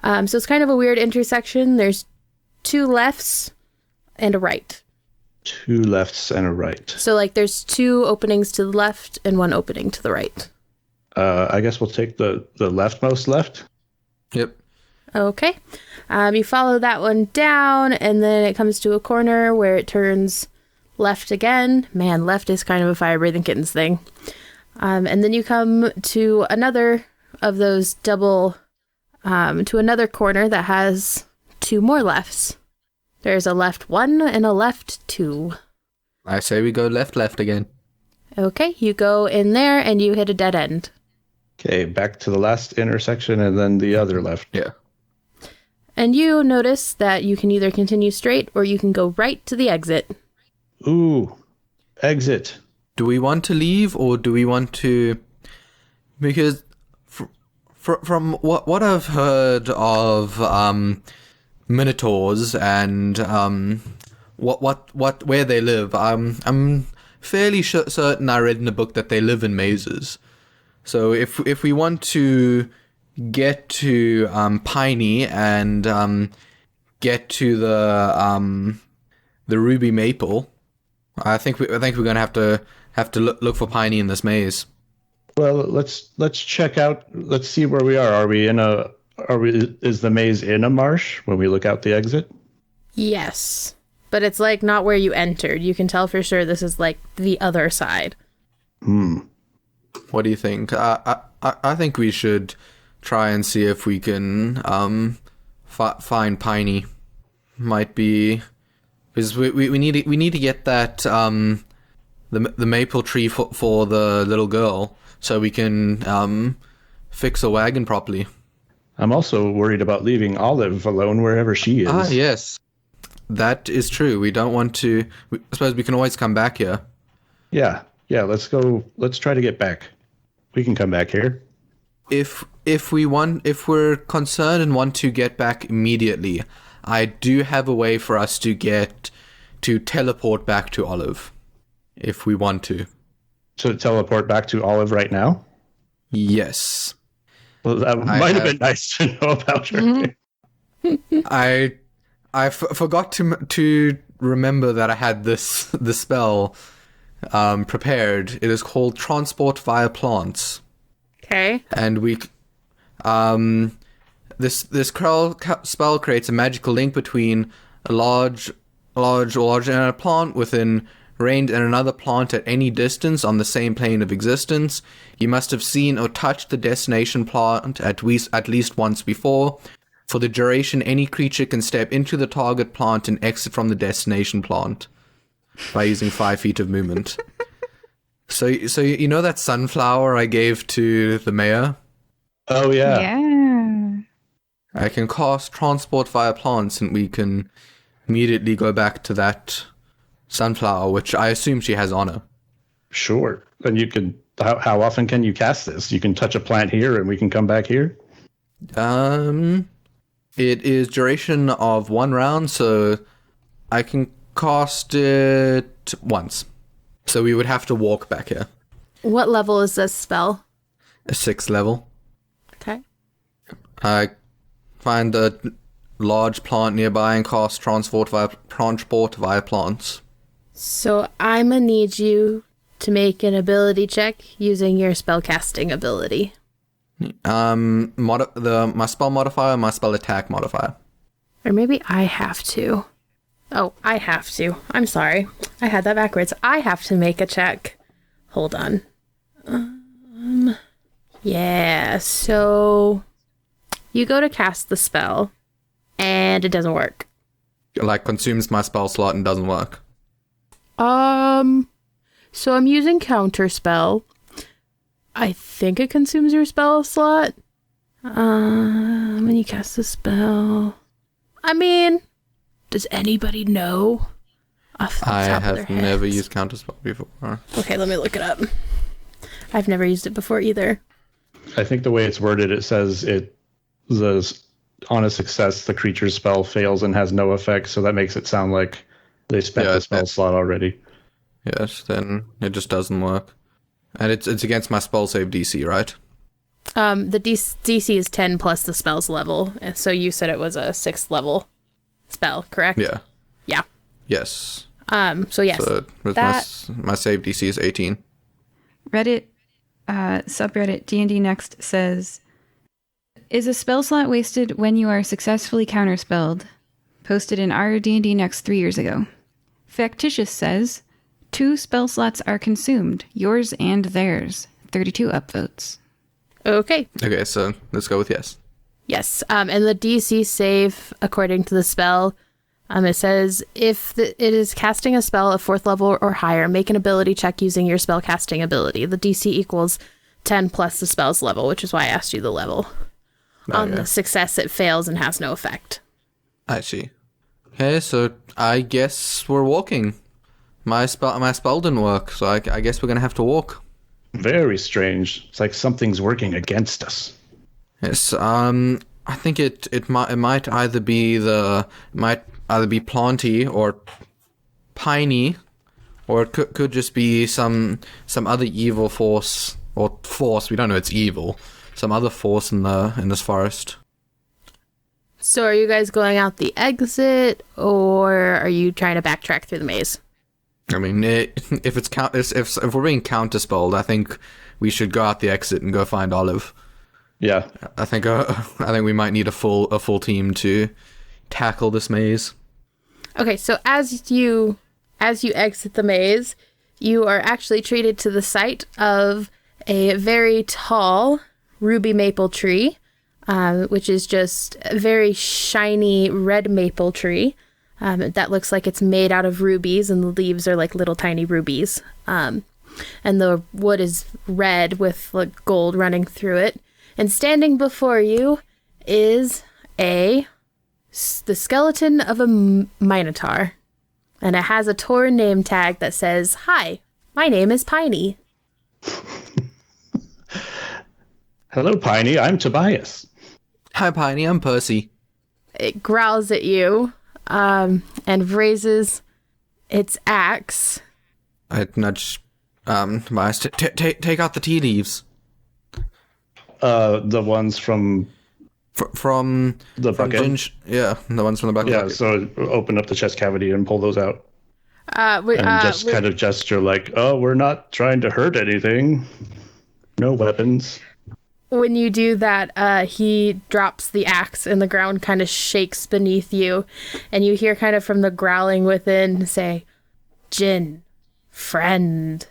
So it's kind of a weird intersection. There's 2 lefts and a right. 2 lefts and a right. So, like, there's 2 openings to the left and 1 opening to the right. I guess we'll take the leftmost left. Yep. Okay. You follow that one down, and then it comes to a corner where it turns left again. Man, left is kind of a Firebreathing Kittens thing. And then you come to another of those to another corner that has 2 more lefts. There's a left 1 and a left 2. I say we go left again. Okay, you go in there and you hit a dead end. Okay, back to the last intersection and then the other left. Yeah. And you notice that you can either continue straight or you can go right to the exit. Ooh, exit. Do we want to leave or do we want to... Because from what I've heard of minotaurs and where they live, I'm fairly certain I read in a book that they live in mazes. So if we want to get to Piney and get to the ruby maple, I think we're gonna have to look for Piney in this maze. Well, let's check out. Let's see where we are. Is the maze in a marsh when we look out the exit? Yes. But it's like not where you entered. You can tell for sure this is like the other side. What do you think? I think we should try and see if we can find Piney. Might be because we need to get that the maple tree for the little girl so we can fix a wagon properly. I'm also worried about leaving Olive alone wherever she is. Ah, yes. That is true. We don't want to... I suppose we can always come back here. Yeah, let's go. Let's try to get back. We can come back here. If we're concerned and want to get back immediately, I do have a way for us to teleport back to Olive. If we want to. So teleport back to Olive right now? Yes. Well, that might have been nice to know about her. I forgot to remember that I had the spell prepared. It is called Transport via Plants. Okay. And this spell creates a magical link between a large plant within range and another plant at any distance on the same plane of existence. You must have seen or touched the destination plant at least once before. For the duration, any creature can step into the target plant and exit from the destination plant by using 5 feet of movement. So you know that sunflower I gave to the mayor? Oh, yeah. Yeah. I can cast Transport via Plants and we can immediately go back to that sunflower, which I assume she has on her. Sure. And you can... How often can you cast this? You can touch a plant here and we can come back here? It is duration of 1 round, so I can cast it once. So we would have to walk back here. What level is this spell? A 6th level. Okay. I find a large plant nearby and cast Transport via Plants. So I'm gonna need you to make an ability check using your spellcasting ability. My spell modifier, my spell attack modifier. Or maybe I have to. Oh, I have to. I'm sorry. I had that backwards. I have to make a check. Hold on. Yeah, so you go to cast the spell and it doesn't work. Like consumes my spell slot and doesn't work. So I'm using counterspell. I think it consumes your spell slot. When you cast the spell. I mean, does anybody know? I have never used counterspell before. Okay, let me look it up. I've never used it before either. I think the way it's worded, it says on a success, the creature's spell fails and has no effect, so that makes it sound like they spent the spell slot already. Yes, then it just doesn't work. And it's against my spell save DC, right? The DC is 10 plus the spell's level. And so you said it was a 6th level spell, correct? Yeah. Yeah. Yes. So yes. So my save DC is 18. Reddit, subreddit D&D Next says, is a spell slot wasted when you are successfully counterspelled? Posted in our D&D Next 3 years ago. Factitious says, 2 spell slots are consumed, yours and theirs. 32 upvotes. Okay. Okay, so let's go with yes. Yes. And the DC save, according to the spell, it says, if it is casting a spell at 4th level or higher, make an ability check using your spell casting ability. The DC equals 10 plus the spell's level, which is why I asked you the level. On the success, it fails and has no effect. I see. Okay, so I guess we're walking. My spell didn't work, so I guess we're gonna have to walk. Very strange. It's like something's working against us. Yes. I think it might either be Planty or Piney, or it could just be some other evil force or force. We don't know it's evil. Some other force in this forest. So are you guys going out the exit, or are you trying to backtrack through the maze? I mean, if we're being counterspelled, I think we should go out the exit and go find Olive. Yeah, I think we might need a full team to tackle this maze. Okay, so as you exit the maze, you are actually treated to the sight of a very tall ruby maple tree, which is just a very shiny red maple tree. That looks like it's made out of rubies, and the leaves are like little tiny rubies. And the wood is red with like gold running through it. And standing before you is the skeleton of a minotaur. And it has a torn name tag that says, "Hi, my name is Piney." Hello, Piney. I'm Tobias. Hi, Piney. I'm Percy. It growls at you. And raises its axe. I nudge Tobias to take out the tea leaves. The ones from the bucket. Yeah, the ones from the bucket. Yeah, so open up the chest cavity and pull those out. And just kind of gesture like, "Oh, we're not trying to hurt anything. No weapons." When you do that, he drops the axe and the ground kind of shakes beneath you. And you hear kind of from the growling within say, "Jinn, friend."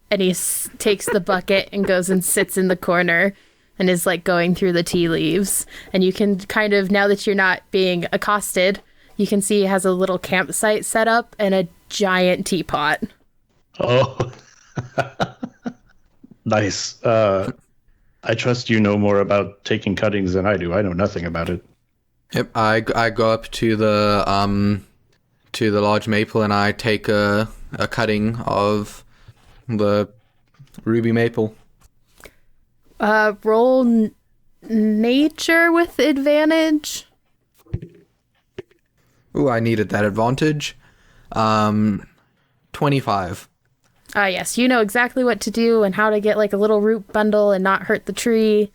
And he takes the bucket and goes and sits in the corner and is like going through the tea leaves. And you can kind of, now that you're not being accosted, you can see he has a little campsite set up and a giant teapot. Oh, nice. I trust you know more about taking cuttings than I do. I know nothing about it. Yep, I go up to the large maple and I take a cutting of the ruby maple. Roll nature with advantage. Ooh, I needed that advantage. 25. Yes, you know exactly what to do and how to get like a little root bundle and not hurt the tree.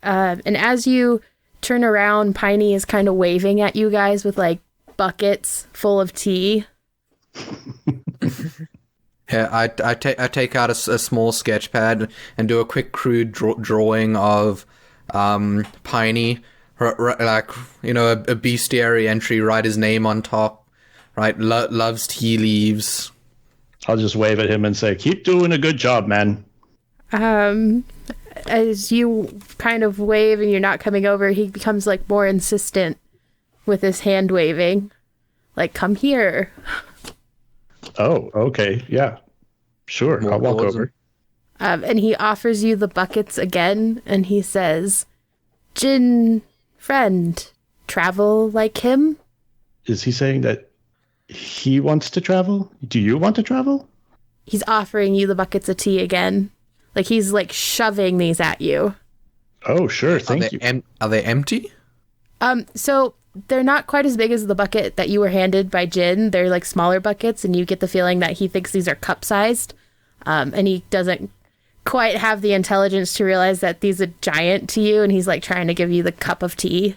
And as you turn around, Piney is kind of waving at you guys with like buckets full of tea. Yeah, I take out a small sketch pad and do a quick crude drawing of Piney, like, you know, a bestiary entry, write his name on top, right? Loves tea leaves. I'll just wave at him and say, "Keep doing a good job, man." As you kind of wave and you're not coming over, he becomes like more insistent with his hand waving. Like, "Come here." Oh, okay. Yeah. Sure. I'll walk over. And he offers you the buckets again, and he says, "Jinn, friend, travel like him?" Is he saying that he wants to travel? Do you want to travel? He's offering you the buckets of tea again. Like, he's like shoving these at you. Oh, sure. Thank you. Are they empty? So they're not quite as big as the bucket that you were handed by Jinn. They're like smaller buckets, and you get the feeling that he thinks these are cup-sized. And he doesn't quite have the intelligence to realize that he's a giant to you, and he's like trying to give you the cup of tea.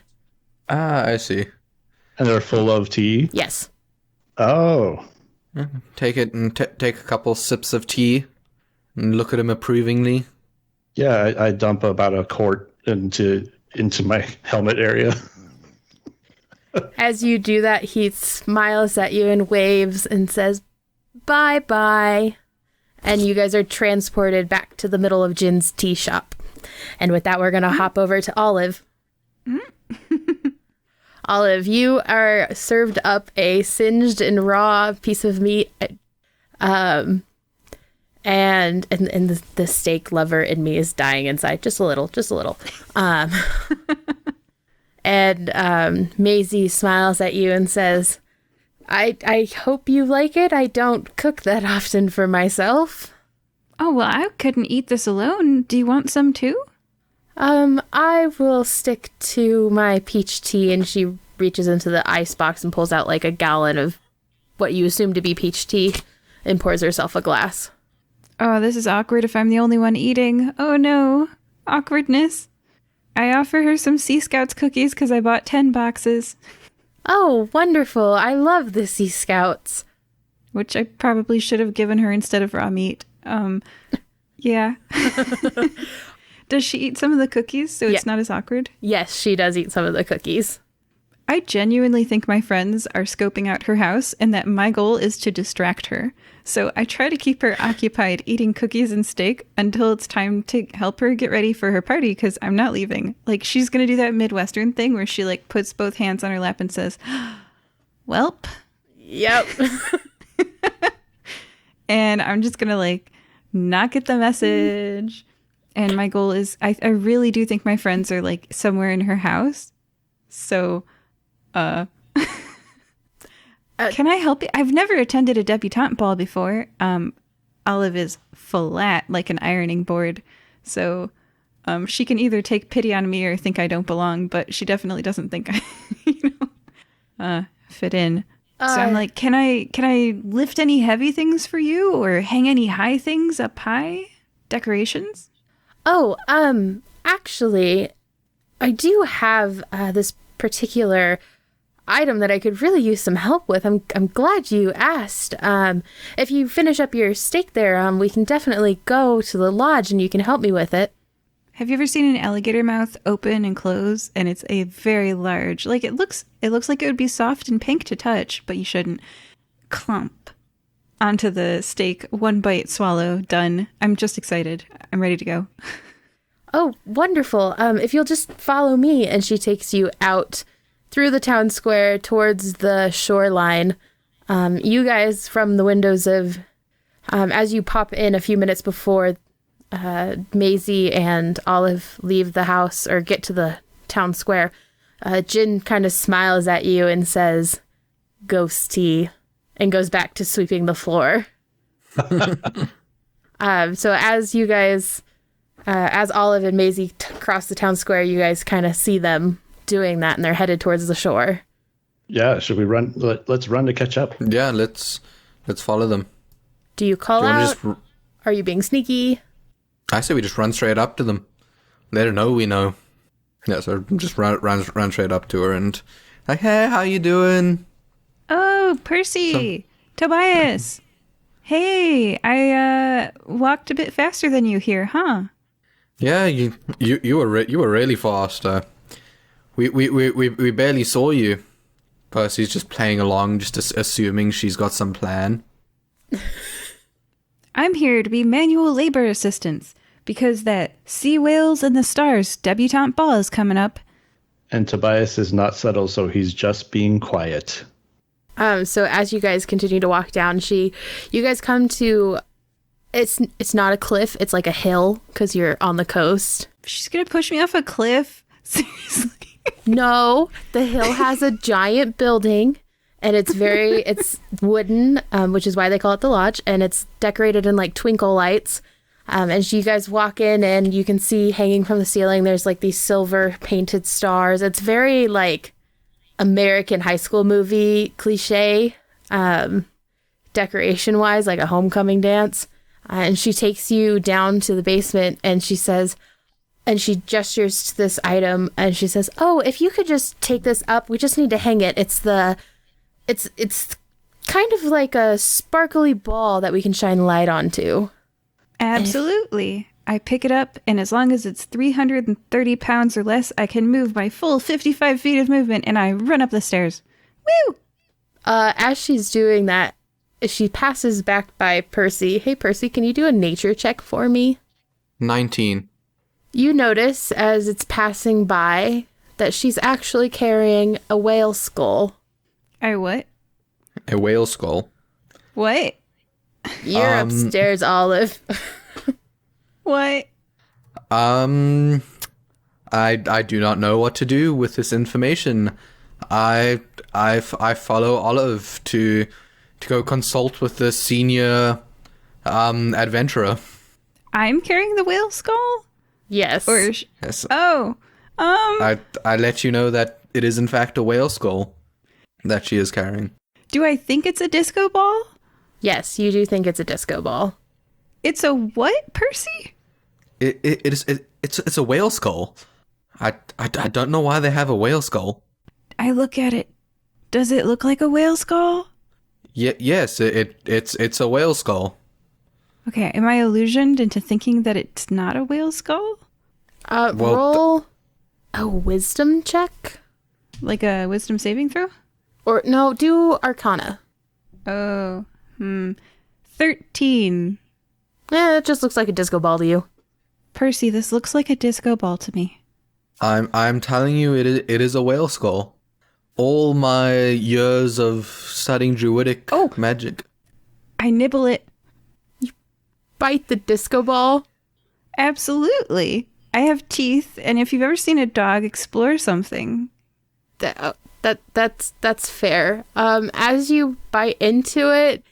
Ah, I see. And they're full of tea? Yes. Oh. Take it and take a couple sips of tea and look at him approvingly. Yeah, I dump about a quart into my helmet area. As you do that, he smiles at you and waves and says, "Bye-bye." And you guys are transported back to the middle of Jin's tea shop. And with that, we're going to hop over to Olive. Olive, you are served up a singed and raw piece of meat. And the steak lover in me is dying inside. Just a little. And Maisie smiles at you and says, I hope you like it. I don't cook that often for myself. Oh, well, I couldn't eat this alone. Do you want some too? I will stick to my peach tea. And she reaches into the ice box and pulls out like a gallon of what you assume to be peach tea and pours herself a glass. Oh, this is awkward if I'm the only one eating. Oh no, awkwardness. I offer her some Sea Scouts cookies because I bought 10 boxes. Oh, wonderful. I love the Sea Scouts. Which I probably should have given her instead of raw meat. Yeah. Does she eat some of the cookies so it's not as awkward? Yes, she does eat some of the cookies. I genuinely think my friends are scoping out her house and that my goal is to distract her. So I try to keep her occupied eating cookies and steak until it's time to help her get ready for her party because I'm not leaving. Like, she's going to do that Midwestern thing where she, like, puts both hands on her lap and says, "Welp." Yep. And I'm just going to, like, not get the message. And my goal is, I really do think my friends are, like, somewhere in her house. So, can I help you? I've never attended a debutante ball before. Olive is flat like an ironing board. So she can either take pity on me or think I don't belong, but she definitely doesn't think I fit in. So I'm like, can I lift any heavy things for you or hang any high things up high? Decorations? Oh, actually, I do have this particular item that I could really use some help with. I'm glad you asked. If you finish up your steak there, we can definitely go to the lodge and you can help me with it. Have you ever seen an alligator mouth open and close? And it's a very large, like it looks like it would be soft and pink to touch, but you shouldn't. Clump onto the steak, one bite, swallow, done. I'm just excited. I'm ready to go. Oh, wonderful. If you'll just follow me, and she takes you out through the town square towards the shoreline. You guys from the windows of, as you pop in a few minutes before Maisie and Olive leave the house or get to the town square, Jin kind of smiles at you and says, "Ghosty," and goes back to sweeping the floor. So as you guys, as Olive and Maisie cross the town square, you guys kind of see them doing that and they're headed towards the shore. Yeah, should we run? Let's run to catch up. Yeah, let's follow them. Do you call out? Are you being sneaky? I say we just run straight up to them. Let her know we know. Yeah, so just run straight up to her and like, "Hey, how you doing?" Oh, Percy, Tobias. Hey, I walked a bit faster than you here, huh? Yeah, you were really fast. We barely saw you. Percy's just playing along, just assuming she's got some plan. I'm here to be manual labor assistants because that Sea Whales and the Stars debutante ball is coming up. And Tobias is not subtle, so he's just being quiet. So as you guys continue to walk down, you guys come to, it's not a cliff, it's like a hill because you're on the coast. She's gonna push me off a cliff? Seriously? No, the hill has a giant building and it's wooden, which is why they call it the lodge, and it's decorated in like twinkle lights. And you guys walk in and you can see hanging from the ceiling, there's like these silver painted stars. It's very like American high school movie cliche, decoration wise, like a homecoming dance. And she takes you down to the basement, and she says, and she gestures to this item, and she says, "Oh, if you could just take this up, we just need to hang it. It's kind of like a sparkly ball that we can shine light onto." Absolutely. I pick it up, and as long as it's 330 pounds or less, I can move my full 55 feet of movement, and I run up the stairs. Woo! As she's doing that, she passes back by Percy. "Hey, Percy, can you do a nature check for me?" 19. You notice, as it's passing by, that she's actually carrying a whale skull. I what? A whale skull. What? You're upstairs, Olive. What? I do not know what to do with this information. I follow Olive to go consult with the senior adventurer. I'm carrying the whale skull? Yes. Yes. Oh. I let you know that it is in fact a whale skull that she is carrying. Do I think it's a disco ball? Yes, you do think it's a disco ball. It's a what, Percy? It's a whale skull. I don't know why they have a whale skull. I look at it. Does it look like a whale skull? Yes, it's a whale skull. Okay, am I illusioned into thinking that it's not a whale skull? Roll a wisdom check. Like a wisdom saving throw? Or, no, do Arcana. Oh, 13. Yeah, it just looks like a disco ball to you. Percy, this looks like a disco ball to me. I'm telling you, it is a whale skull. All my years of studying druidic magic. I nibble it. Bite the disco ball? Absolutely. I have teeth, and if you've ever seen a dog explore something... That's fair. As you bite into it,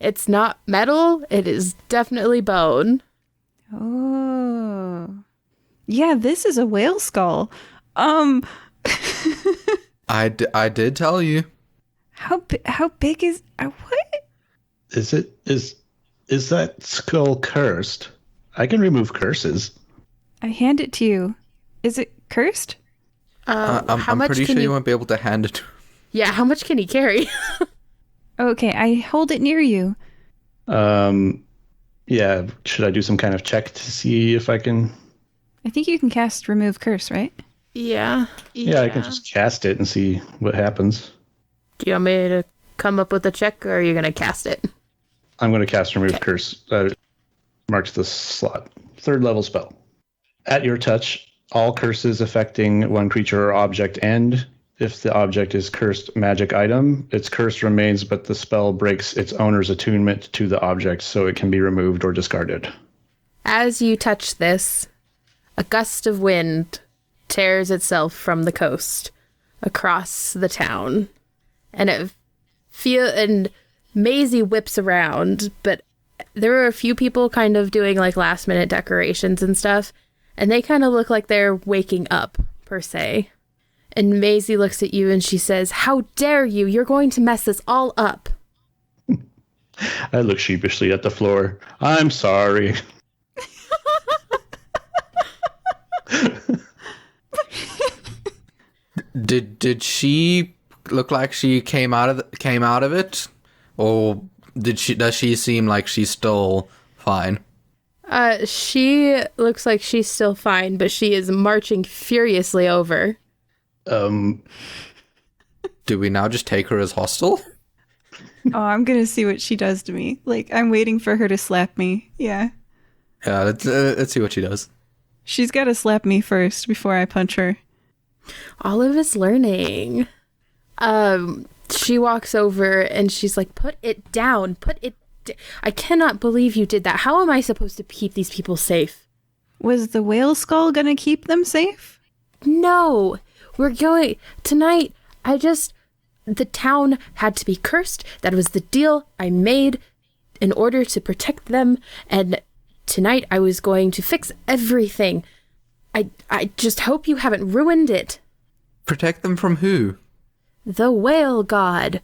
it's not metal. It is definitely bone. Oh. Yeah, this is a whale skull. I did tell you. How big is... what? Is that skull cursed? I can remove curses. I hand it to you. Is it cursed? I'm pretty sure you won't be able to hand it to him. Yeah, how much can he carry? Okay, I hold it near you. Yeah, should I do some kind of check to see if I can... I think you can cast Remove Curse, right? Yeah. Yeah, I can just cast it and see what happens. Do you want me to come up with a check, or are you going to cast it? I'm going to cast Remove Curse. Marks the slot. 3rd level spell. At your touch, all curses affecting one creature or object end. If the object is cursed magic item, its curse remains, but the spell breaks its owner's attunement to the object, so it can be removed or discarded. As you touch this, a gust of wind tears itself from the coast across the town, and Maisie whips around, but there are a few people kind of doing like last minute decorations and stuff, and they kind of look like they're waking up, per se. And Maisie looks at you and she says, "How dare you? You're going to mess this all up." I look sheepishly at the floor. I'm sorry. Did she look like she came out of it, or does she seem like she's still fine? She looks like she's still fine, but she is marching furiously over. Do we now just take her as hostile? Oh, I'm gonna see what she does to me. Like, I'm waiting for her to slap me. Yeah. Yeah, let's see what she does. She's gotta slap me first before I punch her. Olive is learning. She walks over and she's like, "Put it down. I cannot believe you did that. How am I supposed to keep these people safe?" Was the whale skull gonna keep them safe? No. We're going... Tonight, the town had to be cursed. That was the deal I made in order to protect them. And tonight I was going to fix everything. I just hope you haven't ruined it. Protect them from who? The whale god.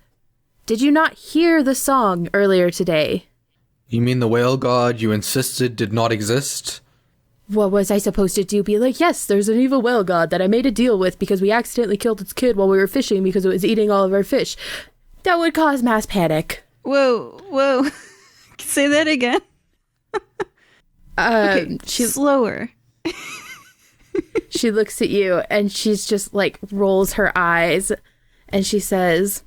Did you not hear the song earlier today? You mean the whale god you insisted did not exist? What was I supposed to do? Be like, yes, there's an evil whale god that I made a deal with because we accidentally killed its kid while we were fishing because it was eating all of our fish. That would cause mass panic. Whoa. Say that again. Okay, slower. She looks at you and she's just like rolls her eyes and she says,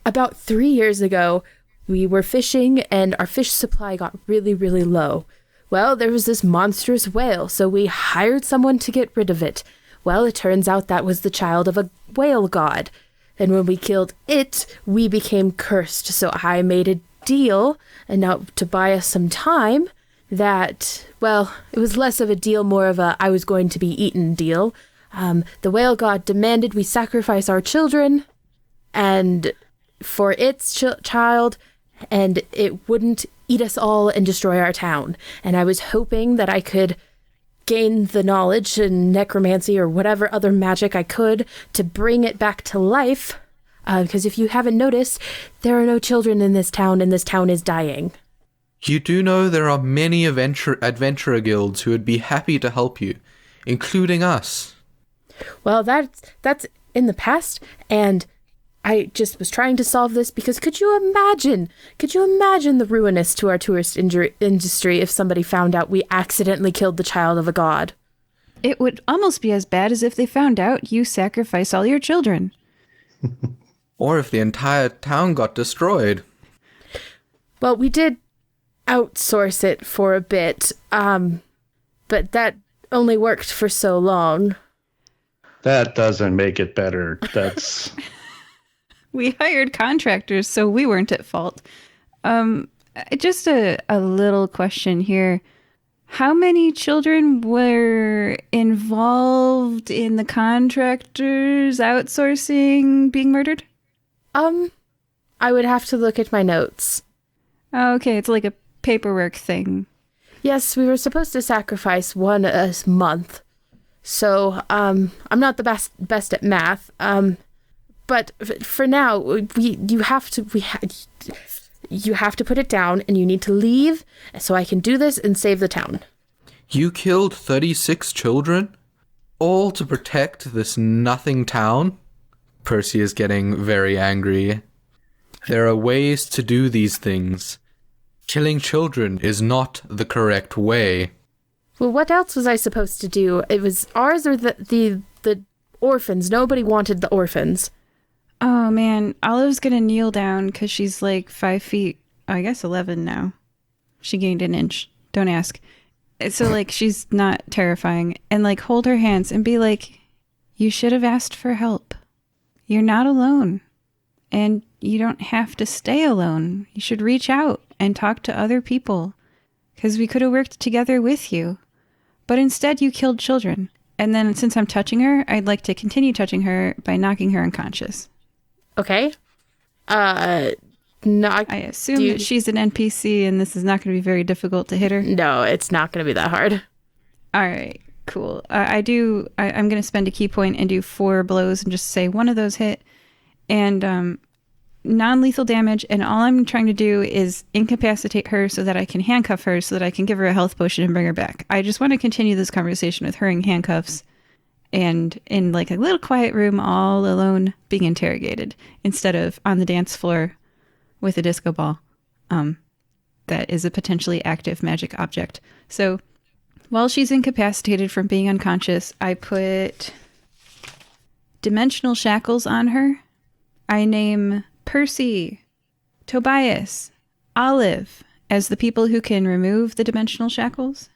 about 3 years ago, we were fishing and our fish supply got really, really low. Well, there was this monstrous whale, so we hired someone to get rid of it. Well, it turns out that was the child of a whale god. And when we killed it, we became cursed. So I made a deal, and now to buy us some time, that, well, it was less of a deal, more of a I was going to be eaten deal. The whale god demanded we sacrifice our children, and for its child, and it wouldn't eat us all and destroy our town. And I was hoping that I could gain the knowledge and necromancy or whatever other magic I could to bring it back to life. Because if you haven't noticed, there are no children in this town, and this town is dying. You do know there are many adventurer guilds who would be happy to help you, including us. Well, that's in the past, and I just was trying to solve this because could you imagine the ruinous to our tourist industry if somebody found out we accidentally killed the child of a god? It would almost be as bad as if they found out you sacrifice all your children. Or if the entire town got destroyed. Well, we did outsource it for a bit, but that only worked for so long. That doesn't make it better. That's... We hired contractors, so we weren't at fault. Just a little question here. How many children were involved in the contractors outsourcing being murdered? I would have to look at my notes. Oh, okay, it's like a paperwork thing. Yes, we were supposed to sacrifice one a month. So, I'm not the best at math. But for now, you have to put it down, and you need to leave so I can do this and save the town. You killed 36 children? All to protect this nothing town? Percy is getting very angry. There are ways to do these things. Killing children is not the correct way. Well, what else was I supposed to do? It was ours or the orphans? Nobody wanted the orphans. Oh, man. Olive's gonna kneel down because she's like 5 feet, I guess 11 now. She gained an inch. Don't ask. So, like, she's not terrifying. And, like, hold her hands and be like, you should have asked for help. You're not alone. And you don't have to stay alone. You should reach out and talk to other people. Because we could have worked together with you. But instead, you killed children. And then, since I'm touching her, I'd like to continue touching her by knocking her unconscious. Okay. I assume that she's an NPC and this is not going to be very difficult to hit her. No, it's not going to be that hard. All right, cool. I'm going to spend a key point and do 4 blows and just say one of those hit and non-lethal damage. And all I'm trying to do is incapacitate her so that I can handcuff her so that I can give her a health potion and bring her back. I just want to continue this conversation with her in handcuffs. And in like a little quiet room all alone being interrogated instead of on the dance floor with a disco ball that is a potentially active magic object. So while she's incapacitated from being unconscious, I put dimensional shackles on her. I name Percy, Tobias, Olive as the people who can remove the dimensional shackles.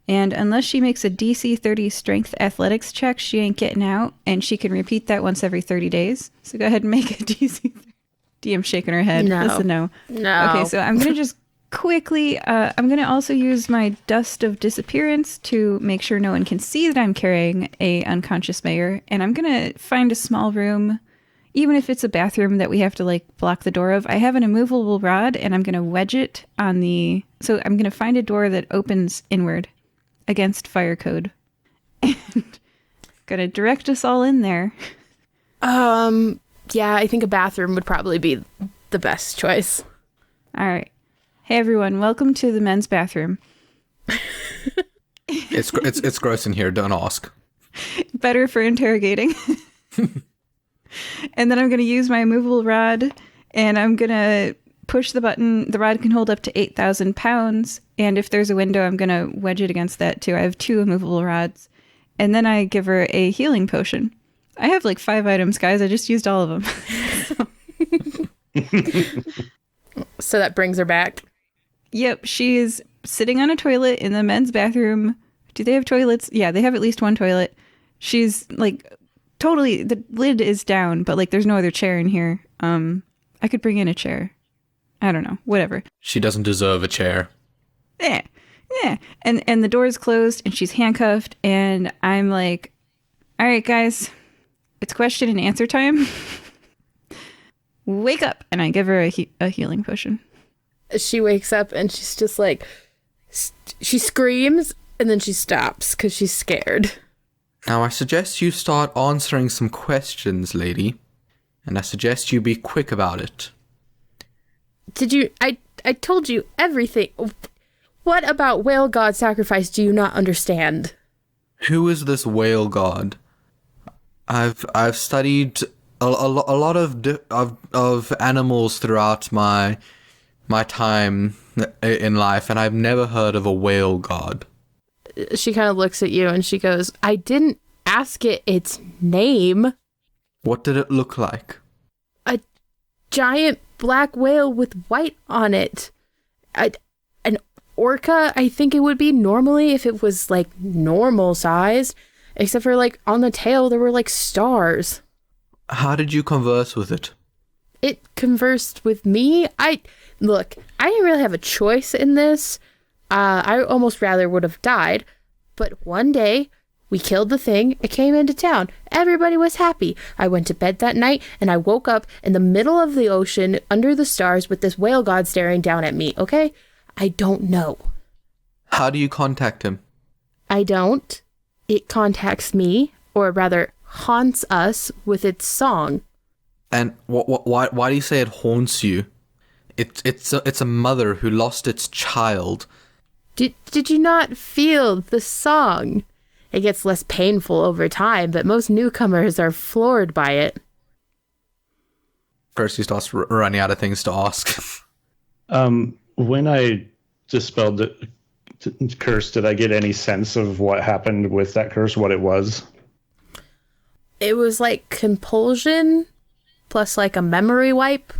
And unless she makes a DC 30 strength athletics check, she ain't getting out. And she can repeat that once every 30 days. So go ahead and make a DC 30. DM shaking her head. No. That's a no. No. Okay, so I'm going to just quickly, I'm going to also use my Dust of Disappearance to make sure no one can see that I'm carrying a unconscious mayor. And I'm going to find a small room, even if it's a bathroom that we have to like block the door of. I have an immovable rod and I'm going to wedge it on the, so I'm going to find a door that opens inward against fire code. And gonna direct us all in there. Yeah, I think a bathroom would probably be the best choice. All right. Hey everyone, welcome to the men's bathroom. It's gross in here, don't ask. Better for interrogating. And then I'm going to use my immovable rod, and I'm going to push the button. The rod can hold up to 8,000 pounds, and if there's a window, I'm going to wedge it against that too. I have 2 immovable rods. And then I give her a healing potion. I have like 5 items, guys. I just used all of them. So that brings her back. Yep, she's sitting on a toilet in the men's bathroom. Do they have toilets? Yeah, they have at least one toilet. She's like totally, the lid is down, but like there's no other chair in here. I could bring in a chair. I don't know, whatever. She doesn't deserve a chair. Yeah. And the door's closed and she's handcuffed and I'm like, all right, guys, it's question and answer time. Wake up. And I give her a healing potion. She wakes up and she's just like, she screams and then she stops because she's scared. Now, I suggest you start answering some questions, lady. And I suggest you be quick about it. I told you everything. What about whale god sacrifice do you not understand? Who is this whale god? I've studied a lot of animals throughout my time in life, and I've never heard of a whale god. She kind of looks at you and she goes, I didn't ask it its name. What did it look like? A giant black whale with white on it. An orca, I think it would be normally if it was like normal sized, except for like on the tail there were like stars. How did you converse with it? It conversed with me. Look, I didn't really have a choice in this. I almost rather would have died, but one day we killed the thing. It came into town. Everybody was happy. I went to bed that night and I woke up in the middle of the ocean under the stars with this whale god staring down at me, okay? I don't know. How do you contact him? I don't. It contacts me, or rather haunts us with its song. And why do you say it haunts you? It's a mother who lost its child. Did you not feel the song? It gets less painful over time, but most newcomers are floored by it. Percy starts running out of things to ask. When I dispelled the curse, did I get any sense of what happened with that curse, what it was? It was like compulsion plus like a memory wipe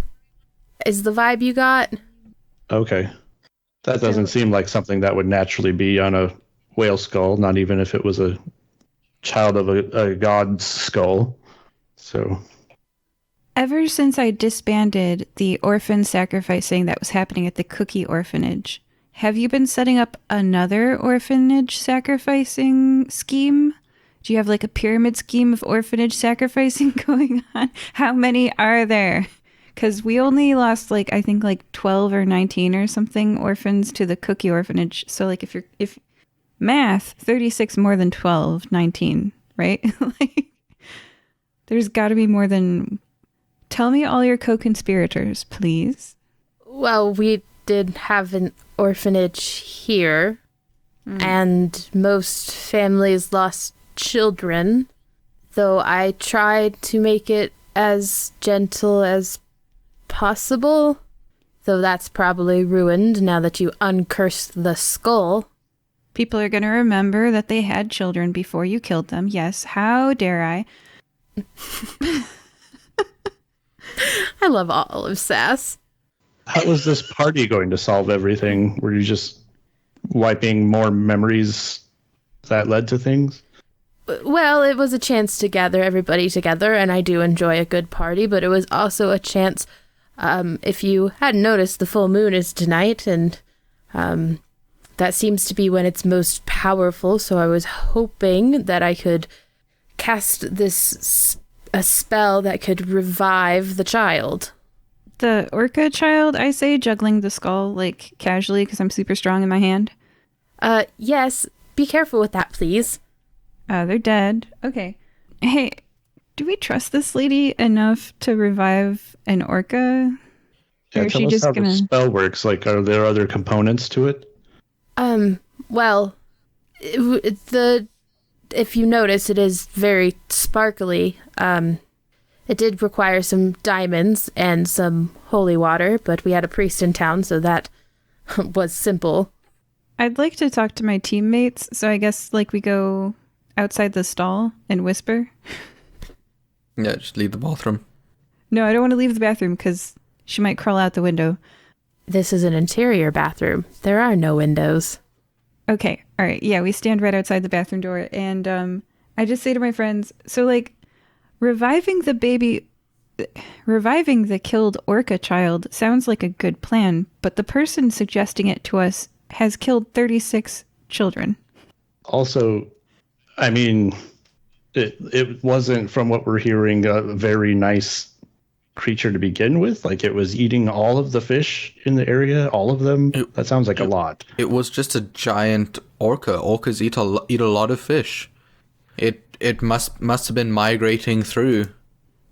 is the vibe you got. Okay. That doesn't seem like something that would naturally be on a whale skull, not even if it was a child of a god's skull. So, ever since I disbanded the orphan sacrificing that was happening at the Cookie Orphanage, have you been setting up another orphanage sacrificing scheme? Do you have like a pyramid scheme of orphanage sacrificing going on? How many are there? Because we only lost like, I think like 12 or 19 or something orphans to the Cookie Orphanage. So like if math, 36 more than 12, 19, right? Like, there's got to be more than... Tell me all your co-conspirators, please. Well, we did have an orphanage here, and most families lost children, though I tried to make it as gentle as possible, though that's probably ruined now that you uncursed the skull. People are going to remember that they had children before you killed them. Yes, how dare I? I love Olive sass. How was this party going to solve everything? Were you just wiping more memories that led to things? Well, it was a chance to gather everybody together, and I do enjoy a good party, but it was also a chance, if you hadn't noticed, the full moon is tonight, and that seems to be when it's most powerful, so I was hoping that I could cast a spell that could revive the child. The orca child, I say, juggling the skull, like, casually, because I'm super strong in my hand. Yes. Be careful with that, please. They're dead. Okay. Hey, do we trust this lady enough to revive an orca? Yeah, Or is tell she us just how gonna... the spell works. Like, are there other components to it? Well, if you notice, it is very sparkly. It did require some diamonds and some holy water, but we had a priest in town, so that was simple. I'd like to talk to my teammates, so I guess like we go outside the stall and whisper. Yeah, just leave the bathroom. No, I don't want to leave the bathroom because she might crawl out the window. This is an interior bathroom. There are no windows. Okay, all right. Yeah, we stand right outside the bathroom door, and I just say to my friends, so like reviving the killed orca child sounds like a good plan, but the person suggesting it to us has killed 36 children. Also, I mean, it wasn't, from what we're hearing, a very nice creature to begin with. Like, it was eating all of the fish in the area, all of them. That sounds like a lot. It was just a giant orca. Orcas eat a lot of fish. It must have been migrating through,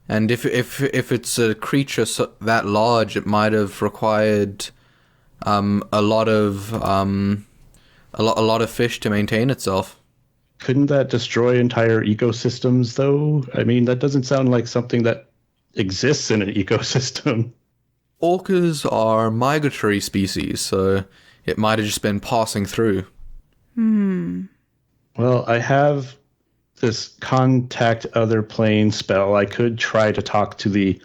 and if it's a creature that large, it might have required a lot of fish to maintain itself. Couldn't that destroy entire ecosystems, though? I mean, that doesn't sound like something that exists in an ecosystem. Orcas are migratory species, so it might have just been passing through. Well, I have this contact other plane spell. I could try to talk to the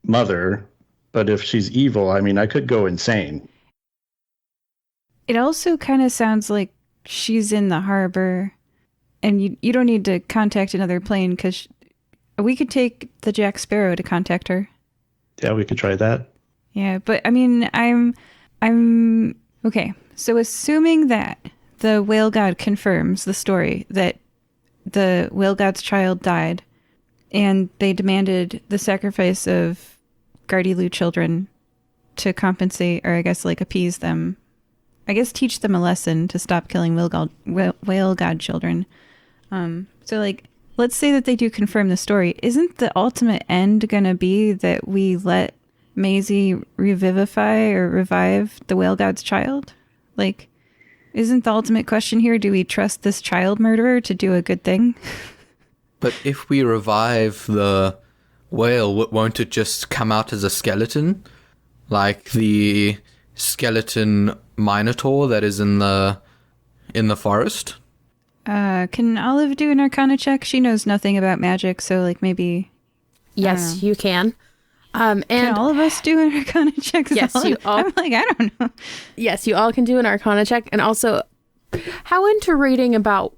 mother, but if she's evil, I mean, I could go insane. It also kind of sounds like she's in the harbor, and you don't need to contact another plane because we could take the Jack Sparrow to contact her. Yeah, we could try that. Yeah, but I mean, I'm okay. So assuming that the whale god confirms the story that the whale god's child died, and they demanded the sacrifice of Gardilu children to compensate, or I guess like appease them. I guess teach them a lesson to stop killing whale god children. So like, let's say that they do confirm the story. Isn't the ultimate end gonna be that we let Maisie revivify or revive the whale god's child? Like, isn't the ultimate question here, do we trust this child murderer to do a good thing? But if we revive the whale, won't it just come out as a skeleton? Like the skeleton minotaur that is in the forest? Can Olive do an Arcana check? She knows nothing about magic, so like maybe... Yes, you can. And can all of us do an Arcana check? Yes, you all. I'm like, I don't know. Yes, you all can do an Arcana check. And also, how into reading about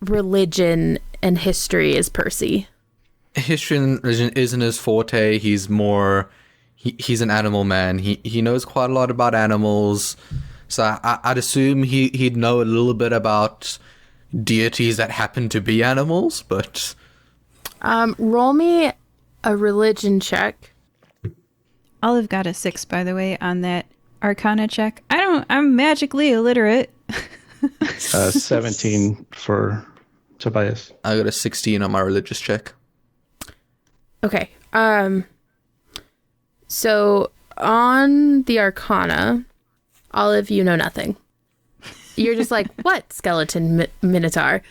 religion and history is Percy? History and religion isn't his forte. He's more... He's an animal man. He knows quite a lot about animals. So I'd assume he'd know a little bit about deities that happen to be animals, but... Roll me a religion check. Olive got a 6, by the way, on that Arcana check. I'm magically illiterate. 17 for Tobias. I got a 16 on my religious check. Okay. So on the Arcana, Olive, you know nothing. You're just like, what skeleton minotaur?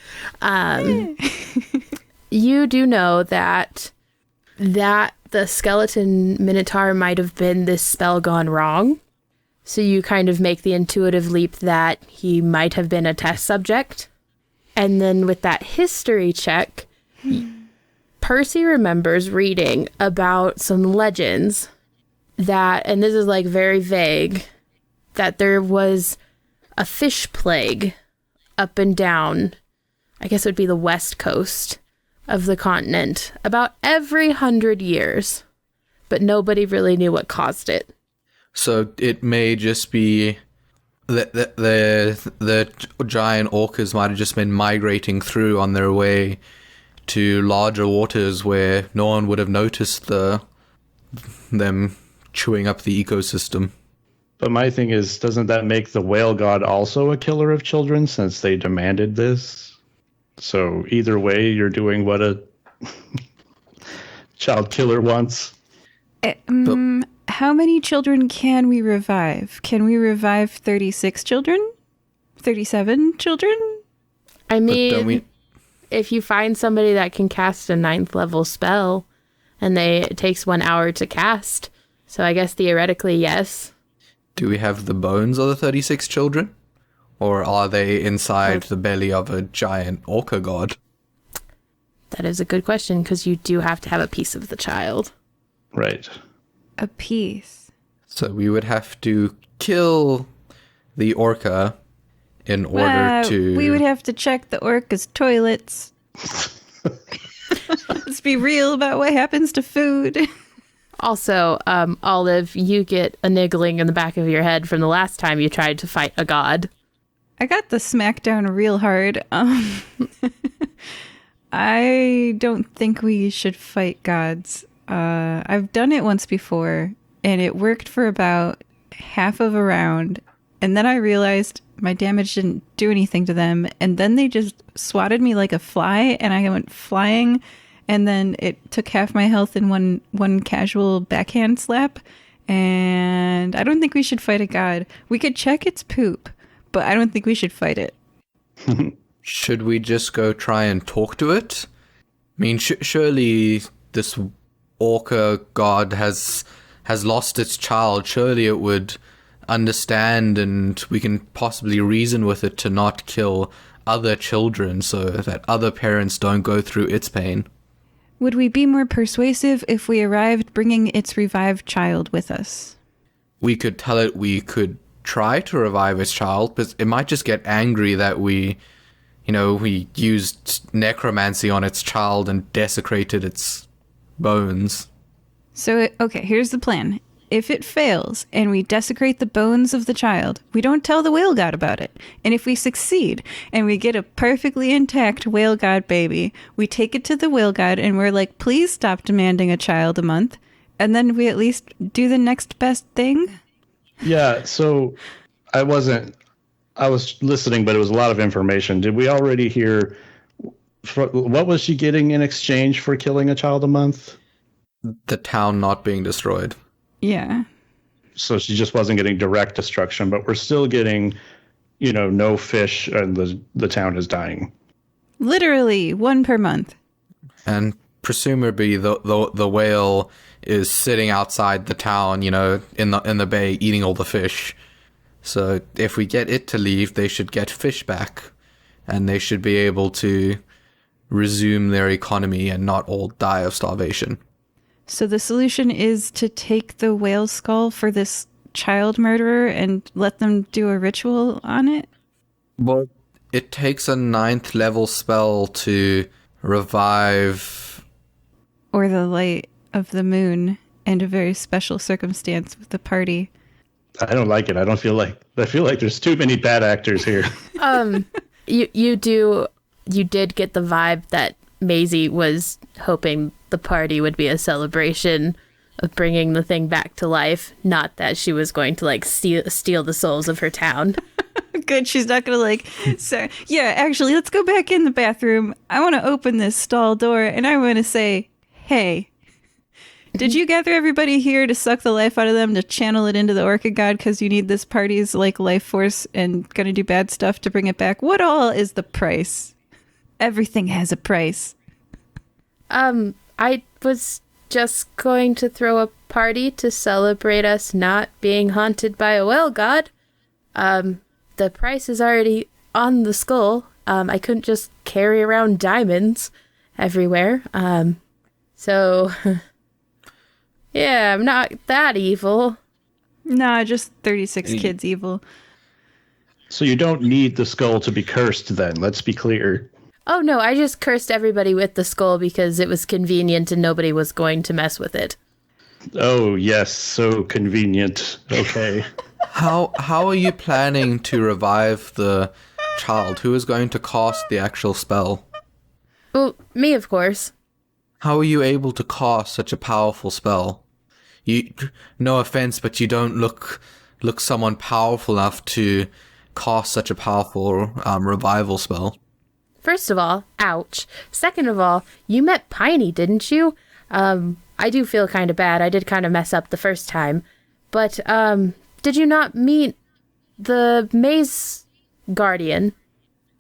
You do know that the skeleton minotaur might have been this spell gone wrong. So you kind of make the intuitive leap that he might have been a test subject. And then with that history check, Percy remembers reading about some legends that, and this is like very vague, that there was a fish plague up and down, I guess it would be the west coast of the continent, about every 100 years. But nobody really knew what caused it. So it may just be that the giant orcas might have just been migrating through on their way to larger waters where no one would have noticed them chewing up the ecosystem. But my thing is, doesn't that make the whale god also a killer of children since they demanded this? So either way, you're doing what a child killer wants. How How many children can we revive? Can we revive 36 children? 37 children? I mean, if you find somebody that can cast a 9th level spell, and it takes 1 hour to cast, so I guess theoretically, yes. Do we have the bones of the 36 children? Or are they inside the belly of a giant orca god? That is a good question, because you do have to have a piece of the child. Right. A piece. So we would have to kill the orca in order to... We would have to check the orca's toilets. Let's be real about what happens to food. Also, Olive, you get a niggling in the back of your head from the last time you tried to fight a god. I got the smackdown real hard. I don't think we should fight gods. I've done it once before, and it worked for about half of a round. And then I realized my damage didn't do anything to them. And then they just swatted me like a fly, and I went flying. And then it took half my health in one casual backhand slap. And I don't think we should fight a god. We could check its poop, but I don't think we should fight it. Should we just go try and talk to it? I mean, surely this orca god has lost its child. Surely it would understand, and we can possibly reason with it to not kill other children so that other parents don't go through its pain. Would we be more persuasive if we arrived bringing its revived child with us? We could tell it we could try to revive its child, but it might just get angry that we used necromancy on its child and desecrated its bones. So, okay, here's the plan. If it fails and we desecrate the bones of the child, we don't tell the whale god about it. And if we succeed and we get a perfectly intact whale god baby, we take it to the whale god and we're like, please stop demanding a child a month. And then we at least do the next best thing. Yeah, so I was listening, but it was a lot of information. Did we already hear what was she getting in exchange for killing a child a month? The town not being destroyed. Yeah. So she just wasn't getting direct destruction, but we're still getting, no fish, and the town is dying. Literally 1 per month. And presumably the whale is sitting outside the town, in the bay eating all the fish. So if we get it to leave, they should get fish back, and they should be able to resume their economy and not all die of starvation. So the solution is to take the whale skull for this child murderer and let them do a ritual on it? Well, it takes a 9th level spell to revive... Or the light of the moon and a very special circumstance with the party. I don't like it. I feel like there's too many bad actors here. You did get the vibe that Maisie was hoping the party would be a celebration of bringing the thing back to life, not that she was going to steal the souls of her town. Good, she's not gonna so yeah, actually, let's go back in the bathroom. I want to open this stall door and I want to say, hey, did you gather everybody here to suck the life out of them, to channel it into the orca god because you need this party's life force and gonna do bad stuff to bring it back? What all is the price? Everything has a price. I was just going to throw a party to celebrate us not being haunted by a whale god. The price is already on the skull. I couldn't just carry around diamonds everywhere. So, yeah, I'm not that evil. Nah, just 36 kids evil. So you don't need the skull to be cursed then, let's be clear. Oh, no, I just cursed everybody with the skull because it was convenient and nobody was going to mess with it. Oh, yes, so convenient. Okay. How are you planning to revive the child? Who is going to cast the actual spell? Well, me, of course. How are you able to cast such a powerful spell? No offense, but you don't look someone powerful enough to cast such a powerful revival spell. First of all, ouch. Second of all, you met Piney, didn't you? I do feel kind of bad. I did kind of mess up the first time. But, did you not meet the maze guardian?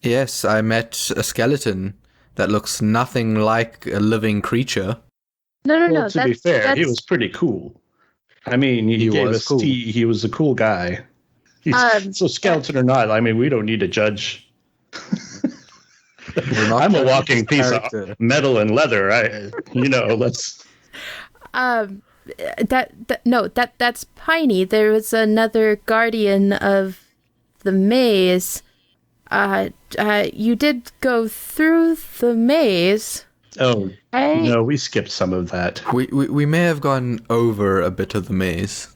Yes, I met a skeleton that looks nothing like a living creature. No. To be fair, he was pretty cool. I mean, he gave was us cool. tea. He was a cool guy. So skeleton or not, I mean, we don't need to judge. I'm a walking piece of metal and leather. Let's. That's Piney. There was another guardian of the maze. You did go through the maze. Oh, no, we skipped some of that. We may have gone over a bit of the maze.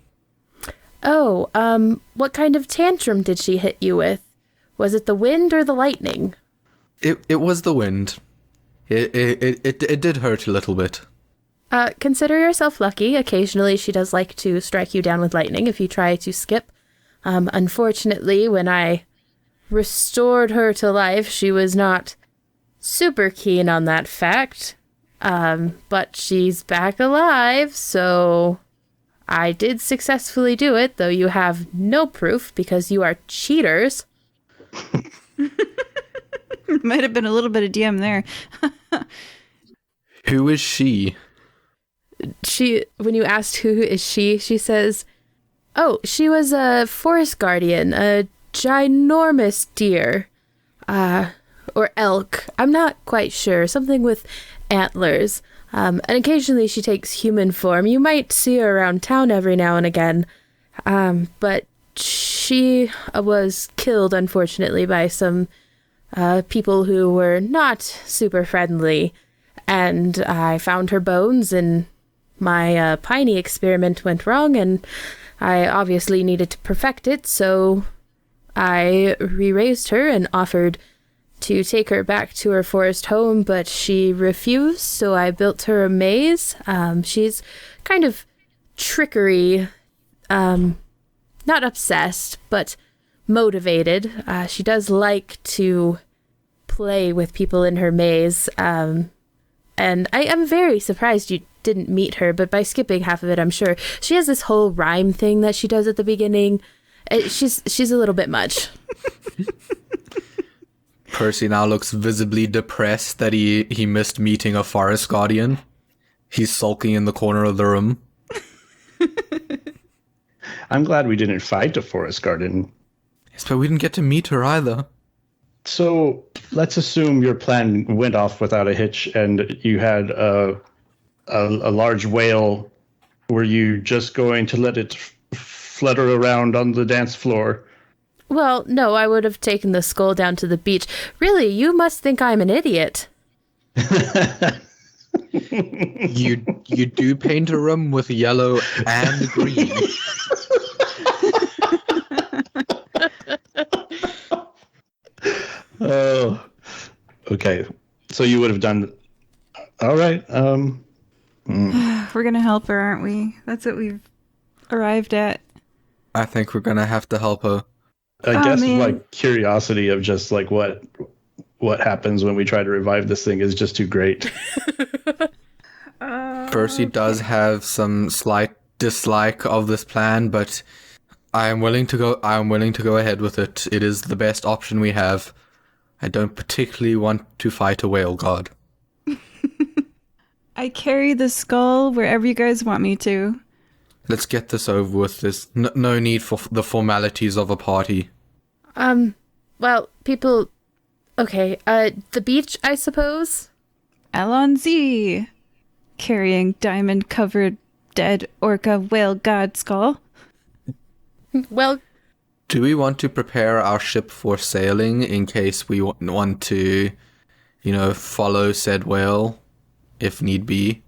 Oh, what kind of tantrum did she hit you with? Was it the wind or the lightning? It was the wind. It did hurt a little bit. Consider yourself lucky. Occasionally she does like to strike you down with lightning if you try to skip. Unfortunately, when I restored her to life, she was not super keen on that fact. But she's back alive, so I did successfully do it, though you have no proof because you are cheaters. Might have been a little bit of DM there. Who is she? When you asked who is she says, oh, she was a forest guardian, a ginormous deer, or elk. I'm not quite sure. Something with antlers. And occasionally she takes human form. You might see her around town every now and again. But she was killed, unfortunately, by some people who were not super friendly. And I found her bones, and my Piney experiment went wrong, and I obviously needed to perfect it, so I re-raised her and offered to take her back to her forest home, but she refused, so I built her a maze. She's kind of trickery, not obsessed, but motivated. She does like to play with people in her maze, and I am very surprised you didn't meet her, but by skipping half of it, I'm sure. She has this whole rhyme thing that she does at the beginning. She's a little bit much. Percy now looks visibly depressed that he missed meeting a forest guardian. He's sulking in the corner of the room. I'm glad we didn't fight a forest guardian. Yes, but we didn't get to meet her either. So let's assume your plan went off without a hitch and you had a large whale. Were you just going to let it flutter around on the dance floor? Well, no, I would have taken the skull down to the beach. Really, you must think I'm an idiot. You do paint a room with yellow and green. Oh, okay. So you would have done. All right. We're gonna help her, aren't we? That's what we've arrived at. I think we're gonna have to help her. I guess like curiosity of just like what happens when we try to revive this thing is just too great. Percy does have some slight dislike of this plan, but I am willing to go ahead with it. It is the best option we have. I don't particularly want to fight a whale god. I carry the skull wherever you guys want me to. Let's get this over with. There's no need for the formalities of a party. Well, people... Okay, the beach, I suppose? Alonzi, carrying diamond-covered dead orca whale god skull. Well... Do we want to prepare our ship for sailing in case we want to, follow said whale, if need be?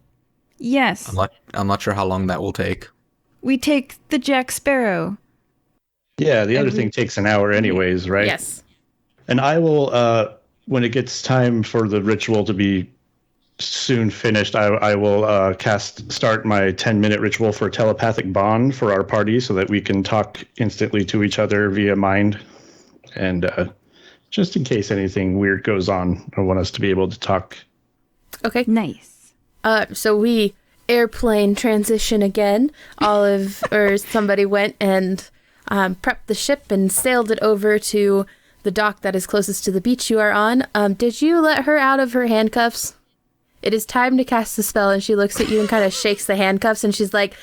Yes. I'm not sure how long that will take. We take the Jack Sparrow. Yeah, the other thing takes an hour anyways, right? Yes. And I will, when it gets time for the ritual to be soon finished, I will start my 10-minute ritual for telepathic bond for our party so that we can talk instantly to each other via mind. And just in case anything weird goes on, I want us to be able to talk. Okay. Nice. So we airplane transition again. Olive or somebody went and prepped the ship and sailed it over to the dock that is closest to the beach you are on. Did you let her out of her handcuffs? It is time to cast the spell, and she looks at you and kind of shakes the handcuffs, and she's like,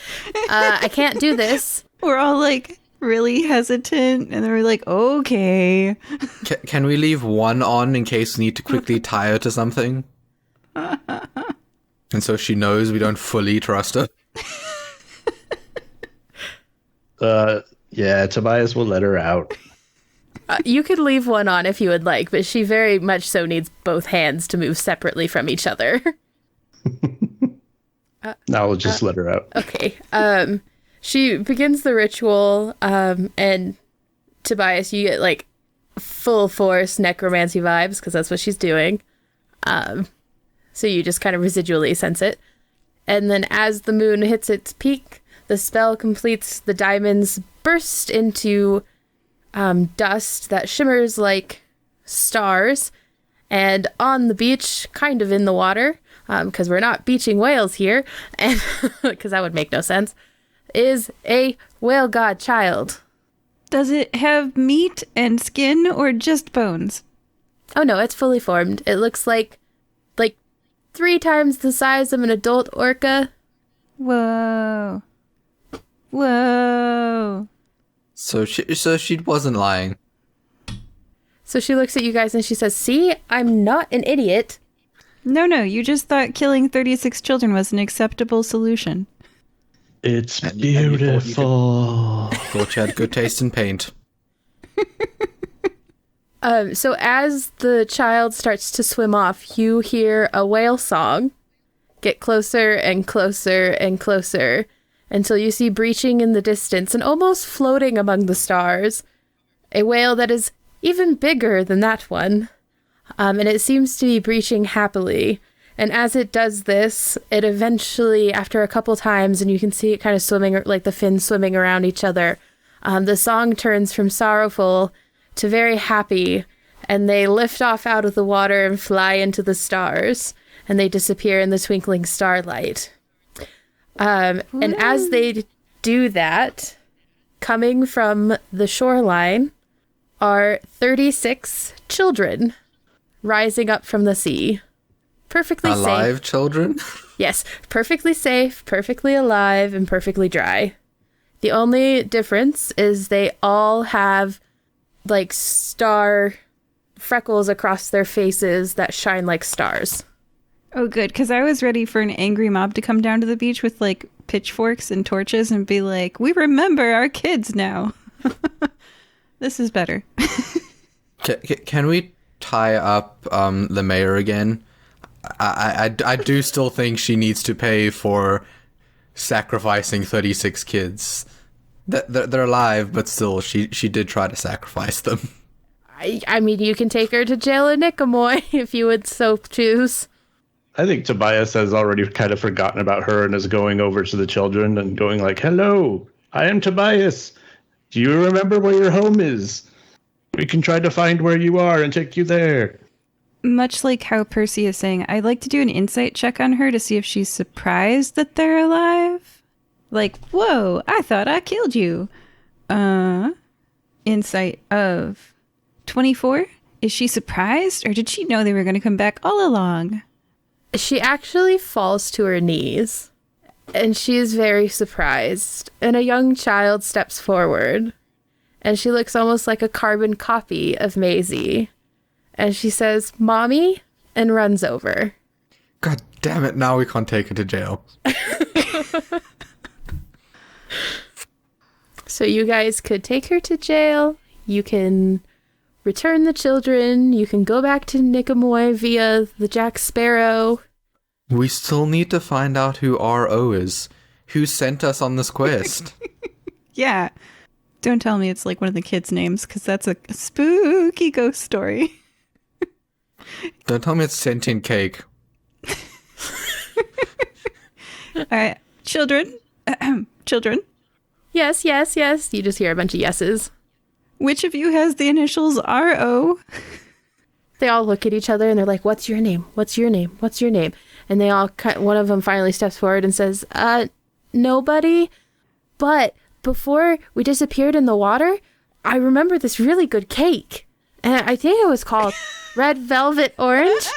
I can't do this. We're all like really hesitant, and they're like, okay. Can we leave one on in case we need to quickly tie her to something? And so she knows we don't fully trust her. Yeah, Tobias will let her out. You could leave one on if you would like, but she very much so needs both hands to move separately from each other. Now we'll just let her out. Okay. She begins the ritual, and Tobias, you get like full force necromancy vibes because that's what she's doing. So you just kind of residually sense it. And then as the moon hits its peak, the spell completes. The diamonds burst into dust that shimmers like stars. And on the beach, kind of in the water, because we're not beaching whales here, and because that would make no sense, is a whale god child. Does it have meat and skin or just bones? Oh no, it's fully formed. It looks like 3 times the size of an adult orca. Whoa. Whoa. So she wasn't lying. So she looks at you guys and she says, see, I'm not an idiot. No, you just thought killing 36 children was an acceptable solution. It's And you beautiful. Thought you had good taste in paint. So as the child starts to swim off, you hear a whale song get closer and closer and closer until you see breaching in the distance and almost floating among the stars a whale that is even bigger than that one. And it seems to be breaching happily. And as it does this, it eventually, after a couple times, and you can see it kind of swimming, like the fins swimming around each other, the song turns from sorrowful to very happy, and they lift off out of the water and fly into the stars, and they disappear in the twinkling starlight. And as they do that, coming from the shoreline are 36 children rising up from the sea. Perfectly Alive safe. children? Yes, perfectly safe, perfectly alive, and perfectly dry. The only difference is they all have like star freckles across their faces that shine like stars. Oh, good, because I was ready for an angry mob to come down to the beach with like pitchforks and torches and be like, we remember our kids now. This is better. Can we tie up the mayor again? I do still think she needs to pay for sacrificing 36 kids. They're alive, but still, she did try to sacrifice them. I mean, you can take her to jail in Nicomoy if you would so choose. I think Tobias has already kind of forgotten about her and is going over to the children and going like, hello, I am Tobias. Do you remember where your home is? We can try to find where you are and take you there. Much like how Percy is saying, I'd like to do an insight check on her to see if she's surprised that they're alive. Like, whoa, I thought I killed you. Insight of 24? Is she surprised, or did she know they were going to come back all along? She actually falls to her knees, and she is very surprised. And a young child steps forward, and she looks almost like a carbon copy of Maisie. And she says, Mommy, and runs over. God damn it, now we can't take her to jail. So you guys could take her to jail. You can return the children. You can go back to Nicomoy via the Jack Sparrow. We still need to find out who R.O. is. Who sent us on this quest? Yeah. Don't tell me it's like one of the kids' names, because that's a spooky ghost story. Don't tell me it's sentient cake. All right. Children. Children. Yes, yes, yes. You just hear a bunch of yeses. Which of you has the initials R.O.? They all look at each other and they're like, what's your name? What's your name? What's your name? And they all, one of them finally steps forward and says, nobody. But before we disappeared in the water, I remember this really good cake. And I think it was called Red Velvet Orange.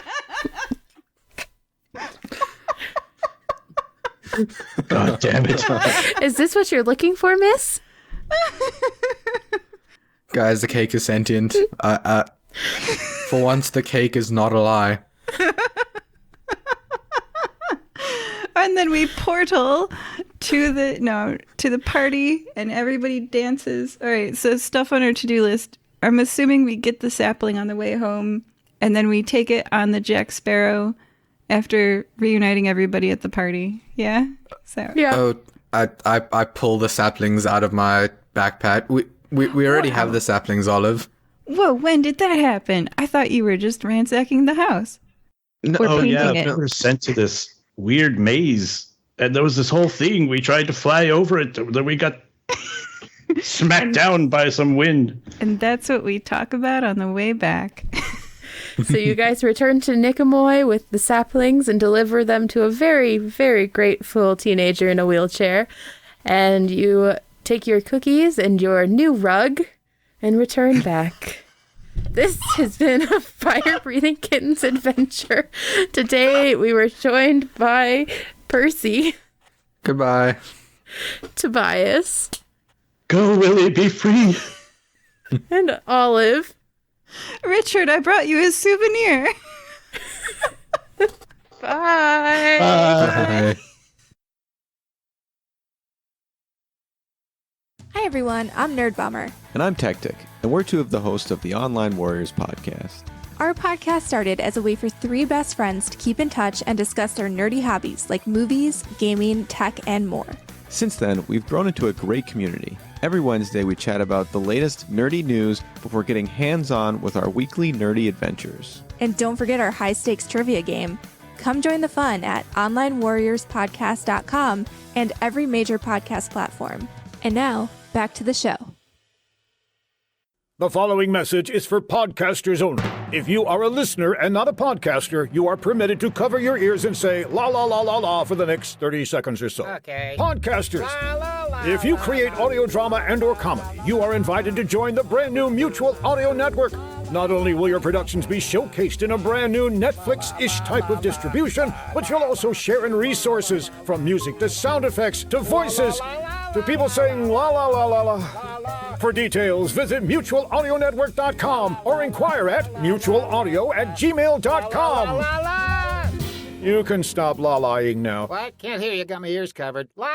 God damn it. Is this what you're looking for, miss? Guys, the cake is sentient. For once, the cake is not a lie. And then we portal to the party, and everybody dances. All right, so stuff on our to-do list. I'm assuming we get the sapling on the way home, and then we take it on the Jack Sparrow after reuniting everybody at the party. Yeah? So Yeah. Oh, I pull the saplings out of my backpack. We already have the saplings, Olive. Whoa, when did that happen? I thought you were just ransacking the house. No, We're Oh painting yeah, it. we were sent to this weird maze, and there was this whole thing. We tried to fly over it, then we got smacked down by some wind. And that's what we talk about on the way back. So you guys return to Nicomoy with the saplings and deliver them to a very, very grateful teenager in a wheelchair. And you take your cookies and your new rug and return back. This has been a Fire-Breathing Kittens adventure. Today we were joined by Percy, Goodbye. Tobias, Go, Willie, be free. and Olive. Richard, I brought you a souvenir. Bye. Bye. Hi everyone, I'm Nerd Bummer. And I'm Tactic, and we're two of the hosts of the Online Warriors podcast. Our podcast started as a way for three best friends to keep in touch and discuss their nerdy hobbies like movies, gaming, tech, and more. Since then, we've grown into a great community. Every Wednesday, we chat about the latest nerdy news before getting hands-on with our weekly nerdy adventures. And don't forget our high-stakes trivia game. Come join the fun at onlinewarriorspodcast.com and every major podcast platform. And now, back to the show. The following message is for podcasters only. If you are a listener and not a podcaster, you are permitted to cover your ears and say la la la la la for the next 30 seconds or so. Okay. Podcasters, La, la, la, if you la, create audio drama and or comedy, you are invited to join the brand new Mutual Audio Network. Not only will your productions be showcased in a brand new Netflix-ish type of distribution, but you'll also share in resources, from music to sound effects to voices to people saying la la la la la. For details, visit mutualaudionetwork.com or inquire at mutualaudio@gmail.com. You can stop la-lying now. What? Can't hear you. Got my ears covered. La